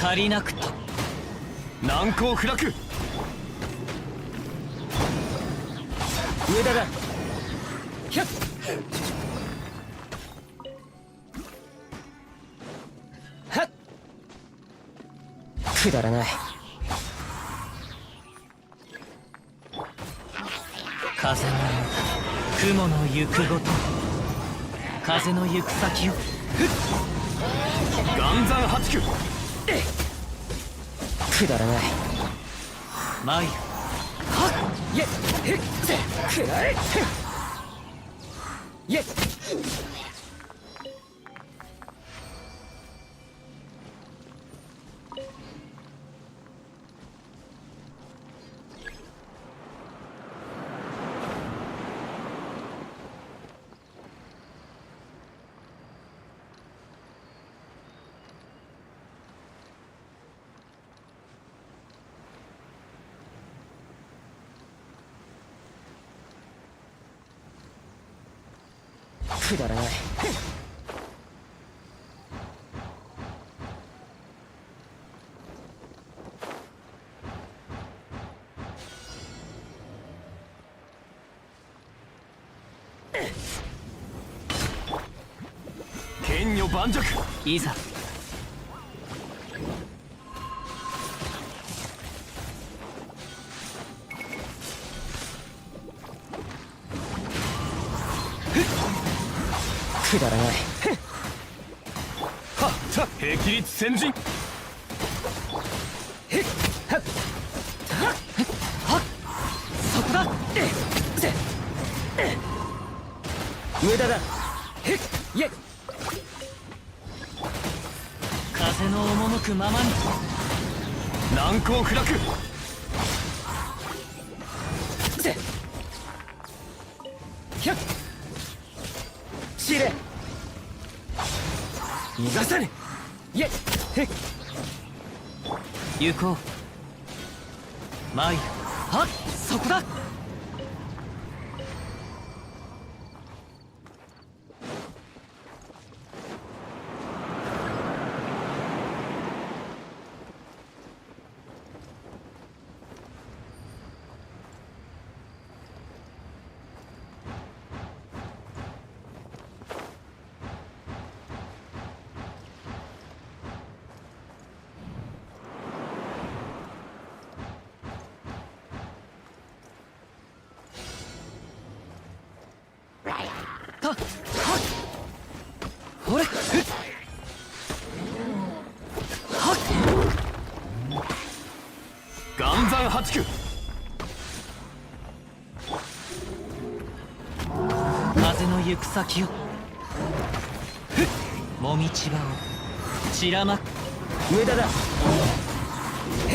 借りなくと難攻不落。無駄だ。ひゃっはっくだらない。風の雲の行くごと、風の行く先を。岩山八九。くだらない。参る。はっyeへっくらえye。くだらない。剣女盤石。いざ。くだらない。はっ、さ、霹靂先陣。へっ、はっ、はっ、そこだ。無駄だ。へっ、いえ。風の赴くままに。難攻不落。せ。ひゃっ。しれ。逃がさぬ。いえ。へっ。行こう。参る。はっ、そこだ。たっ、はっ、ほれ、ふっ、はっ、岩山八九。風の行く先を。ふっ、もみちばを散らま。無駄だ。へ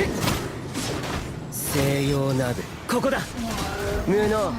っ、西洋ナブ、ここだ。無能。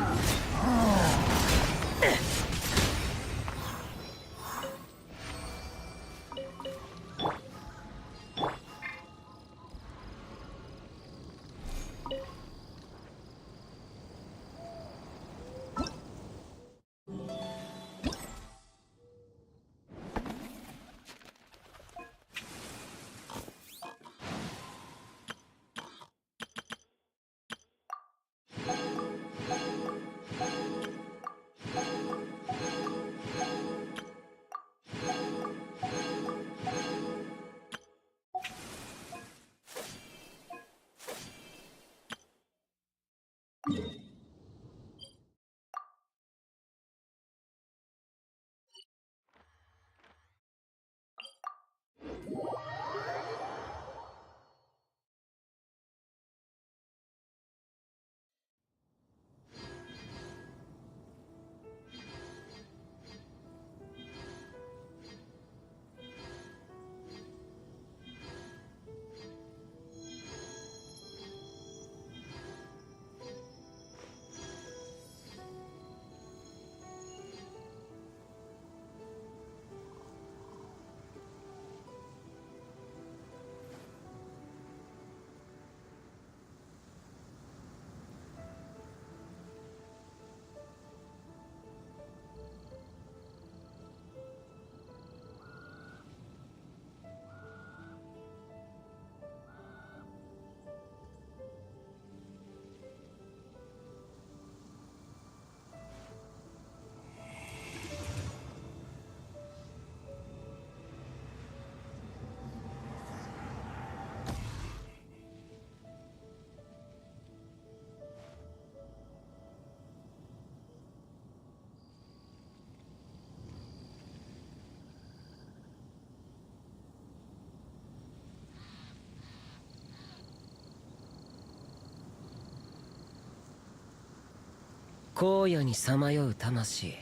荒野にさまよう魂、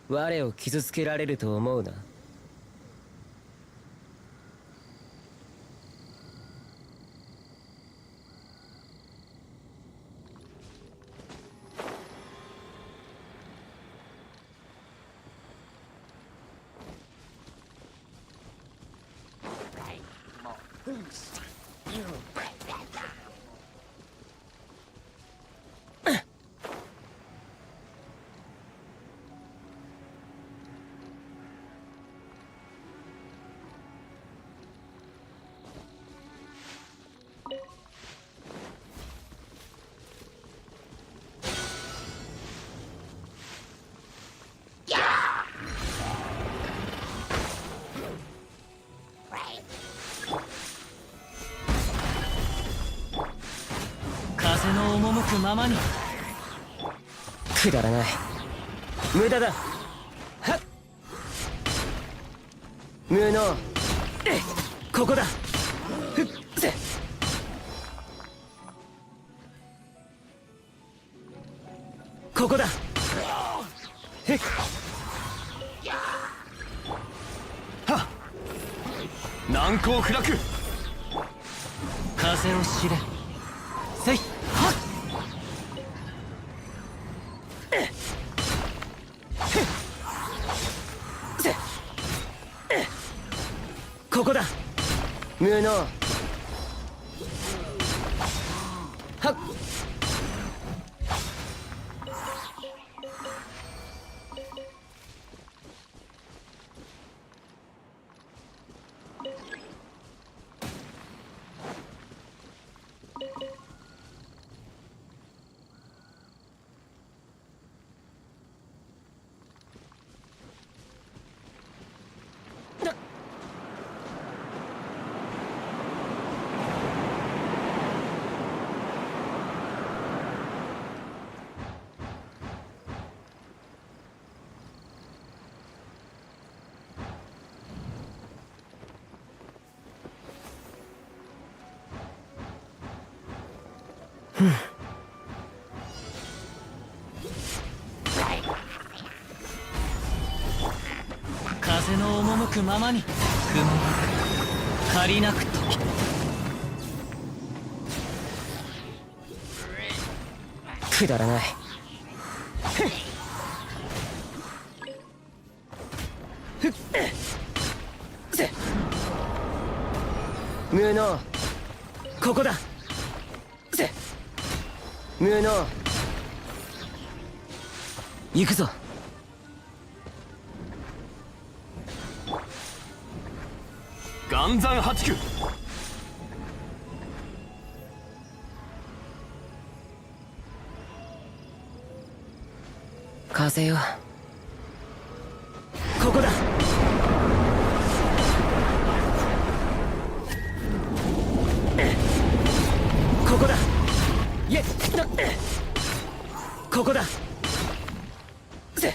我を傷つけられると思うな。ままに。くだらない。無駄だ。はっ。無能。ここだ。ふっせ。ここだ。へっ。はっ。難攻不落。風を知れ。せい。はっ。ここだ。無能。はっ。風の赴くままに。雲借りなくと。くだらない。無能。ここだ。無能。行くぞ。岩山八九。風よ。ここだ。ここだ。イエッ。ここだ。せ。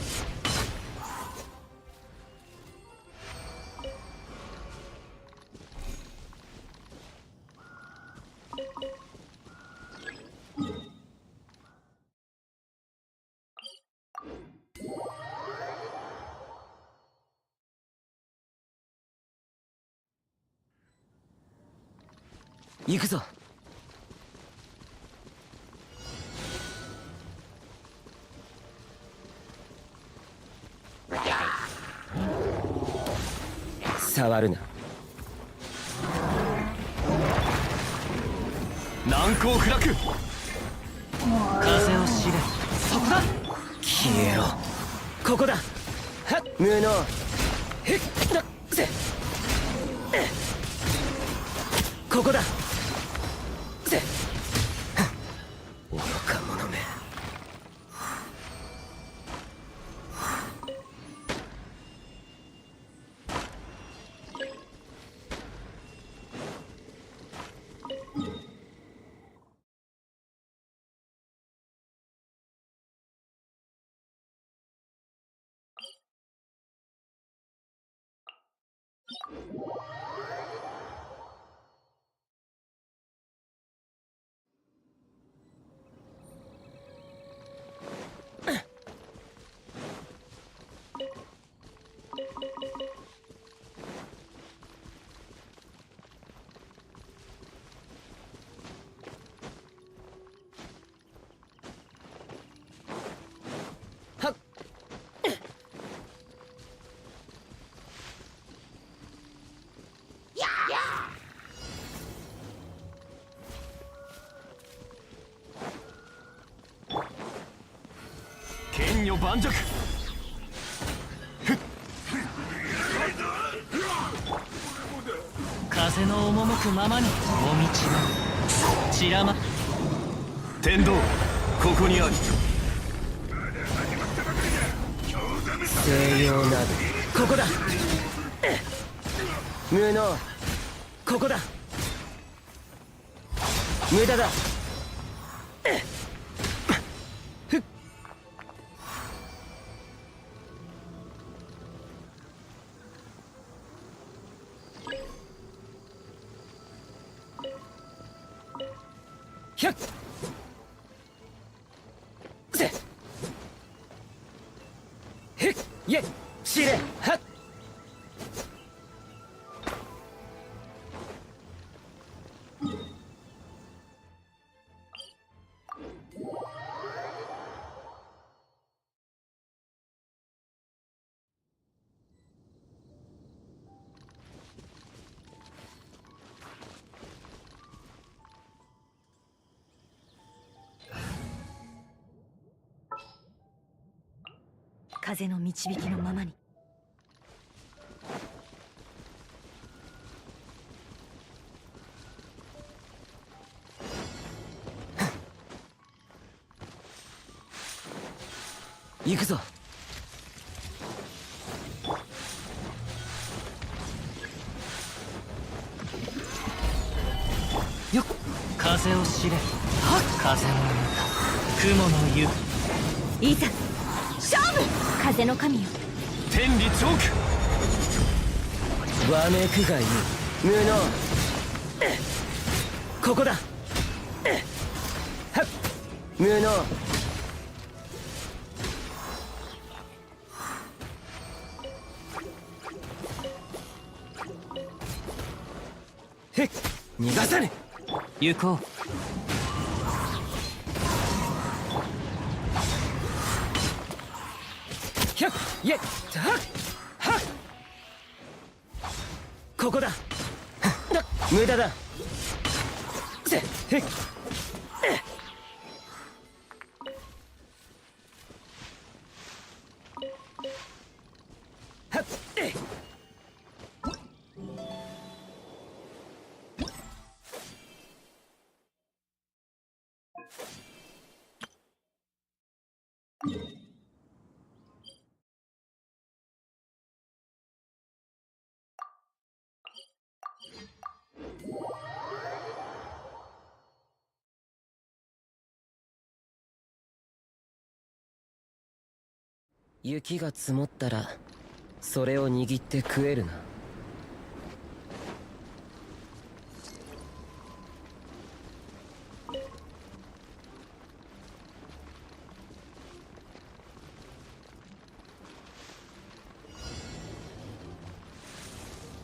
行くぞ。触るな。難攻不落。風を知れ。そこだ。消えろ。ここだ。はっ。無能。へっ。せ。ここだ。せ。愚か者め。剣女盤石。風の赴くままに。もみちは散らま。天道ここにあり。西洋などここだ。無能。ここだ。無駄だ。ひゃっせへっいえしれはっ風の導きのままに。行くぞ。よっ風を知れ。風の歌雲の湯。いざ勝負。風の神よ。天理チョーク。わめくがいい。無能。ここだ。はっ無能。へっ逃がさぬ。行こう。ひゃっいえはっはっここだ。無駄だ。せへっはっ雪が積もったらそれを握って食えるな。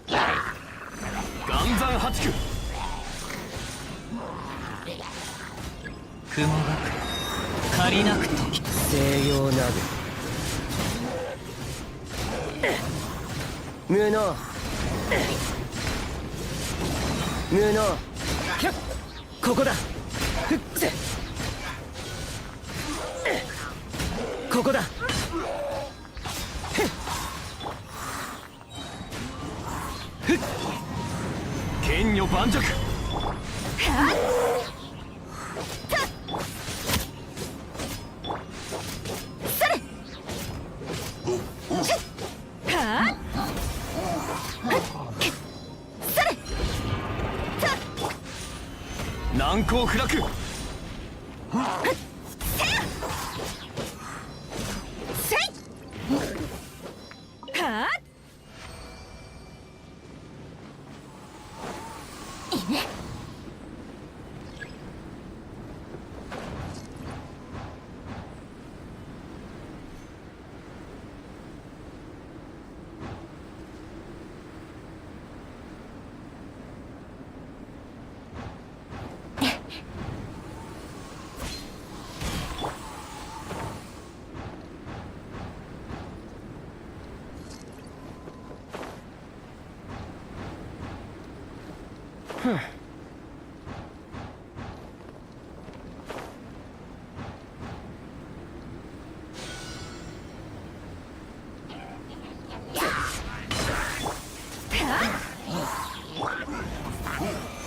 岩山八九。雲が借りなく時。西洋鍋。無能。無能。ひゃっここだ。ふっせここだ。ふっ剣女盤石。難攻不落。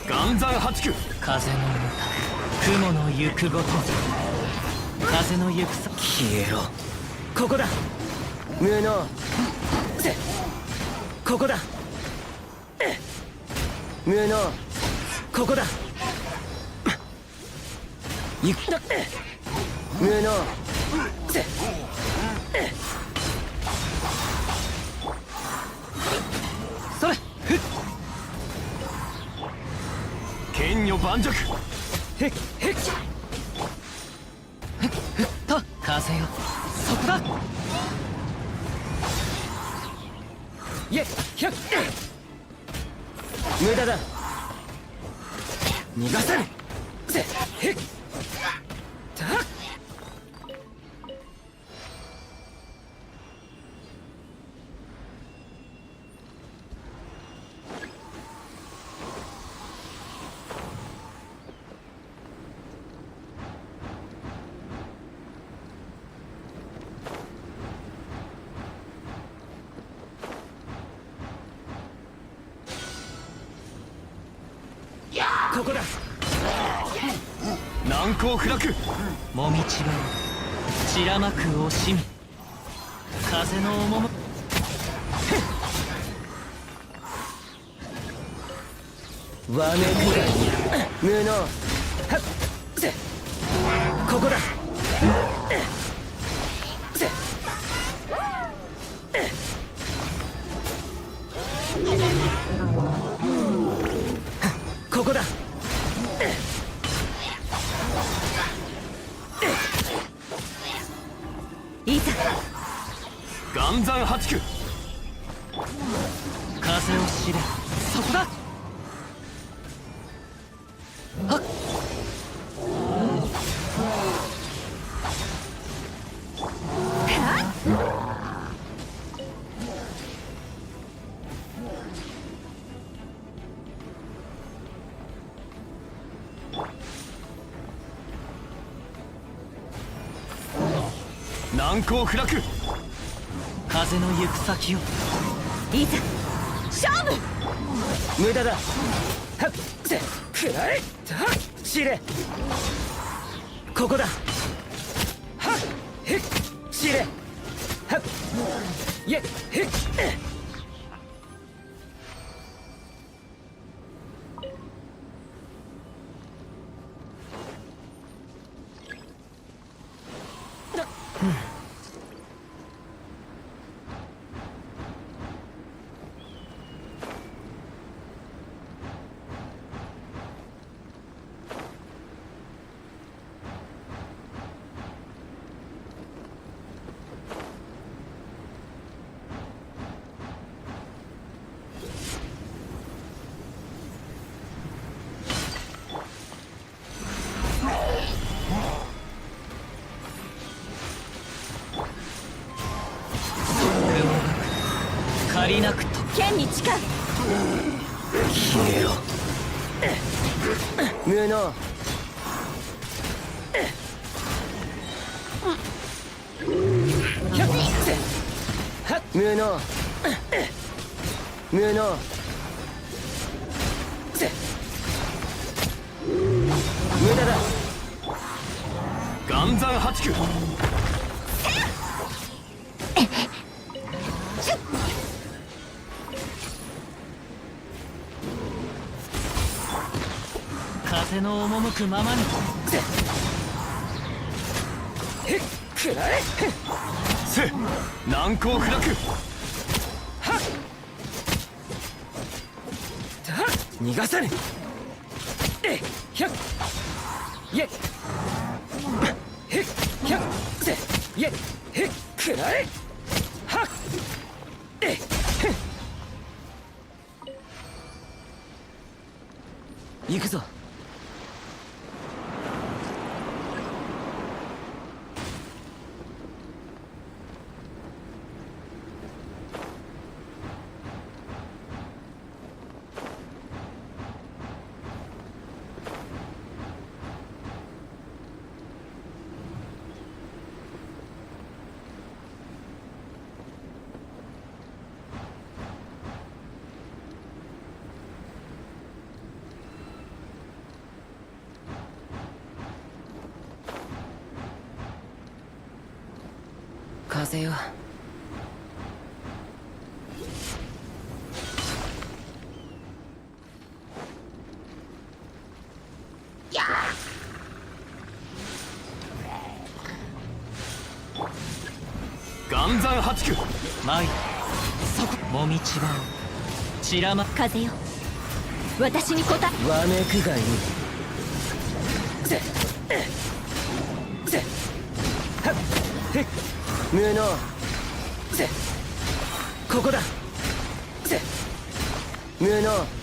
岩山八九。風の歌雲の行くごと。風の行くさ。消えろ。ここだ。無能。せここだ。無能。ここだ。行くな。無能。せそれ。ふっ剣女盤石。へっへっだ。いえひゃっ、無駄だ。逃がせる。せへっ、たっ。ここだ。難攻不落。もみちば散らまく惜しみ。風の赴わめくがいい。無能。はっ、せここだ。せここだ。いざ岩山八九。風を知れ。そこだ。はっ、難攻不落。風の行く先を。いざ勝負。無駄だ。はっ、せくらえ。たっ、知れ。ここだ。はっ、へっ、知れ。はっ、いえへっ。借りなくと剣に誓う。消えろ。無能。ひゃっ、せはっ、無能。無能。せ無駄だ。岩山八九。風の赴くままに。へっ、くらえ。せ難攻不落。はっ、たっ、逃がさぬ。えひゃっ、いえへっ、ひゃっ、せいえへっ、くらえ。はっ、えへっ。行くぞ。風よ。岩山八九。舞そこもみちばを散らま。風よ、私に答え。わめくがいい。せせはっへっ無能せここだせ無能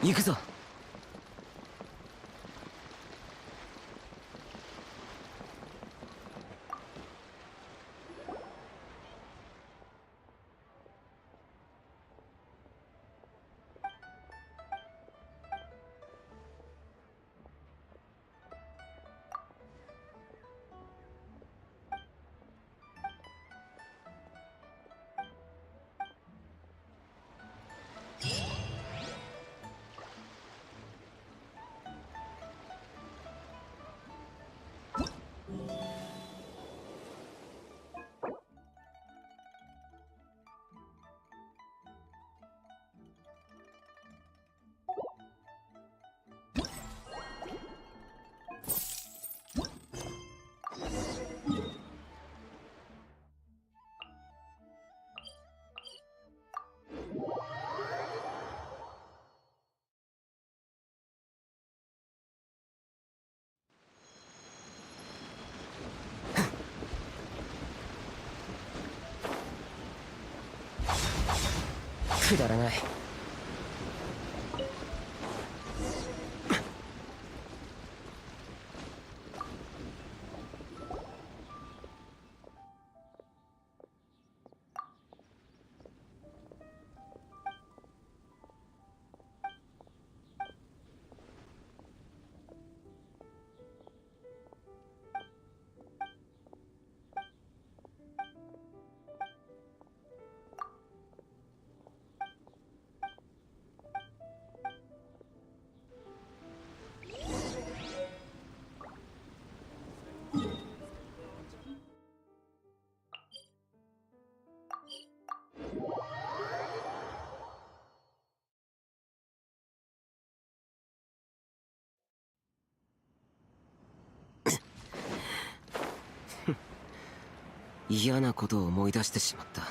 行くぞ。くだらない。嫌なことを思い出してしまった。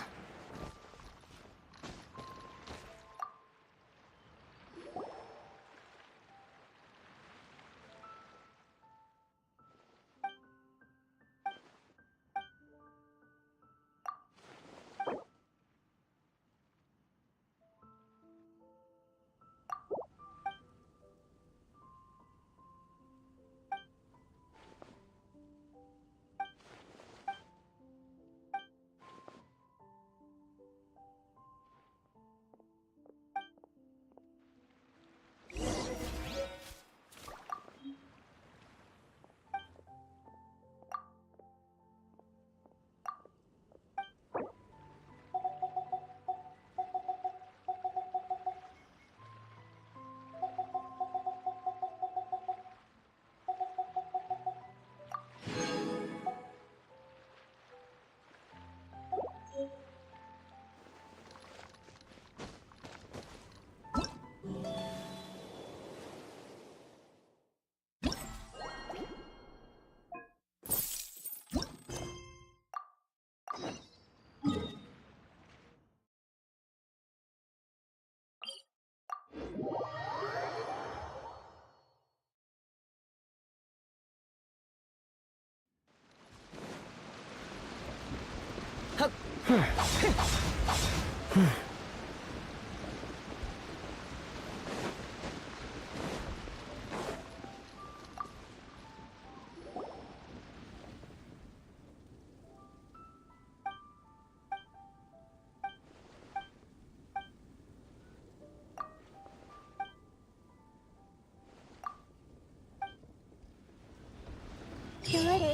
どれどれ、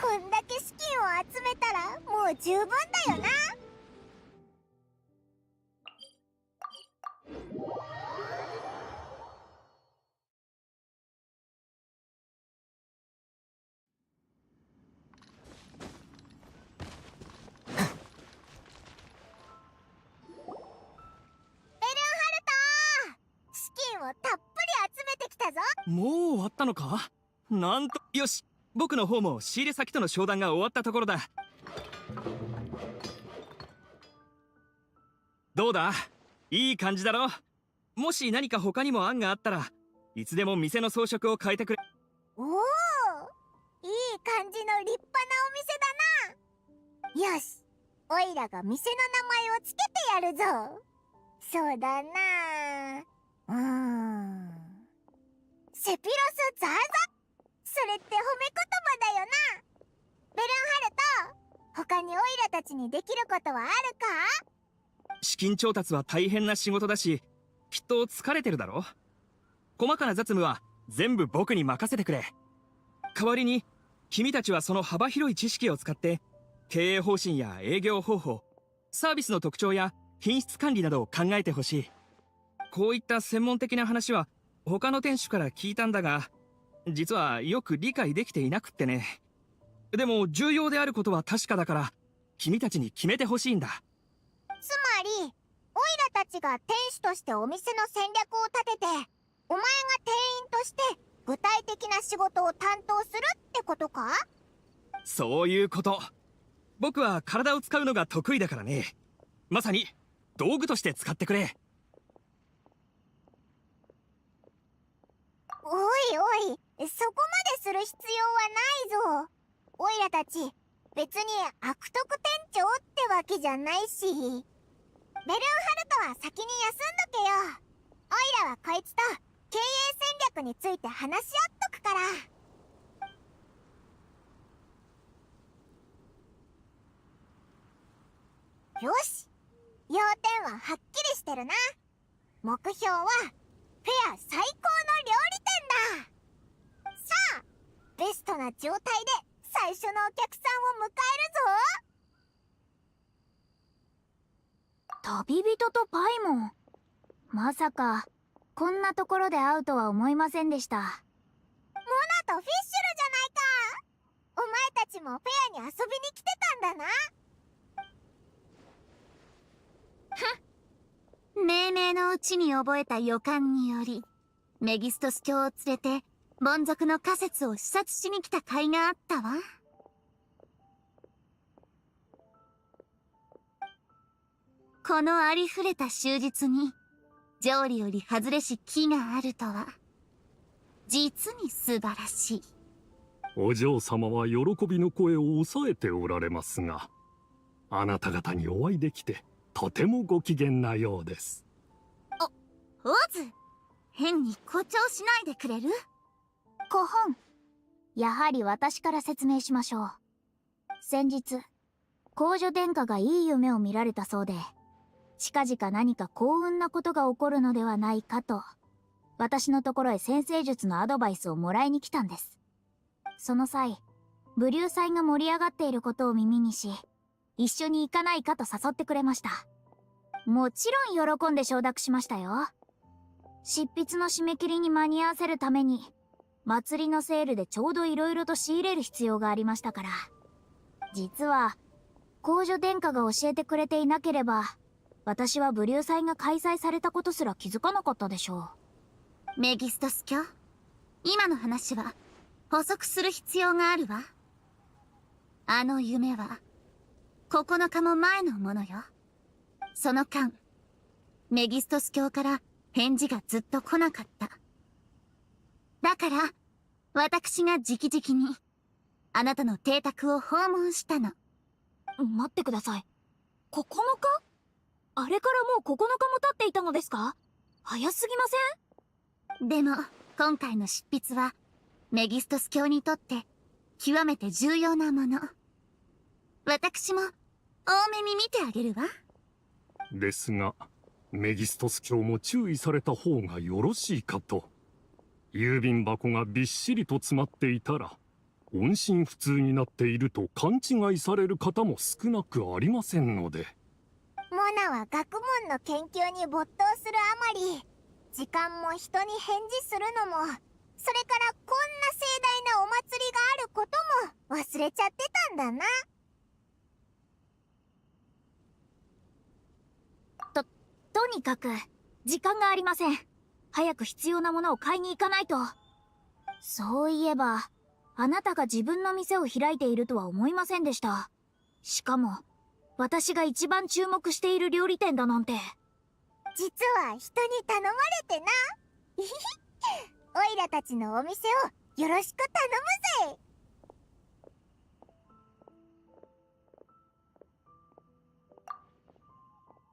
こんだけ資金を集めたらもう十分だよな。資金をたっぷり集めてきたぞ。もう終わったのか。なんと、よし、僕の方も仕入れ先との商談が終わったところだ。どうだ、いい感じだろ。もし何か他にも案があったらいつでも店の装飾を変えてくれ。おお、いい感じの立派なお店だな。よし、おいらが店の名前をつけてやるぞ。そうだな、セピロスザーザ。それって褒め言葉だよな。ベルンハルト、他にオイラたちにできることはあるか？資金調達は大変な仕事だし、きっと疲れてるだろ。細かな雑務は全部僕に任せてくれ。代わりに君たちはその幅広い知識を使って経営方針や営業方法、サービスの特徴や品質管理などを考えてほしい。こういった専門的な話は他の店主から聞いたんだが、実はよく理解できていなくってね。でも重要であることは確かだから君たちに決めてほしいんだ。つまりオイラたちが店主としてお店の戦略を立てて、お前が店員として具体的な仕事を担当するってことか？そういうこと。僕は体を使うのが得意だからね。まさに道具として使ってくれ。おいおい、そこまでする必要はないぞ。オイラたち、別に悪徳店長ってわけじゃないし。ベルンハルトは先に休んどけよ。オイラはこいつと経営戦略について話し合っとくから。よし、要点ははっきりしてるな。目標はフェア最高の料理店だ。さあ、ベストな状態で最初のお客さんを迎えるぞ。旅人とパイモン。まさかこんなところで会うとは思いませんでした。モナとフィッシュルじゃないか。お前たちもフェアに遊びに来てたんだな。命名のうちに覚えた予感により、メギストス卿を連れて凡俗の仮説を視察しに来た甲斐があったわ。このありふれた終日に条理より外れし木があるとは実に素晴らしい。お嬢様は喜びの声を抑えておられますが、あなた方にお会いできてとてもご機嫌なようです。オズ、変に誇張しないでくれる？古本、やはり私から説明しましょう。先日皇女殿下がいい夢を見られたそうで、近々何か幸運なことが起こるのではないかと、私のところへ占星術のアドバイスをもらいに来たんです。その際、ブリュー祭が盛り上がっていることを耳にし、一緒に行かないかと誘ってくれました。もちろん喜んで承諾しましたよ。執筆の締め切りに間に合わせるために、祭りのセールでちょうどいろいろと仕入れる必要がありましたから。実は、皇女殿下が教えてくれていなければ、私はブリュー祭が開催されたことすら気づかなかったでしょう。メギストス卿、今の話は補足する必要があるわ。あの夢は9日も前のものよ。その間、メギストス卿から返事がずっと来なかった。だから、私が直々に、あなたの邸宅を訪問したの。待ってください。9日？あれからもう9日も経っていたのですか？早すぎません？でも、今回の執筆は、メギストス卿にとって、極めて重要なもの。私も、大目に見てあげるわ。ですが、メギストス卿も注意された方がよろしいかと。郵便箱がびっしりと詰まっていたら、音信不通になっていると勘違いされる方も少なくありませんので。モナは学問の研究に没頭するあまり、時間も人に返事するのも、それからこんな盛大なお祭りがあることも忘れちゃってたんだな。とにかく、時間がありません。早く必要なものを買いに行かないと。そういえば、あなたが自分の店を開いているとは思いませんでした。しかも、私が一番注目している料理店だなんて。実は人に頼まれてな。オイラたちのお店をよろしく頼むぜ。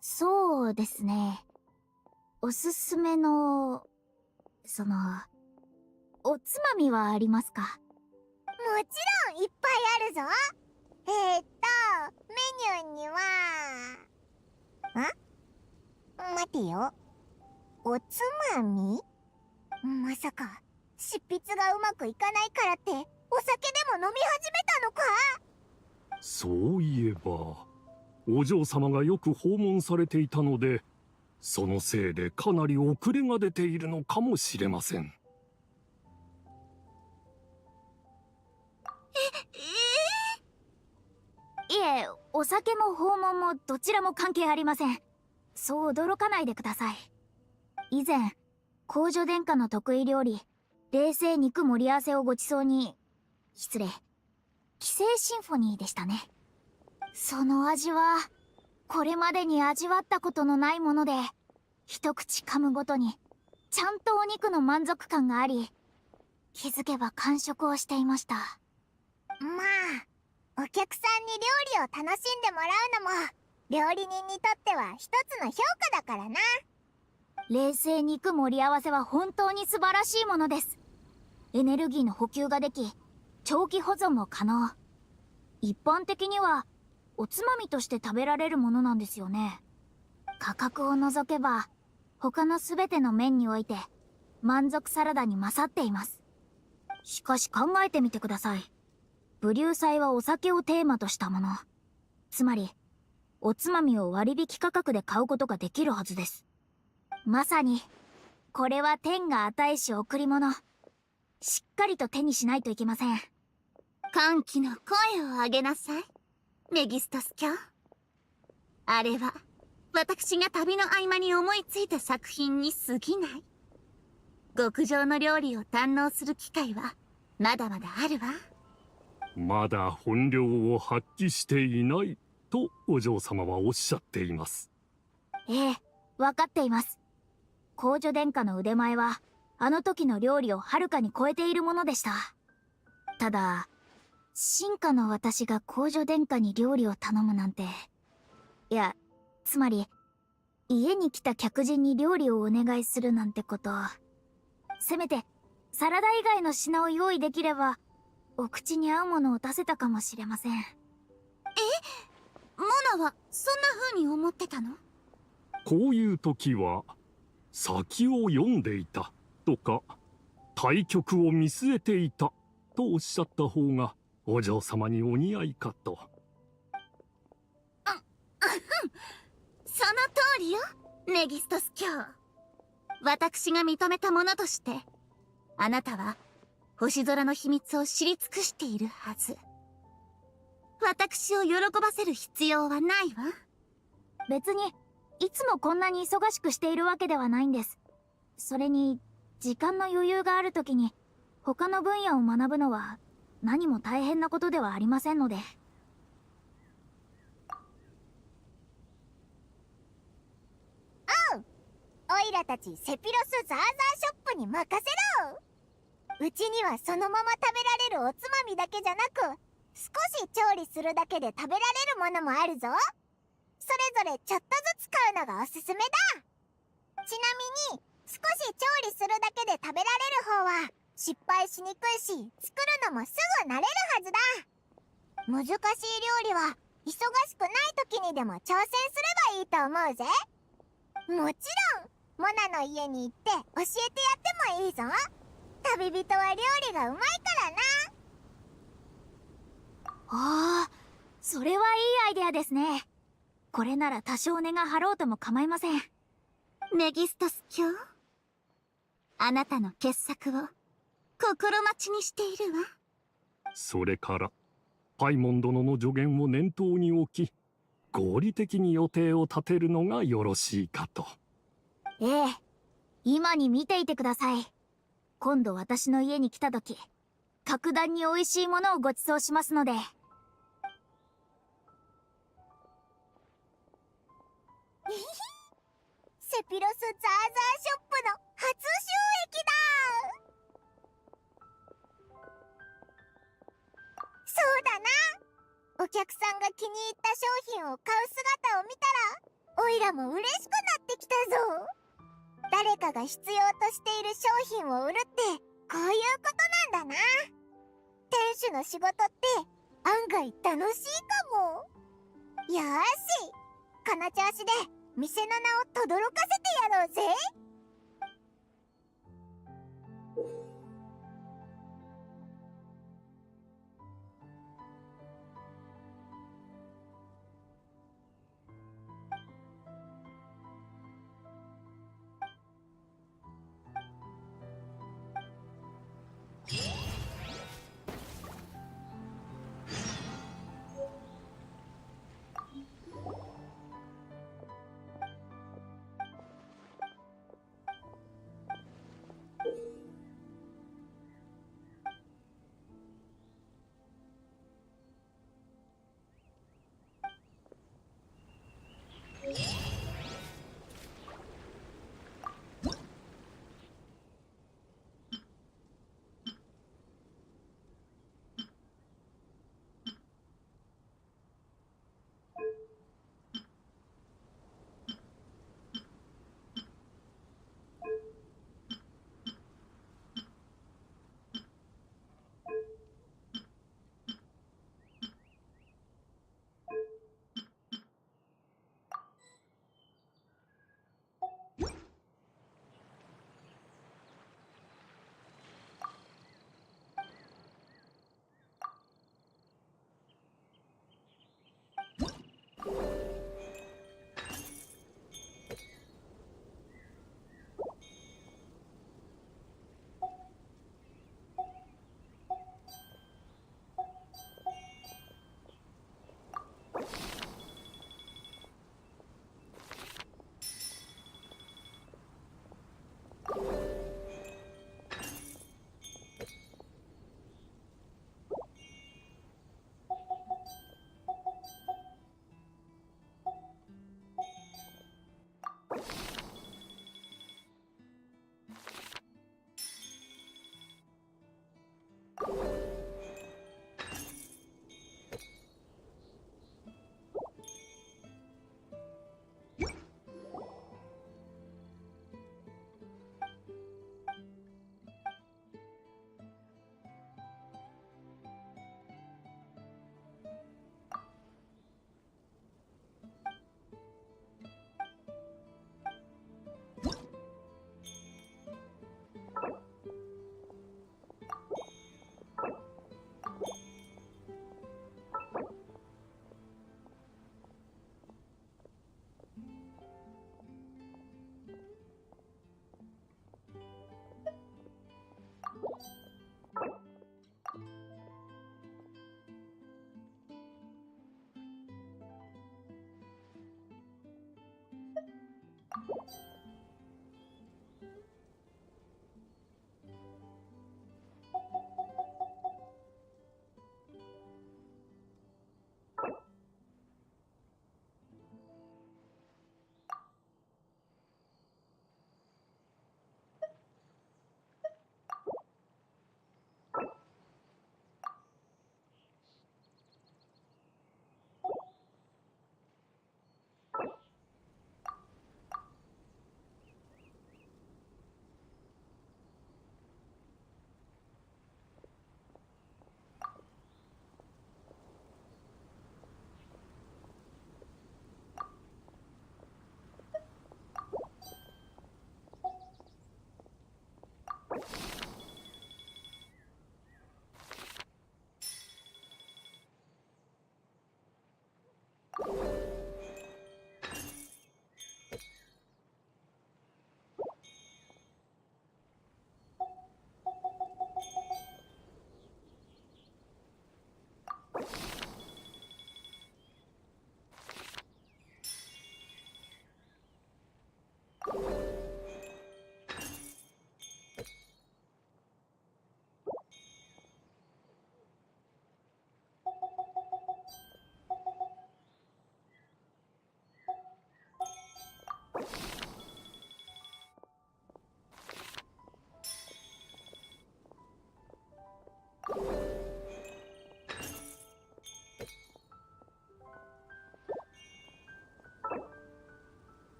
そうですね。おすすめの、おつまみはありますか？もちろんいっぱいあるぞ。メニューには、待てよ。おつまみ？まさか、執筆がうまくいかないからって、お酒でも飲み始めたのか？そういえば、お嬢様がよく訪問されていたので、そのせいでかなり遅れが出ているのかもしれません。いえ、お酒も訪問もどちらも関係ありません。そう驚かないでください。以前、皇女殿下の得意料理、冷製肉盛り合わせをご馳走に、失礼、寄生シンフォニーでしたね。その味は、これまでに味わったことのないもので、一口噛むごとに、ちゃんとお肉の満足感があり、気づけば完食をしていました。まあ、お客客さんに料理を楽しんでもらうのも料理人にとっては一つの評価だからな。冷製肉盛り合わせは本当に素晴らしいものです。エネルギーの補給ができ、長期保存も可能。一般的にはおつまみとして食べられるものなんですよね。価格を除けば他の全ての面において満足サラダに勝っています。しかし考えてみてください。ブリュー祭はお酒をテーマとしたもの。つまりおつまみを割引価格で買うことができるはずです。まさにこれは天が与えし贈り物。しっかりと手にしないといけません。歓喜の声を上げなさい、メギストス卿。あれは私が旅の合間に思いついた作品に過ぎない。極上の料理を堪能する機会はまだまだあるわ。まだ本領を発揮していないとお嬢様はおっしゃっています。ええ、分かっています。公女殿下の腕前はあの時の料理をはるかに超えているものでした。ただ進化の私が公女殿下に料理を頼むなんて、いや、つまり家に来た客人に料理をお願いするなんてこと、せめてサラダ以外の品を用意できればお口に合うものを出せたかもしれません。モナはそんな風に思ってたの？こういう時は先を読んでいたとか対局を見据えていたとおっしゃった方がお嬢様にお似合いかと。その通りよ、メギストス卿。私が認めたものとしてあなたは星空の秘密を知り尽くしているはず。私を喜ばせる必要はないわ。別にいつもこんなに忙しくしているわけではないんです。それに時間の余裕がある時に他の分野を学ぶのは何も大変なことではありませんので。オイラたちセピロスザーザーショップに任せろ。うちにはそのまま食べられるおつまみだけじゃなく、少し調理するだけで食べられるものもあるぞ。それぞれちょっとずつ買うのがおすすめだ。ちなみに少し調理するだけで食べられる方は失敗しにくいし、作るのもすぐ慣れるはずだ。難しい料理は忙しくない時にでも挑戦すればいいと思うぜ。もちろんモナの家に行って教えてやってもいいぞ。旅人は料理がうまいからな。ああ、それはいいアイデアですね。これなら多少値が張ろうとも構いません。メギストス卿、あなたの傑作を心待ちにしているわ。それからパイモン殿の助言を念頭に置き合理的に予定を立てるのがよろしいかと。ええ、今に見ていてください。今度私の家に来た時、格段に美味しいものをご馳走しますので。セピロスザーザーショップの初収益だ。そうだな。お客さんが気に入った商品を買う姿を見たらオイラも嬉しくなってきたぞ。誰かが必要としている商品を売るってこういうことなんだな。店主の仕事って案外楽しいかも。よーし、この調子で店の名を轟かせてやろうぜ。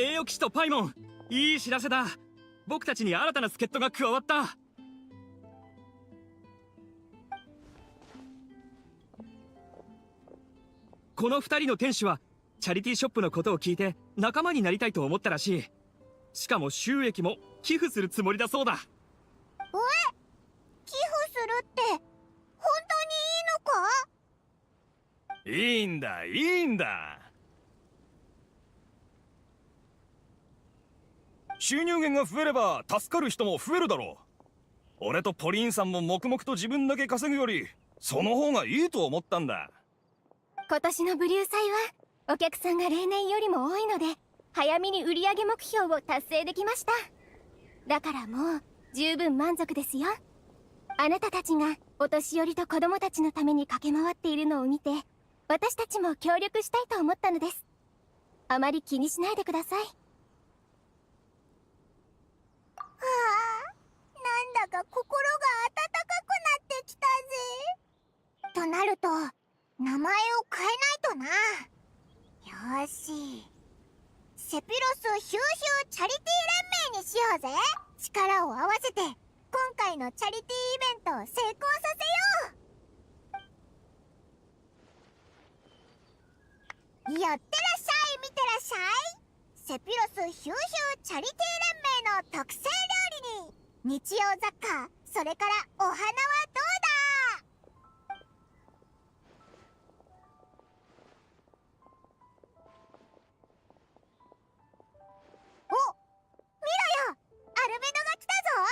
栄誉騎士とパイモン、いい知らせだ。僕たちに新たな助っ人が加わった。この2人の店主はチャリティーショップのことを聞いて仲間になりたいと思ったらしい。しかも収益も寄付するつもりだそうだ。寄付するって本当にいいのか？いいんだ、いいんだ。収入源が増えれば助かる人も増えるだろう。俺とポリーンさんも黙々と自分だけ稼ぐよりその方がいいと思ったんだ。今年のブリュー祭はお客さんが例年よりも多いので早めに売上目標を達成できました。だからもう十分満足ですよ。あなたたちがお年寄りと子供たちのために駆け回っているのを見て私たちも協力したいと思ったのです。あまり気にしないでください。なると名前を変えないとな。よし、セピロスヒューヒューチャリティー連盟にしようぜ。力を合わせて今回のチャリティーイベントを成功させよう。やってらっしゃい、見てらっしゃい。セピロスヒューヒューチャリティー連盟の特製料理に日用雑貨、それからお花はどうだ。お、見ろよ、アルベドが来たぞ。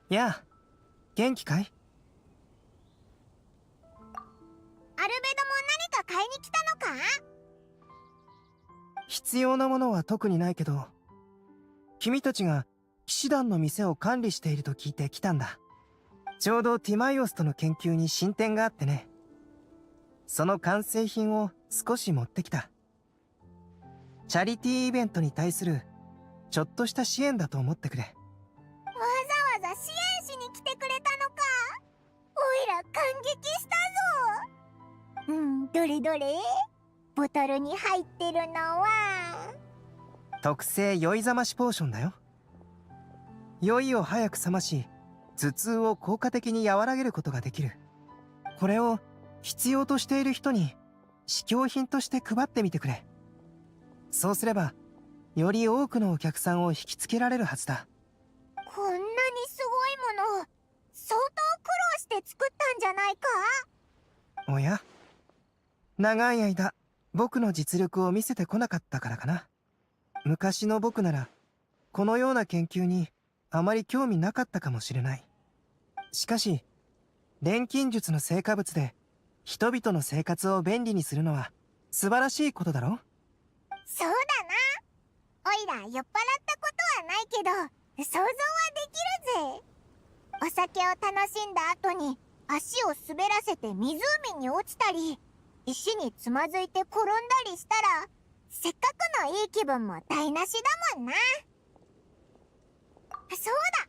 やあ、元気かい？アルベドも何か買いに来たのか？必要なものは特にないけど、君たちが騎士団の店を管理していると聞いて来たんだ。ちょうどティマイオスとの研究に進展があってね。その完成品を少し持ってきた。チャリティーイベントに対するちょっとした支援だと思ってくれ。わざわざ支援しに来てくれたのか。おいら感激したぞ。どれどれ、ボトルに入ってるのは特製酔い覚ましポーションだよ。酔いを早く覚まし、頭痛を効果的に和らげることができる。これを必要としている人に試供品として配ってみてくれ。そうすればより多くのお客さんを引きつけられるはずだ。こんなにすごいもの、相当苦労して作ったんじゃないか。おや、長い間僕の実力を見せてこなかったからかな。昔の僕ならこのような研究にあまり興味なかったかもしれない。しかし錬金術の成果物で人々の生活を便利にするのは素晴らしいことだろ。そうだな。おいら酔っ払ったことはないけど想像はできるぜ。お酒を楽しんだ後に足を滑らせて湖に落ちたり、石につまずいて転んだりしたら、せっかくのいい気分も台無しだもんな。そうだ、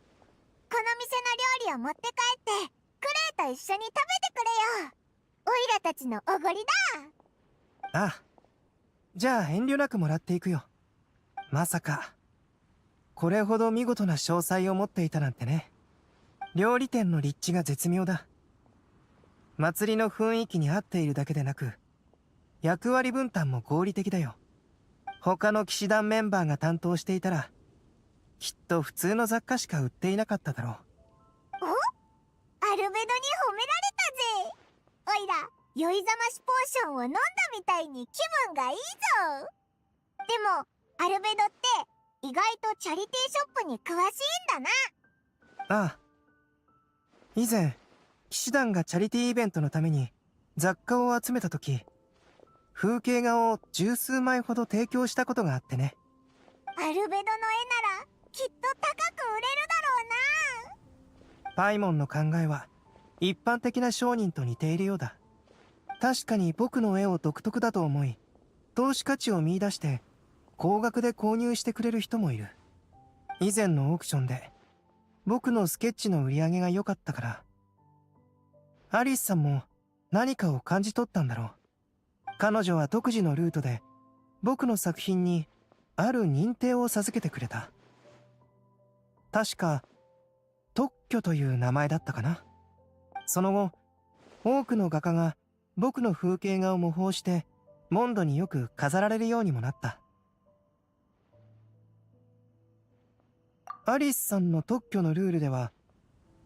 この店の料理を持って帰ってクレイと一緒に食べてくれよ。おいらたちのおごりだ。ああ、じゃあ遠慮なくもらっていくよ。まさかこれほど見事な詳細を持っていたなんてね。料理店の立地が絶妙だ。祭りの雰囲気に合っているだけでなく、役割分担も合理的だよ。他の騎士団メンバーが担当していたら、きっと普通の雑貨しか売っていなかっただろう。お、アルベドに褒められたぜ。おいら酔い覚ましポーションを飲んだみたいに気分がいいぞ。でもアルベドって意外とチャリティーショップに詳しいんだな。ああ、以前騎士団がチャリティーイベントのために雑貨を集めた時、風景画を10数枚ほど提供したことがあってね。アルベドの絵ならきっと高く売れるだろうな。パイモンの考えは一般的な商人と似ているようだ。確かに僕の絵を独特だと思い、投資価値を見出して高額で購入してくれる人もいる。以前のオークションで僕のスケッチの売り上げが良かったから、アリスさんも何かを感じ取ったんだろう。彼女は独自のルートで僕の作品にある認定を授けてくれた。確か特許という名前だったかな。その後多くの画家が僕の風景画を模倣してモンドによく飾られるようにもなった。アリスさんの特許のルールでは、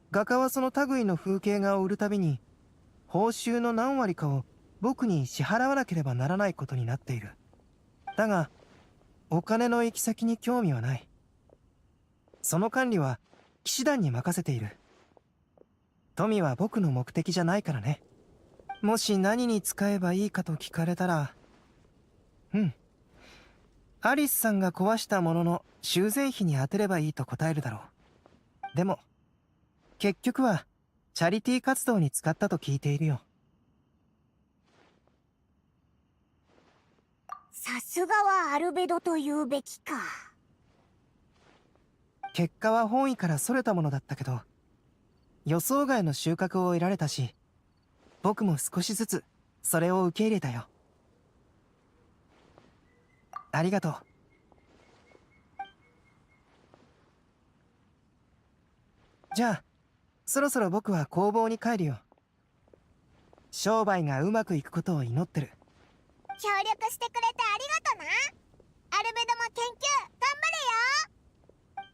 画家はその類の風景画を売るたびに報酬の何割かを僕に支払わなければならないことになっている。だがお金の行き先に興味はない。その管理は騎士団に任せている。富は僕の目的じゃないからね。もし何に使えばいいかと聞かれたら、アリスさんが壊したものの修繕費に充てればいいと答えるだろう。でも結局はチャリティー活動に使ったと聞いているよ。さすがはアルベドと言うべきか。結果は本意から逸れたものだったけど、予想外の収穫を得られたし、僕も少しずつそれを受け入れたよ。ありがとう。じゃあそろそろ僕は工房に帰るよ。商売がうまくいくことを祈ってる。協力してくれてありがとな。アルベドも研究頑張れよ。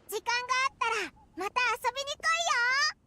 時間があったらまた遊びに来いよ。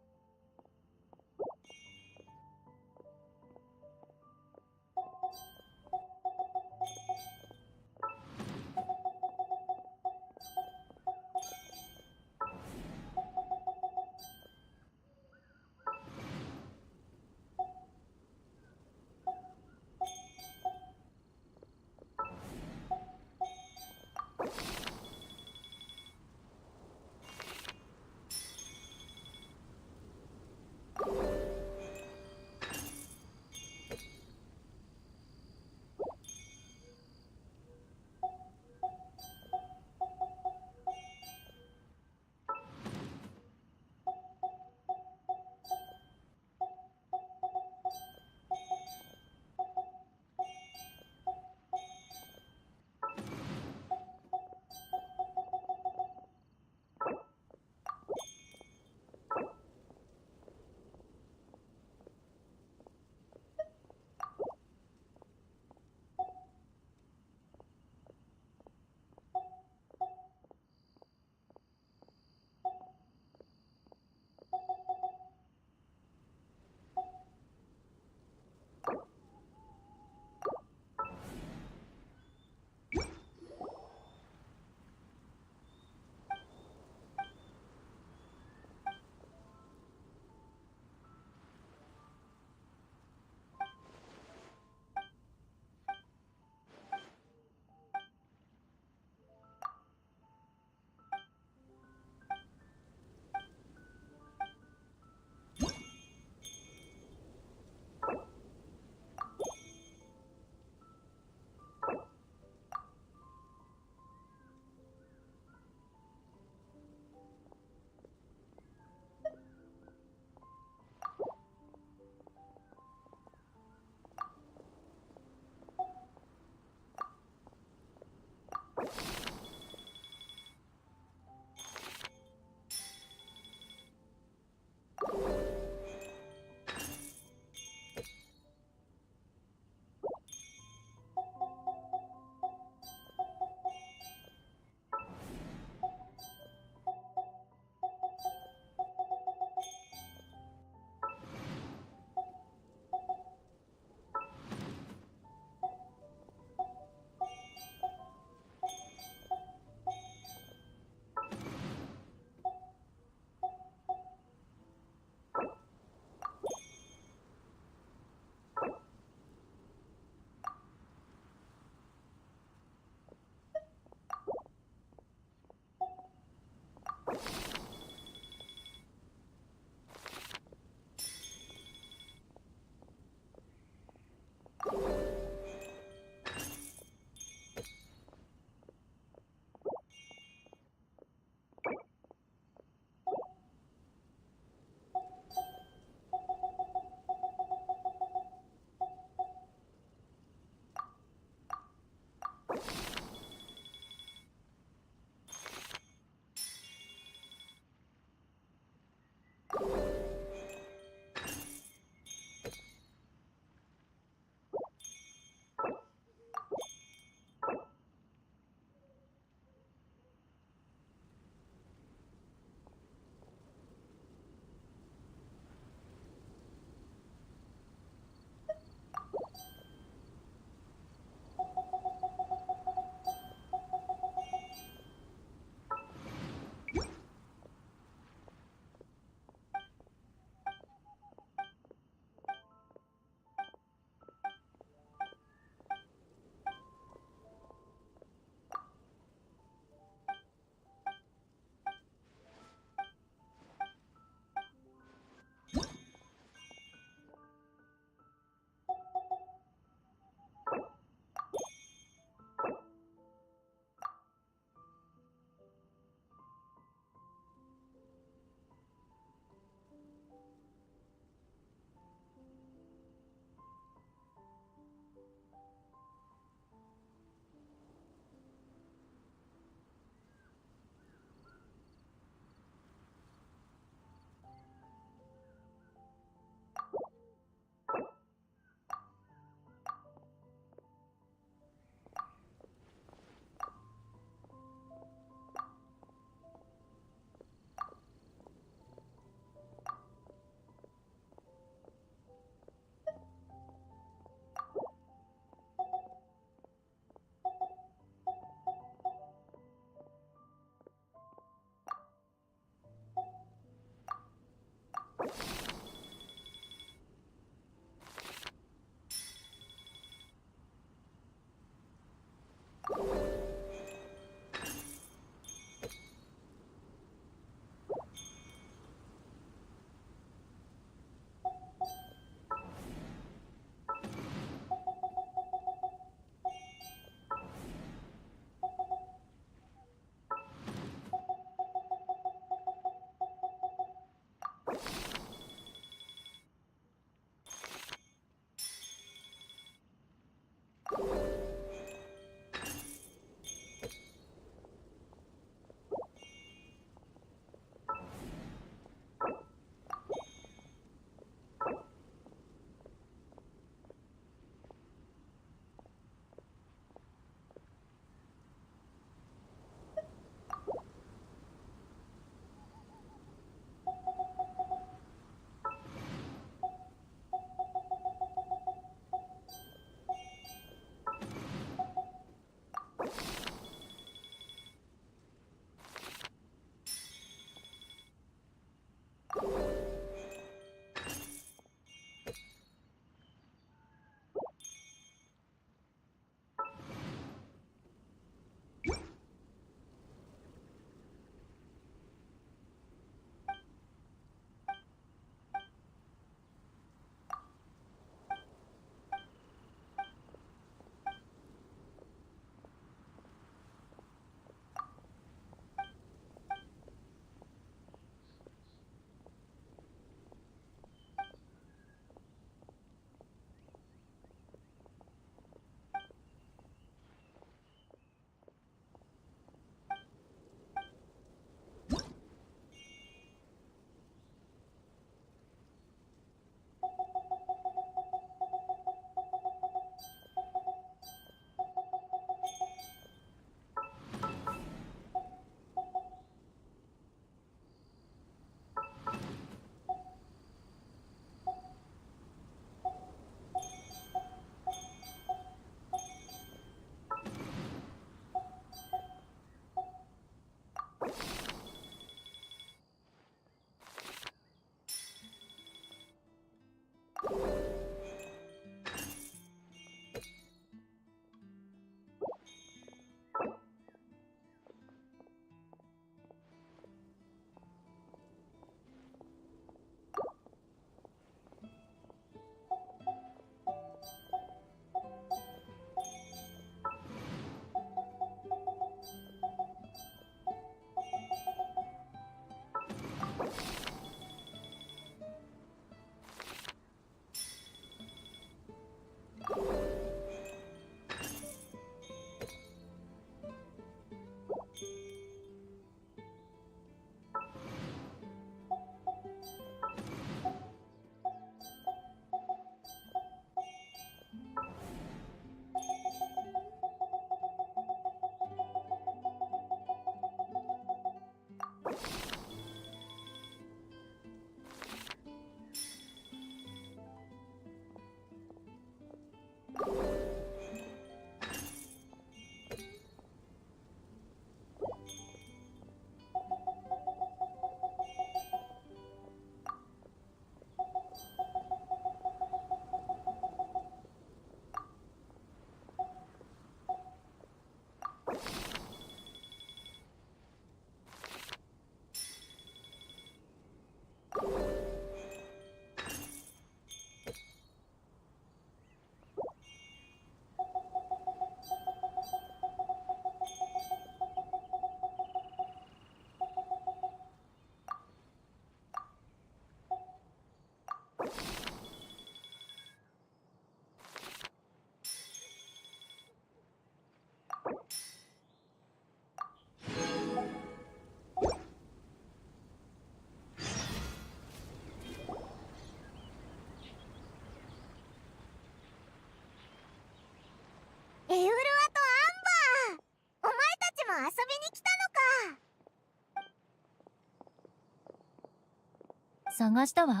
探したわ。わ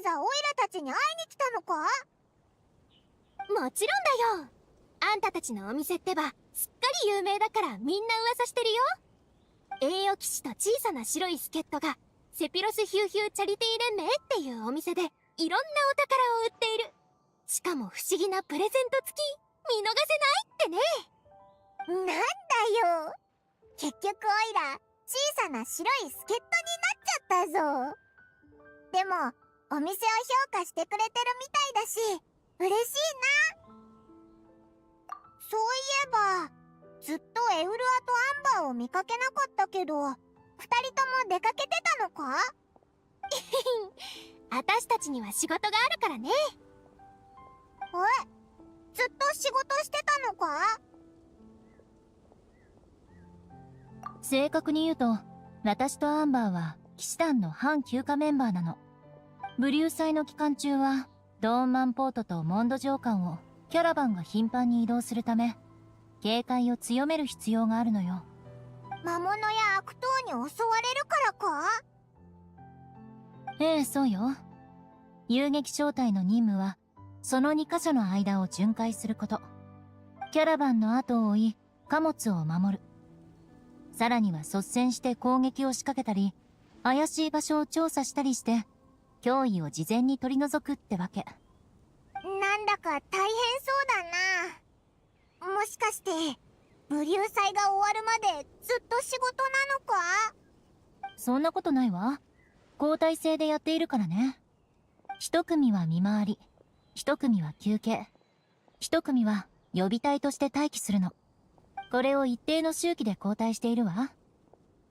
ざわざオイラたちに会いに来たのか？もちろんだよ。あんたたちのお店ってばすっかり有名だからみんな噂してるよ。栄誉騎士と小さな白い助っ人がセピロスヒューヒューチャリティー連盟っていうお店でいろんなお宝を売っている。しかも不思議なプレゼント付き。見逃せないってね。なんだよ、結局オイラ小さな白い助っ人になっちゃったぞ。でもお店を評価してくれてるみたいだし嬉しいな。そういえばずっとエウルアとアンバーを見かけなかったけど、二人とも出かけてたのか？私たちには仕事があるからね。え？ずっと仕事してたのか？正確に言うと、私とアンバーは騎士団の反休暇メンバーなの。ブリュー祭の期間中はドーンマンポートとモンド上間をキャラバンが頻繁に移動するため、警戒を強める必要があるのよ。魔物や悪党に襲われるからか？ええ、そうよ。遊撃小隊の任務はその2カ所の間を巡回すること。キャラバンの後を追い貨物を守る。さらには率先して攻撃を仕掛けたり、怪しい場所を調査したりして脅威を事前に取り除くってわけ。なんだか大変そうだな。もしかしてブリュー祭が終わるまでずっと仕事なのか？そんなことないわ。交代制でやっているからね。一組は見回り、一組は休憩、一組は予備隊として待機するの。これを一定の周期で交代しているわ。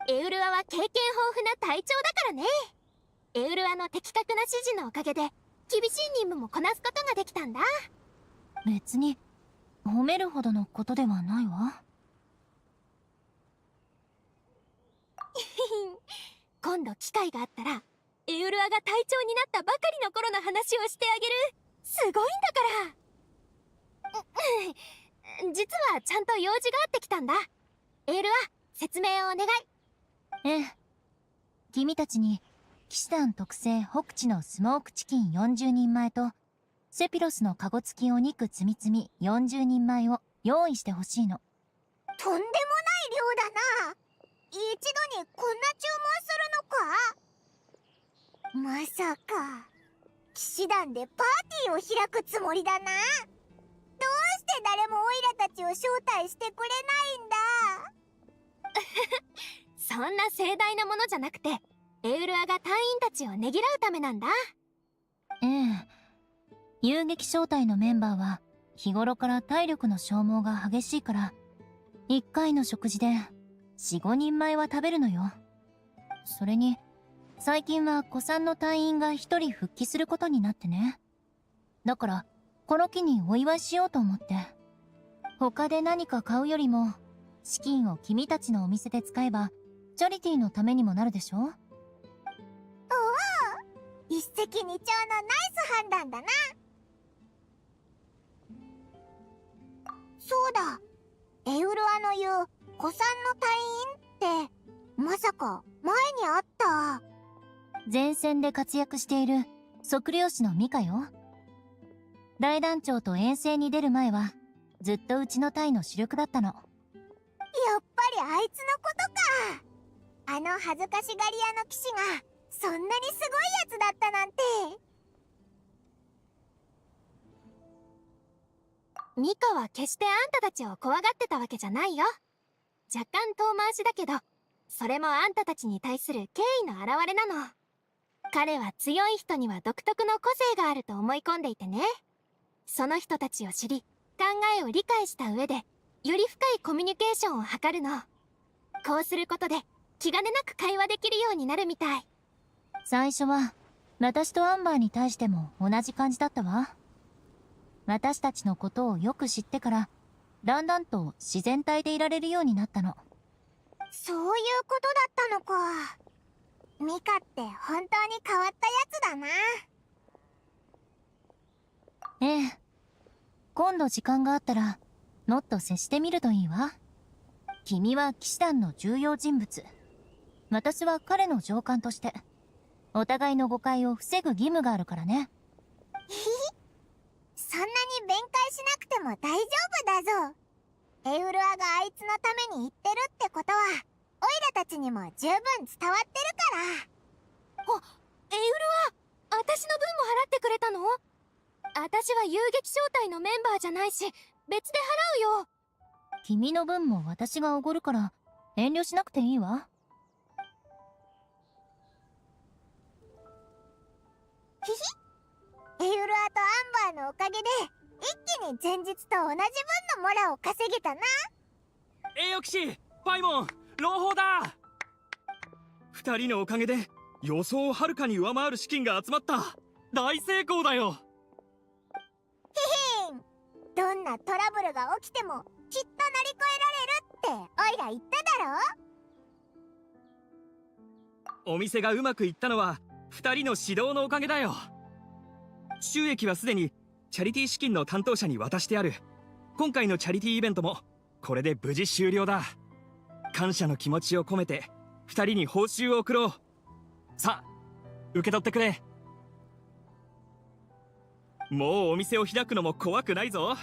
エウルアは経験豊富な隊長だからね。エウルアの的確な指示のおかげで厳しい任務もこなすことができたんだ。別に褒めるほどのことではないわ。今度機会があったらエウルアが隊長になったばかりの頃の話をしてあげる。すごいんだから。実はちゃんと用事があってきたんだ。エウルア、説明をお願い。ええ。君たちに騎士団特製北地のスモークチキン40人前とセピロスのカゴ付きお肉つみつみ40人前を用意してほしいの。とんでもない量だな。一度にこんな注文するのか？まさか騎士団でパーティーを開くつもりだな。どうして誰もオイラたちを招待してくれないんだ？そんな盛大なものじゃなくて、エウルアが隊員たちをねぎらうためなんだ。ええ。遊撃小隊のメンバーは日頃から体力の消耗が激しいから、1回の食事で4、5人前は食べるのよ。それに最近は古参の隊員が1人復帰することになってね。だからこの機にお祝いしようと思って。他で何か買うよりも資金を君たちのお店で使えばチャリティーのためにもなるでしょ？おお、一石二鳥のナイス判断だな。そうだ、エウルアの言う古参の隊員ってまさか前にあった？前線で活躍している測量士のミカよ。大団長と遠征に出る前はずっとうちの隊の主力だったの。やっぱりあいつのことか。あの恥ずかしがり屋の騎士がそんなにすごいやつだったなんて。ミカは決してあんたたちを怖がってたわけじゃないよ。若干遠回しだけど、それもあんたたちに対する敬意の表れなの。彼は強い人には独特の個性があると思い込んでいてね。その人たちを知り、考えを理解した上で、より深いコミュニケーションを図るの。こうすることで、気兼ねなく会話できるようになるみたい。最初は、私とアンバーに対しても同じ感じだったわ。私たちのことをよく知ってから、だんだんと自然体でいられるようになったの。そういうことだったのか。ミカって本当に変わったやつだな。ええ。今度時間があったら、もっと接してみるといいわ。君は騎士団の重要人物。私は彼の上官として、お互いの誤解を防ぐ義務があるからね。ひひ。そんなに弁解しなくても大丈夫だぞ。エウルアがあいつのために言ってるってことは、オイラたちにも十分伝わってるから。エウルア、私の分も払ってくれたの？私は遊撃小隊のメンバーじゃないし、別で払うよ。君の分も私がおごるから、遠慮しなくていいわ。ひひ。エウルアとアンバーのおかげで、一気に前日と同じ分のモラを稼げたな。栄誉騎士、パイモン、朗報だ。2人のおかげで予想をはるかに上回る資金が集まった。大成功だよ。へへん。どんなトラブルが起きてもきっと乗り越えられるってオイラ言っただろ。お店がうまくいったのは2人の指導のおかげだよ。収益はすでにチャリティー資金の担当者に渡してある。今回のチャリティーイベントもこれで無事終了だ。感謝の気持ちを込めて2人に報酬を送ろう。さあ、受け取ってくれ。もうお店を開くのも怖くないぞ。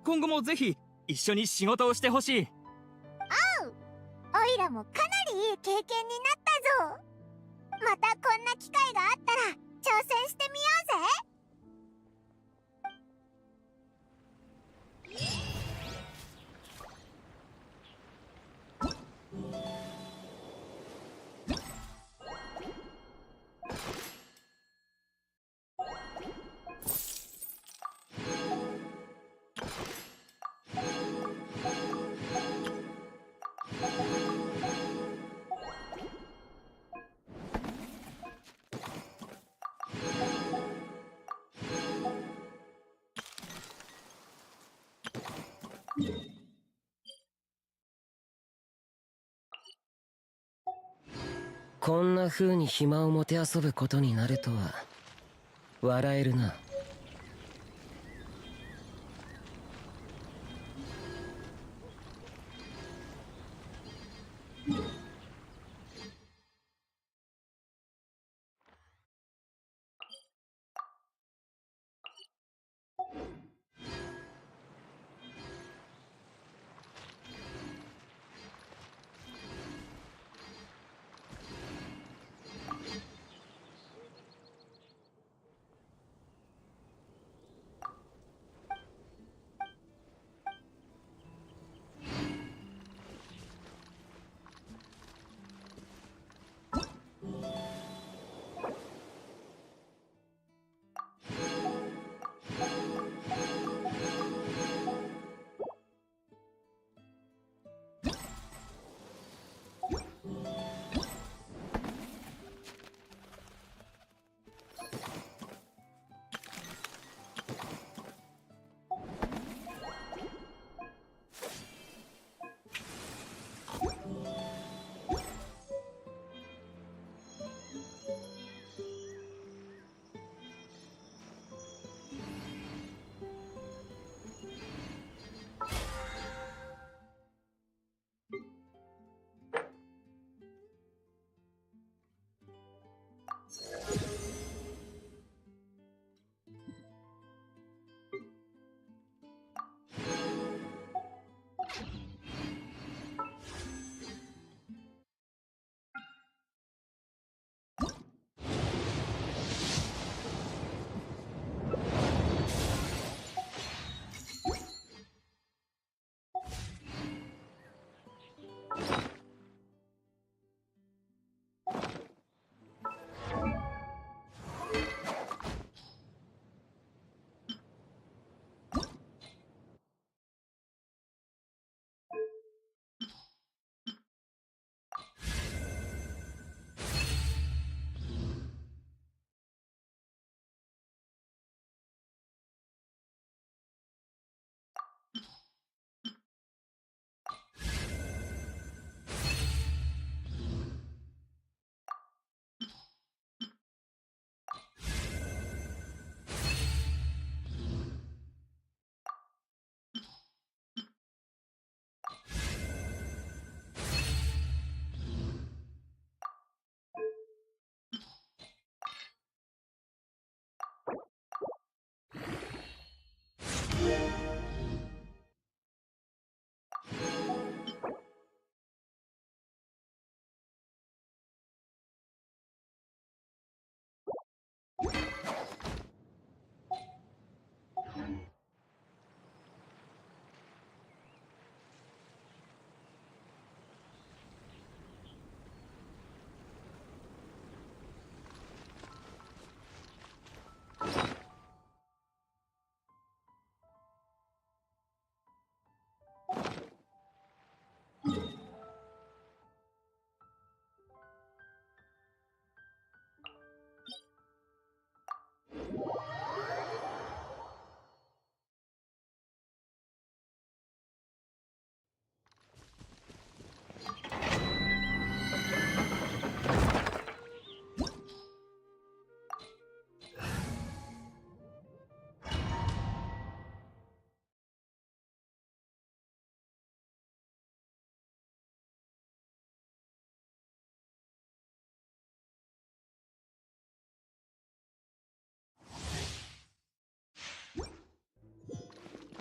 今後もぜひ一緒に仕事をしてほしい。おう。オイラもかなりいい経験になったぞ。またこんな機会があったら挑戦してみようぜ。こんな風に暇をもてあそぶことになるとは笑えるな。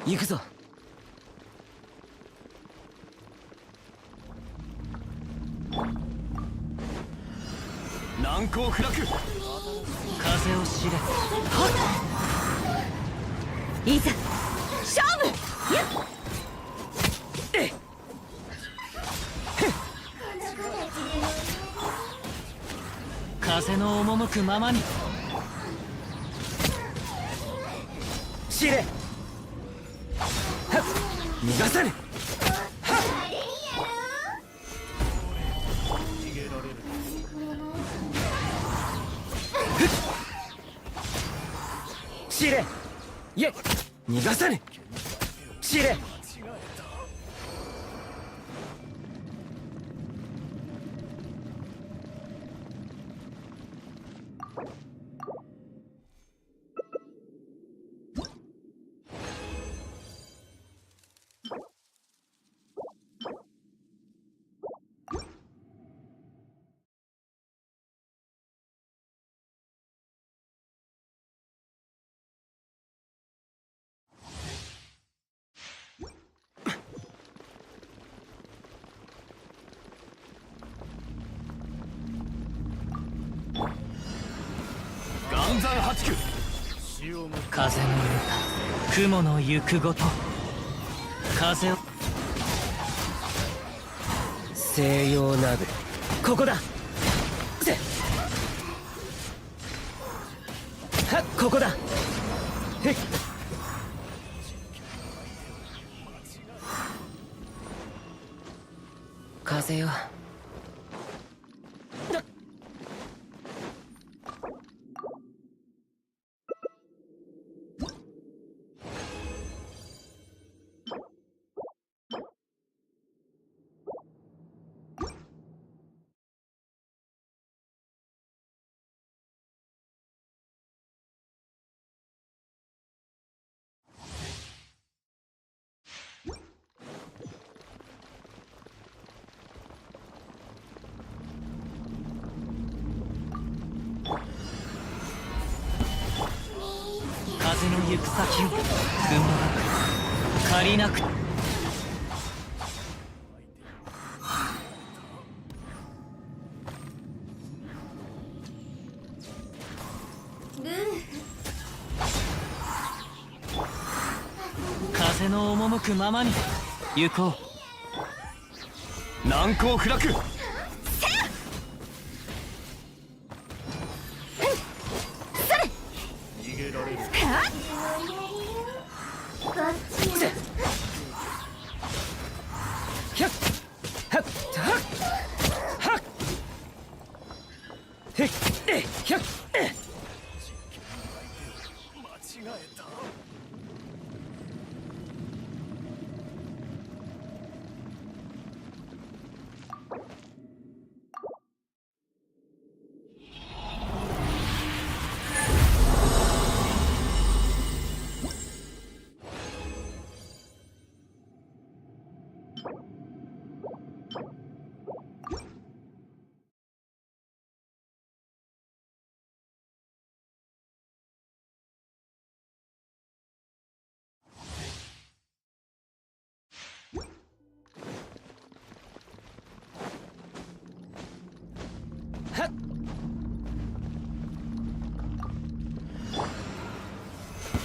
行くぞ。難攻不落。風を知れ。いざ勝負。やっ風の赴くままに。知れ。逃がさぬ。知れ。いえ、逃がさぬ。知れ。岩山八九。風の歌、雲の行くごと。風を。西洋鍋、ここだ。せはっ、ここだ。へっ。風よ。風の行く先をくまなく借りなく。風の赴くままに行こう。難攻不落。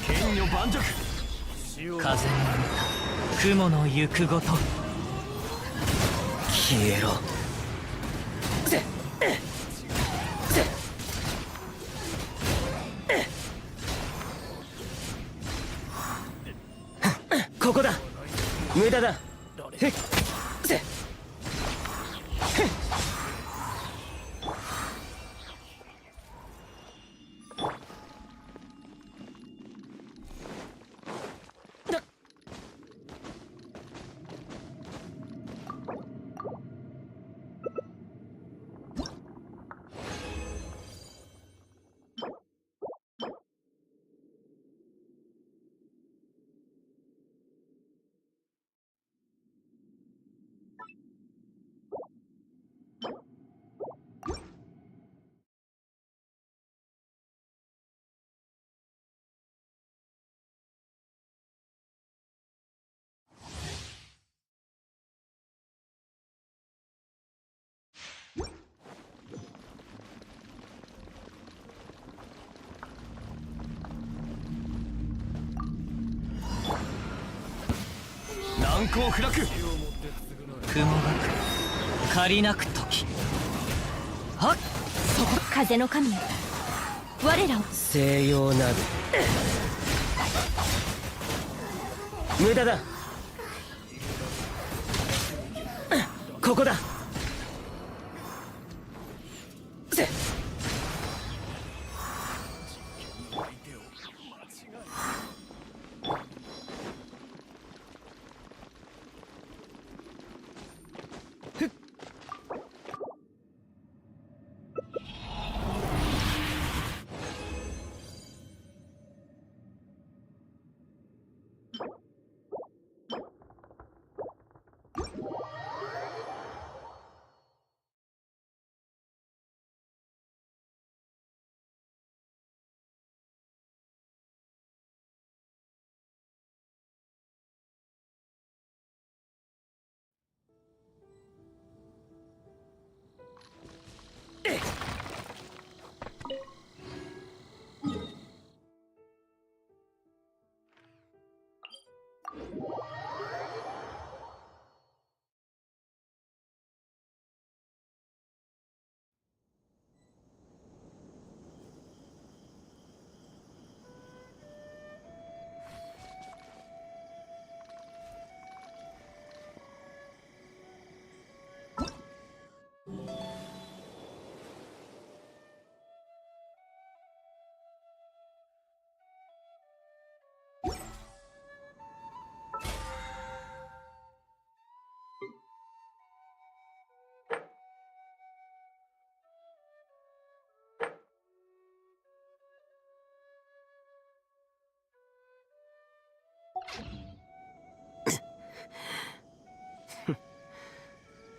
剣女盤石。風の歌、雲の行くごと。消えろ。ここだ。無駄だ。へっ。せっ。眼光開く。雲が借りなく時。はっ、そこ。風の神よ、我らを。西洋など無駄だ。ここだ。せ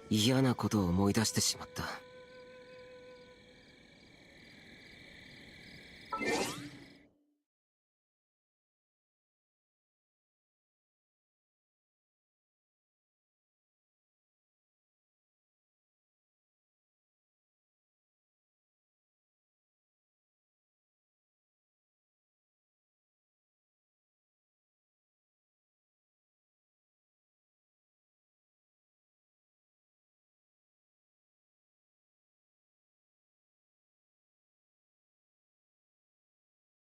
嫌なことを思い出してしまった。